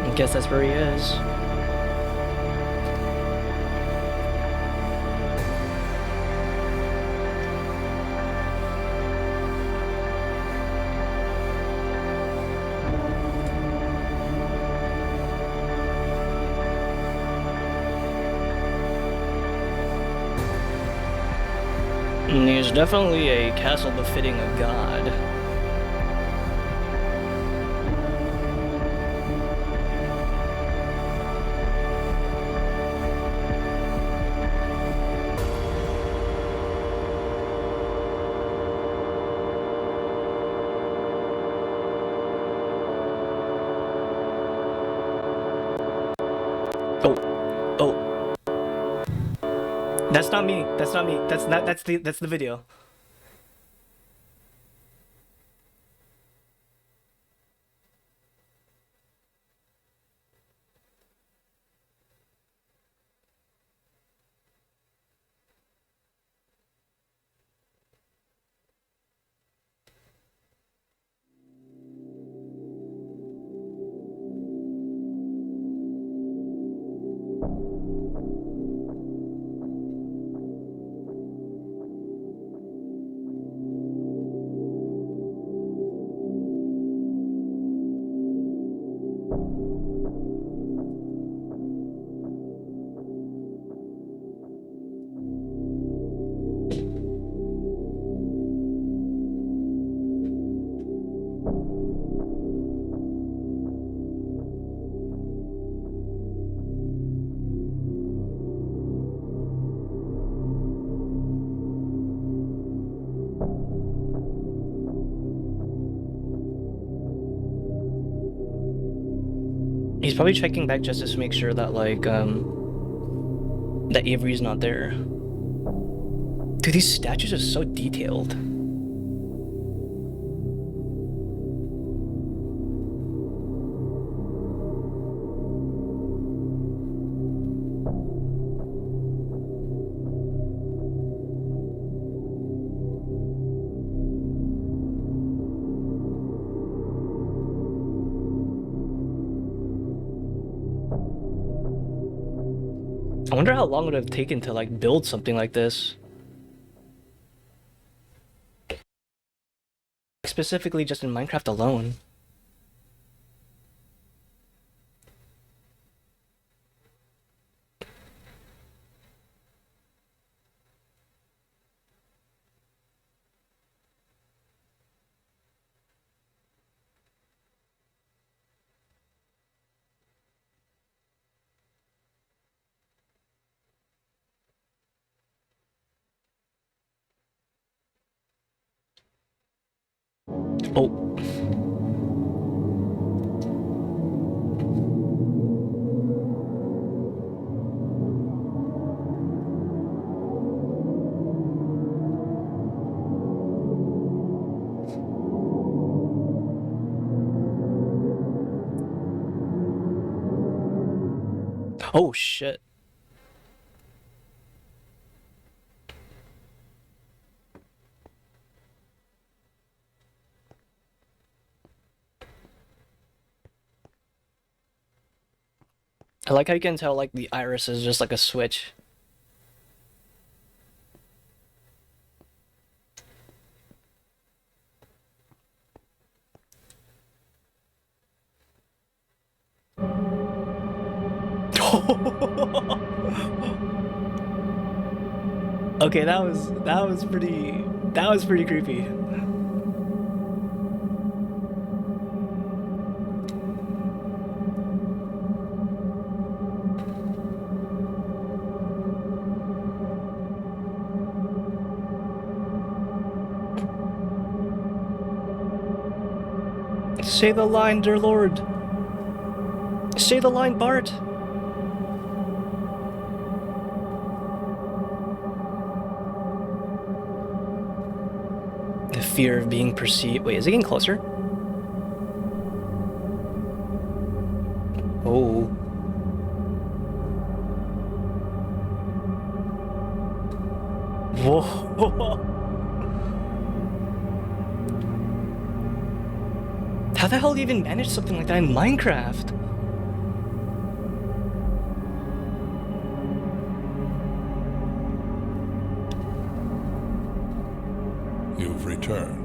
I guess that's where he is. And he's definitely a castle befitting a god. That's not me. That's not me. That's the video. He's probably checking back just to make sure that, like, that Avery's not there. Dude, these statues are so detailed. I wonder how long it would have taken to, like, build something like this. Specifically just in Minecraft alone. Oh. Oh shit. I like how you can tell like the iris is just like a switch. Okay, that was pretty creepy. Say the line, Derlord. Say the line, Bart. The fear of being perceived. Wait, is it getting closer? Oh. Whoa. How the hell do you even manage something like that in Minecraft? You've returned.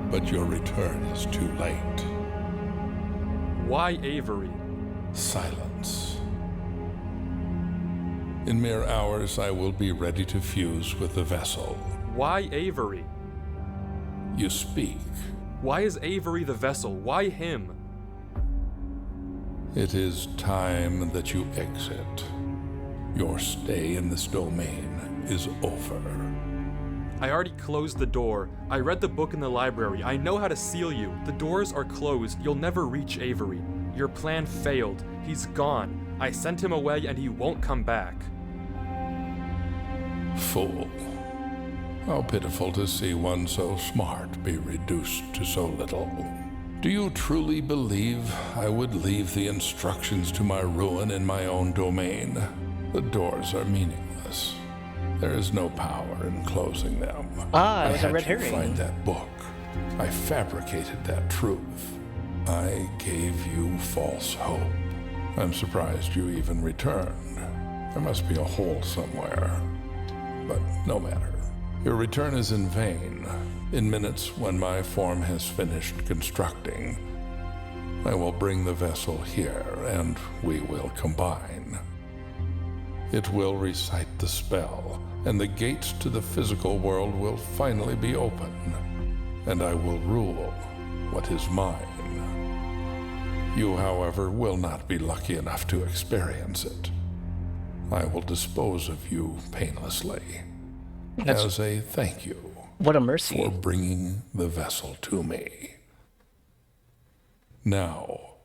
But your return is too late. Why Avery? Silence. In mere hours, I will be ready to fuse with the vessel. Why Avery? You speak. Why is Avery the vessel? Why him? It is time that you exit. Your stay in this domain is over. I already closed the door. I read the book in the library. I know how to seal you. The doors are closed. You'll never reach Avery. Your plan failed. He's gone. I sent him away and he won't come back. Fool. How pitiful to see one so smart be reduced to so little. Do you truly believe I would leave the instructions to my ruin in my own domain? The doors are meaningless. There is no power in closing them. Ah, it was a red herring. I had to find that book. I fabricated that truth. I gave you false hope. I'm surprised you even returned. There must be a hole somewhere. But no matter. Your return is in vain. In minutes, when my form has finished constructing, I will bring the vessel here, and we will combine. It will recite the spell, and the gates to the physical world will finally be open, and I will rule what is mine. You, however, will not be lucky enough to experience it. I will dispose of you painlessly. As a thank you. What a mercy. For bringing the vessel to me. Now,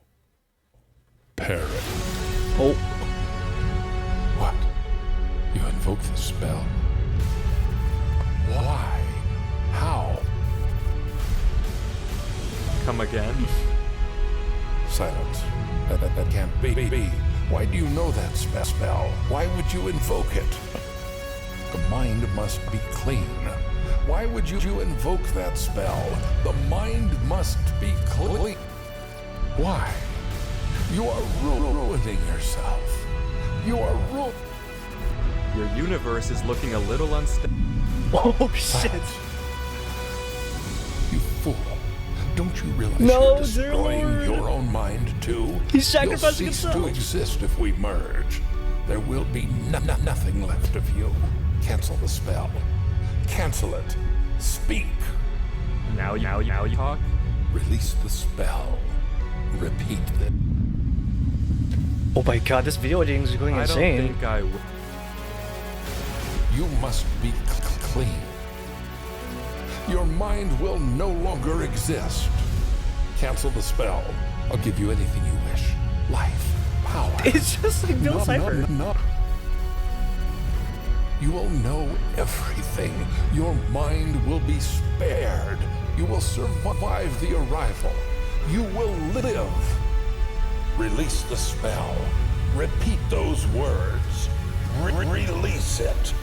perish. Oh. What? You invoke the spell? Why? How? Come again? Silence. That can't be. Why do you know that spell? Why would you invoke it? The mind must be clean. Why would you invoke that spell? The mind must be clean. Why? You are ruining yourself. You are Your universe is looking a little unstable. Oh shit. You fool. Don't you realize No, you're destroying Derlord. your own mind too? He's sacrificing You'll cease himself. to exist if we merge. There will be nothing left of you. Cancel the spell. Cancel it. Speak. Now you talk? Release the spell. Repeat it. Oh my god, this video editing is going I don't insane. think I will. You must be clean. Your mind will no longer exist. Cancel the spell. I'll give you anything you wish. Life, power. It's just like Bill Cipher. You will know everything. Your mind will be spared. You will survive the arrival. You will live. Release the spell. Repeat those words. Release it.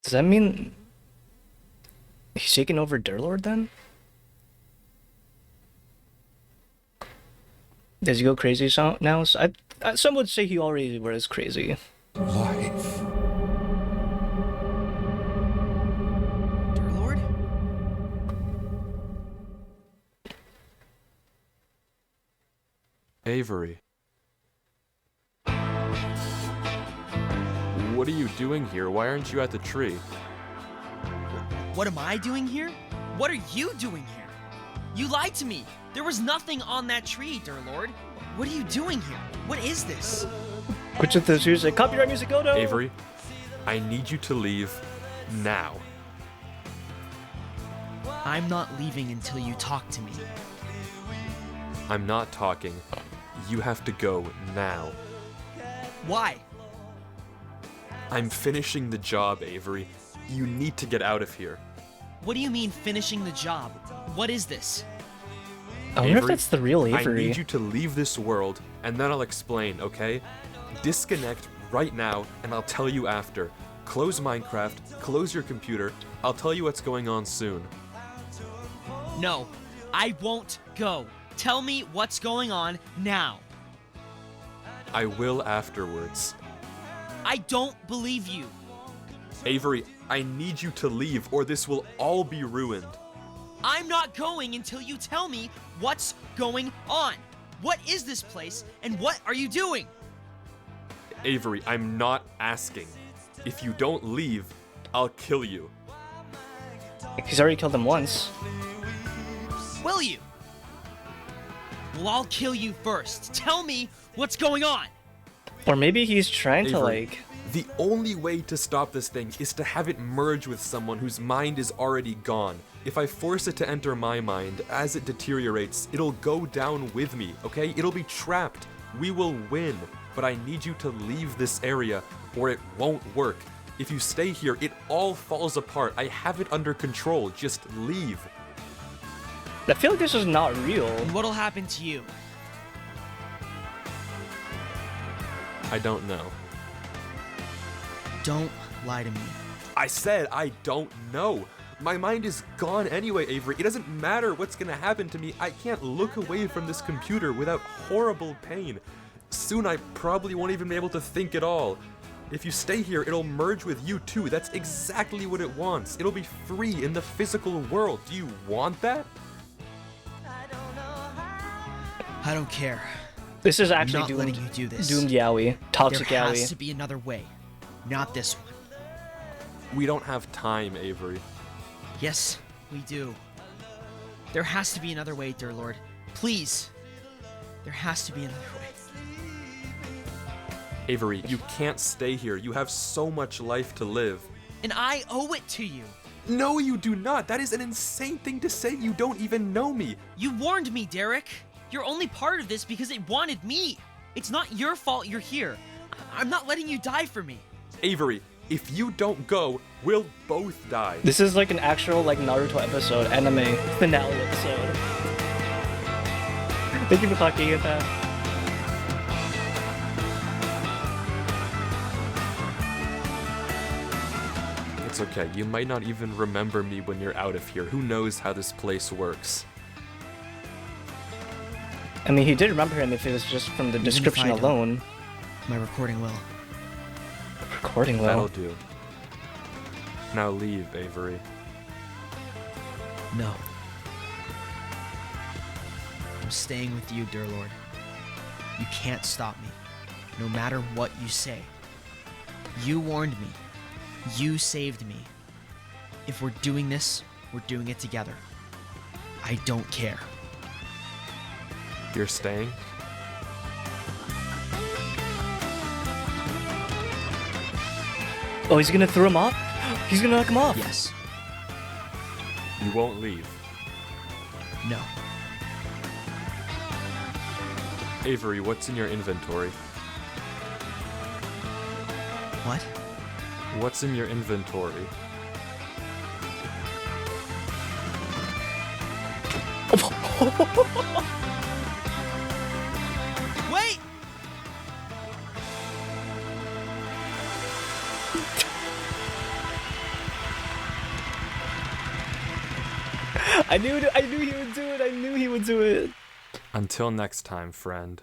Does that mean he's taking over Derlord then? Does he go crazy now? Some would say he already was crazy. Life. Derlord? Avery. What are you doing here? Why aren't you at the tree? What am I doing here? What are you doing here? You lied to me. There was nothing on that tree, Derlord. What are you doing here? What is this? Which of those music? Copyright music, go no! Avery, I need you to leave now. I'm not leaving until you talk to me. I'm not talking. You have to go now. Why? I'm finishing the job, Avery. You need to get out of here. What do you mean finishing the job? What is this? I wonder if Avery, that's the real Avery. I need you to leave this world, and then I'll explain, okay? Disconnect right now, and I'll tell you after. Close Minecraft, close your computer. I'll tell you what's going on soon. No, I won't go. Tell me what's going on now. I will afterwards. I don't believe you. Avery, I need you to leave, or this will all be ruined. I'm not going until you tell me what's going on. What is this place, and what are you doing? Avery, I'm not asking. If you don't leave, I'll kill you. He's already killed him once. Will you? Well, I'll kill you first. Tell me what's going on. Or maybe he's trying to, Avery, like... The only way to stop this thing is to have it merge with someone whose mind is already gone. If I force it to enter my mind, as it deteriorates, it'll go down with me, okay? It'll be trapped. We will win. But I need you to leave this area, or it won't work. If you stay here, it all falls apart. I have it under control. Just leave. I feel like this is not real. And what'll happen to you? I don't know. Don't lie to me. I said I don't know. My mind is gone anyway, Avery. It doesn't matter what's gonna happen to me. I can't look away from this computer without horrible pain. Soon I probably won't even be able to think at all. If you stay here, it'll merge with you too. That's exactly what it wants. It'll be free in the physical world. Do you want that? I don't care. This is I'm actually not doomed, letting you do this. doomed Yowie. Toxic There Yowie. has to be another way. Not this one. We don't have time, Avery. Yes, we do. There has to be another way, Derlord. Please. There has to be another way. Avery, you can't stay here. You have so much life to live. And I owe it to you. No, you do not. That is an insane thing to say. You don't even know me. You warned me, Derek. You're only part of this because it wanted me. It's not your fault you're here. I'm not letting you die for me. Avery, if you don't go, we'll both die. This is like an actual like Naruto episode, anime finale episode. Thank you for talking at that. It's okay. You might not even remember me when you're out of here. Who knows how this place works? I mean, he did remember him if it was just from the description if I don't. alone. My recording will. Recording That'll well. do. Now leave, Avery. No. I'm staying with you, Derlord. You can't stop me. no matter what you say. You warned me. You saved me. If we're doing this, we're doing it together. I don't care. You're staying? Oh, he's gonna throw him off? He's gonna knock him off. Yes. You won't leave. No. Avery, what's in your inventory? What? What's in your inventory? Wait! I knew he would do it. I knew he would do it. Until next time, friend.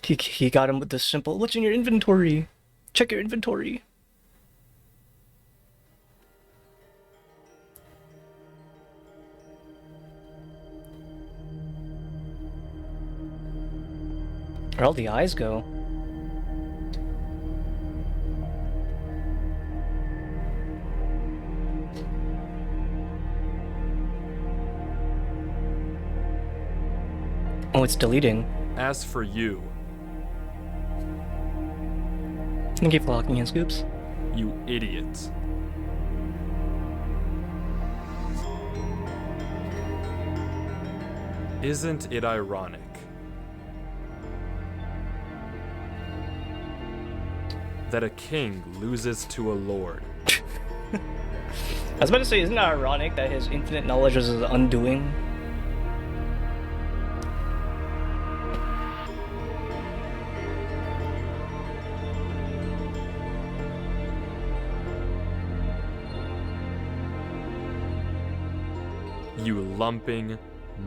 He got him with the simple, what's in your inventory? Check your inventory. Where'd all the eyes go? Oh, it's deleting. As for you, Can you keep locking in, Scoops? you idiot. Isn't it ironic that a king loses to a lord? I was about to say, isn't it ironic that his infinite knowledge was his undoing? You lumping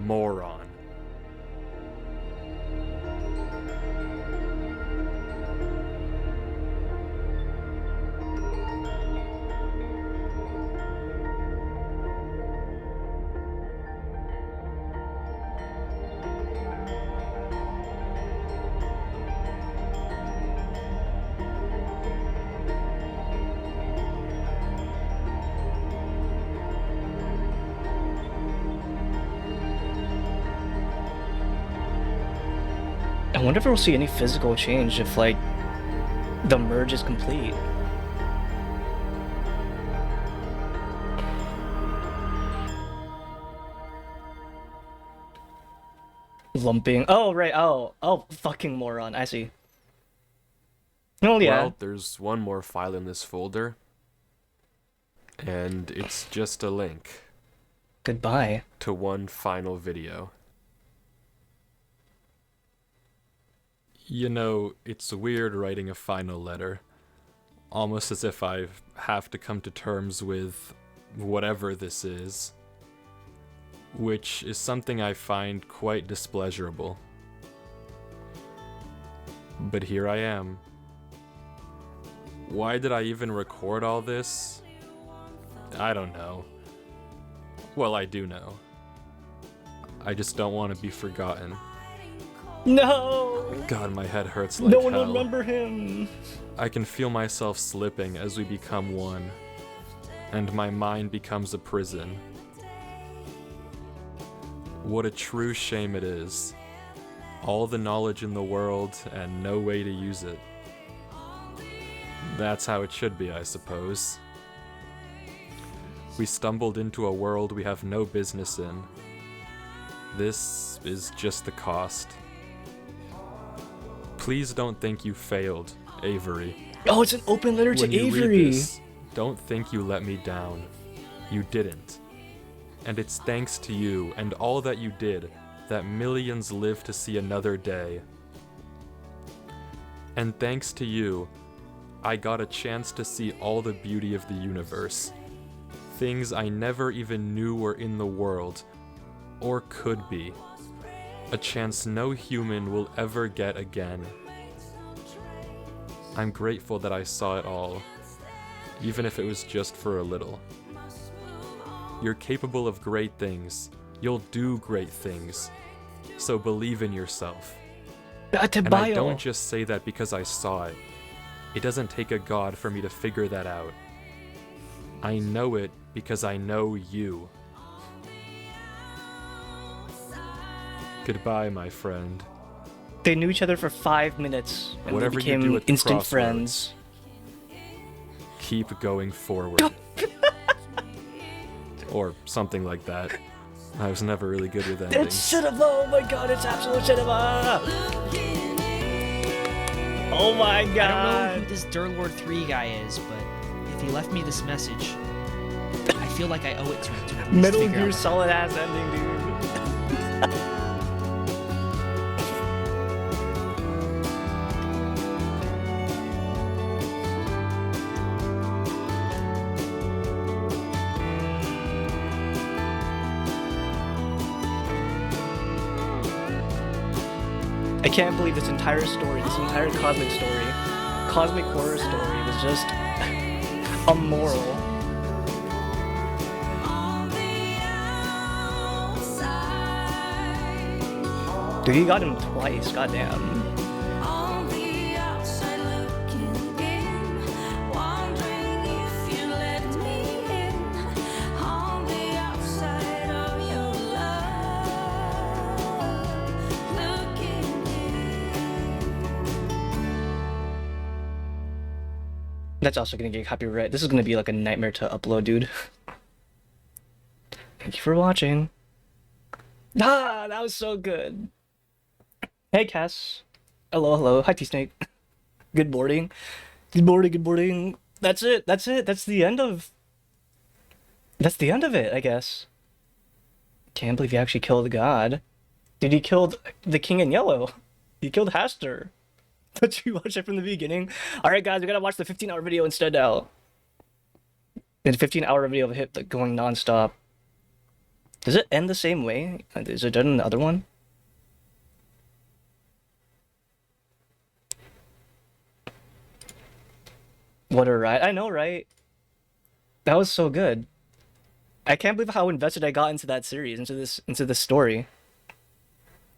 moron. I wonder if we'll see any physical change if, like, the merge is complete. Lumping. Oh, right. Oh, fucking moron. I see. Oh, yeah. Well, there's one more file in this folder. And it's just a link Goodbye. to one final video. You know, it's weird writing a final letter. Almost as if I have to come to terms with whatever this is. Which is something I find quite displeasurable. But here I am. Why did I even record all this? I don't know. Well, I do know. I just don't want to be forgotten. No! God, my head hurts like No one hell. will remember him! I can feel myself slipping as we become one, and my mind becomes a prison. What a true shame it is. All the knowledge in the world and no way to use it. That's how it should be, I suppose. We stumbled into a world we have no business in. This is just the cost. Please don't think you failed, Avery. Oh, it's an open letter to When you read Avery! this, don't think you let me down. You didn't. And it's thanks to you and all that you did that millions live to see another day. And thanks to you, I got a chance to see all the beauty of the universe. Things I never even knew were in the world, or could be. A chance no human will ever get again. I'm grateful that I saw it all, even if it was just for a little. You're capable of great things. You'll do great things. So believe in yourself. And I don't just say that because I saw it. It doesn't take a god for me to figure that out. I know it because I know you. Goodbye, my friend. They knew each other for 5 minutes and Whatever they became you do at instant Crossroads, friends. Keep going forward. Or something like that. I was never really good with endings. It's cinema! Oh my god, it's absolute cinema! Oh my god! I don't know who this Derlord 3 guy is, but if he left me this message, I feel like I owe it to him. Metal Gear Solid ass ending, dude. I can't believe this entire story, this entire cosmic story, cosmic horror story was just a moral. Dude, he got him twice, goddamn. That's also gonna get copyright. This is gonna be like a nightmare to upload, dude. Thank you for watching. Ah, that was so good. Hey, Cass. Hello, hello. Hi, T-Snake. Good morning. Good morning, good morning. That's it. That's it. That's the end of... That's the end of it, I guess. Can't believe he actually killed God. Dude, he killed the King in Yellow. He killed Haster. Did you watch it from the beginning? Alright, guys, we gotta watch the 15-hour video instead now. The 15-hour video of it going non-stop. Does it end the same way? Is it done in the other one? What a ride. I know, right? That was so good. I can't believe how invested I got into that series, into this story.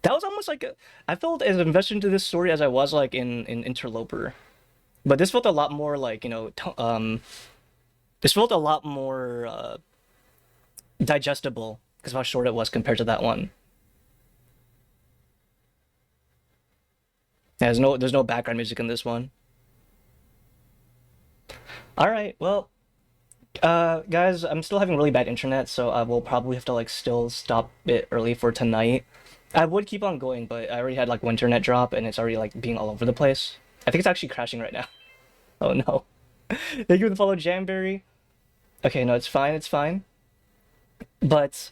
That was almost like I felt as invested into this story as I was like in Interloper. But this felt a lot more like, you know, this felt a lot more digestible because of how short it was compared to that one. Yeah, there's no background music in this one. All right, well, guys, I'm still having really bad internet, so I will probably have to like still stop it early for tonight. I would keep on going, but I already had like one internet drop, and it's already like being all over the place. I think it's actually crashing right now. Oh no! Thank you for the follow, Jamberry. Okay, no, it's fine, it's fine. But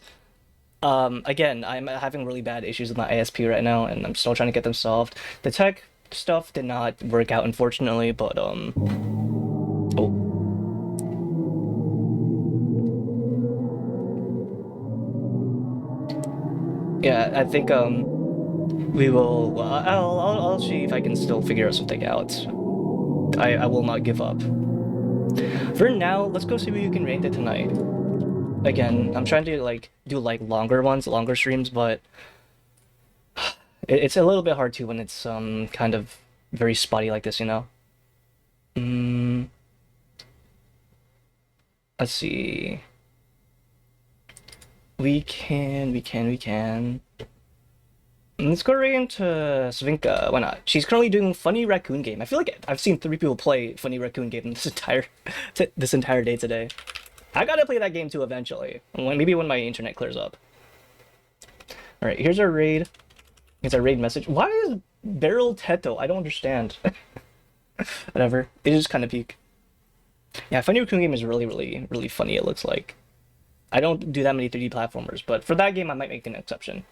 again, I'm having really bad issues with my ISP right now, and I'm still trying to get them solved. The tech stuff did not work out, unfortunately, but oh. Yeah, I think we will. Well, I'll see if I can still figure something out. I will not give up. For now, let's go see what you can rate it tonight. Again, I'm trying to like do like longer ones, longer streams, but it's a little bit hard too when it's kind of very spotty like this, you know. Let's see. We can. Let's go right into Svinka. Why not? She's currently doing Funny Raccoon Game. I feel like I've seen 3 people play Funny Raccoon Game this entire day today. I gotta play that game too eventually. Maybe when my internet clears up. All right, here's our raid. Here's our raid message. Why is Beryl Teto? I don't understand. Whatever. It is kind of peak. Yeah, Funny Raccoon Game is really funny. It looks like. I don't do that many 3D platformers, but for that game, I might make an exception.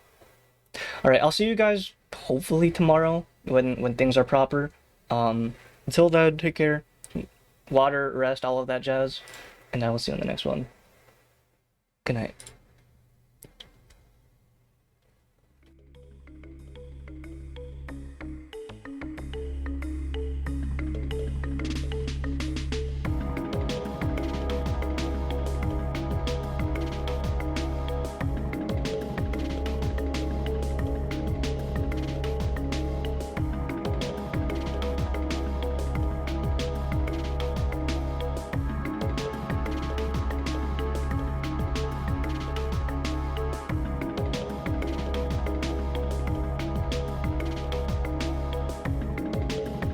All right, I'll see you guys hopefully tomorrow when things are proper. Until then, take care. Water, rest, all of that jazz. And I will see you on the next one. Good night.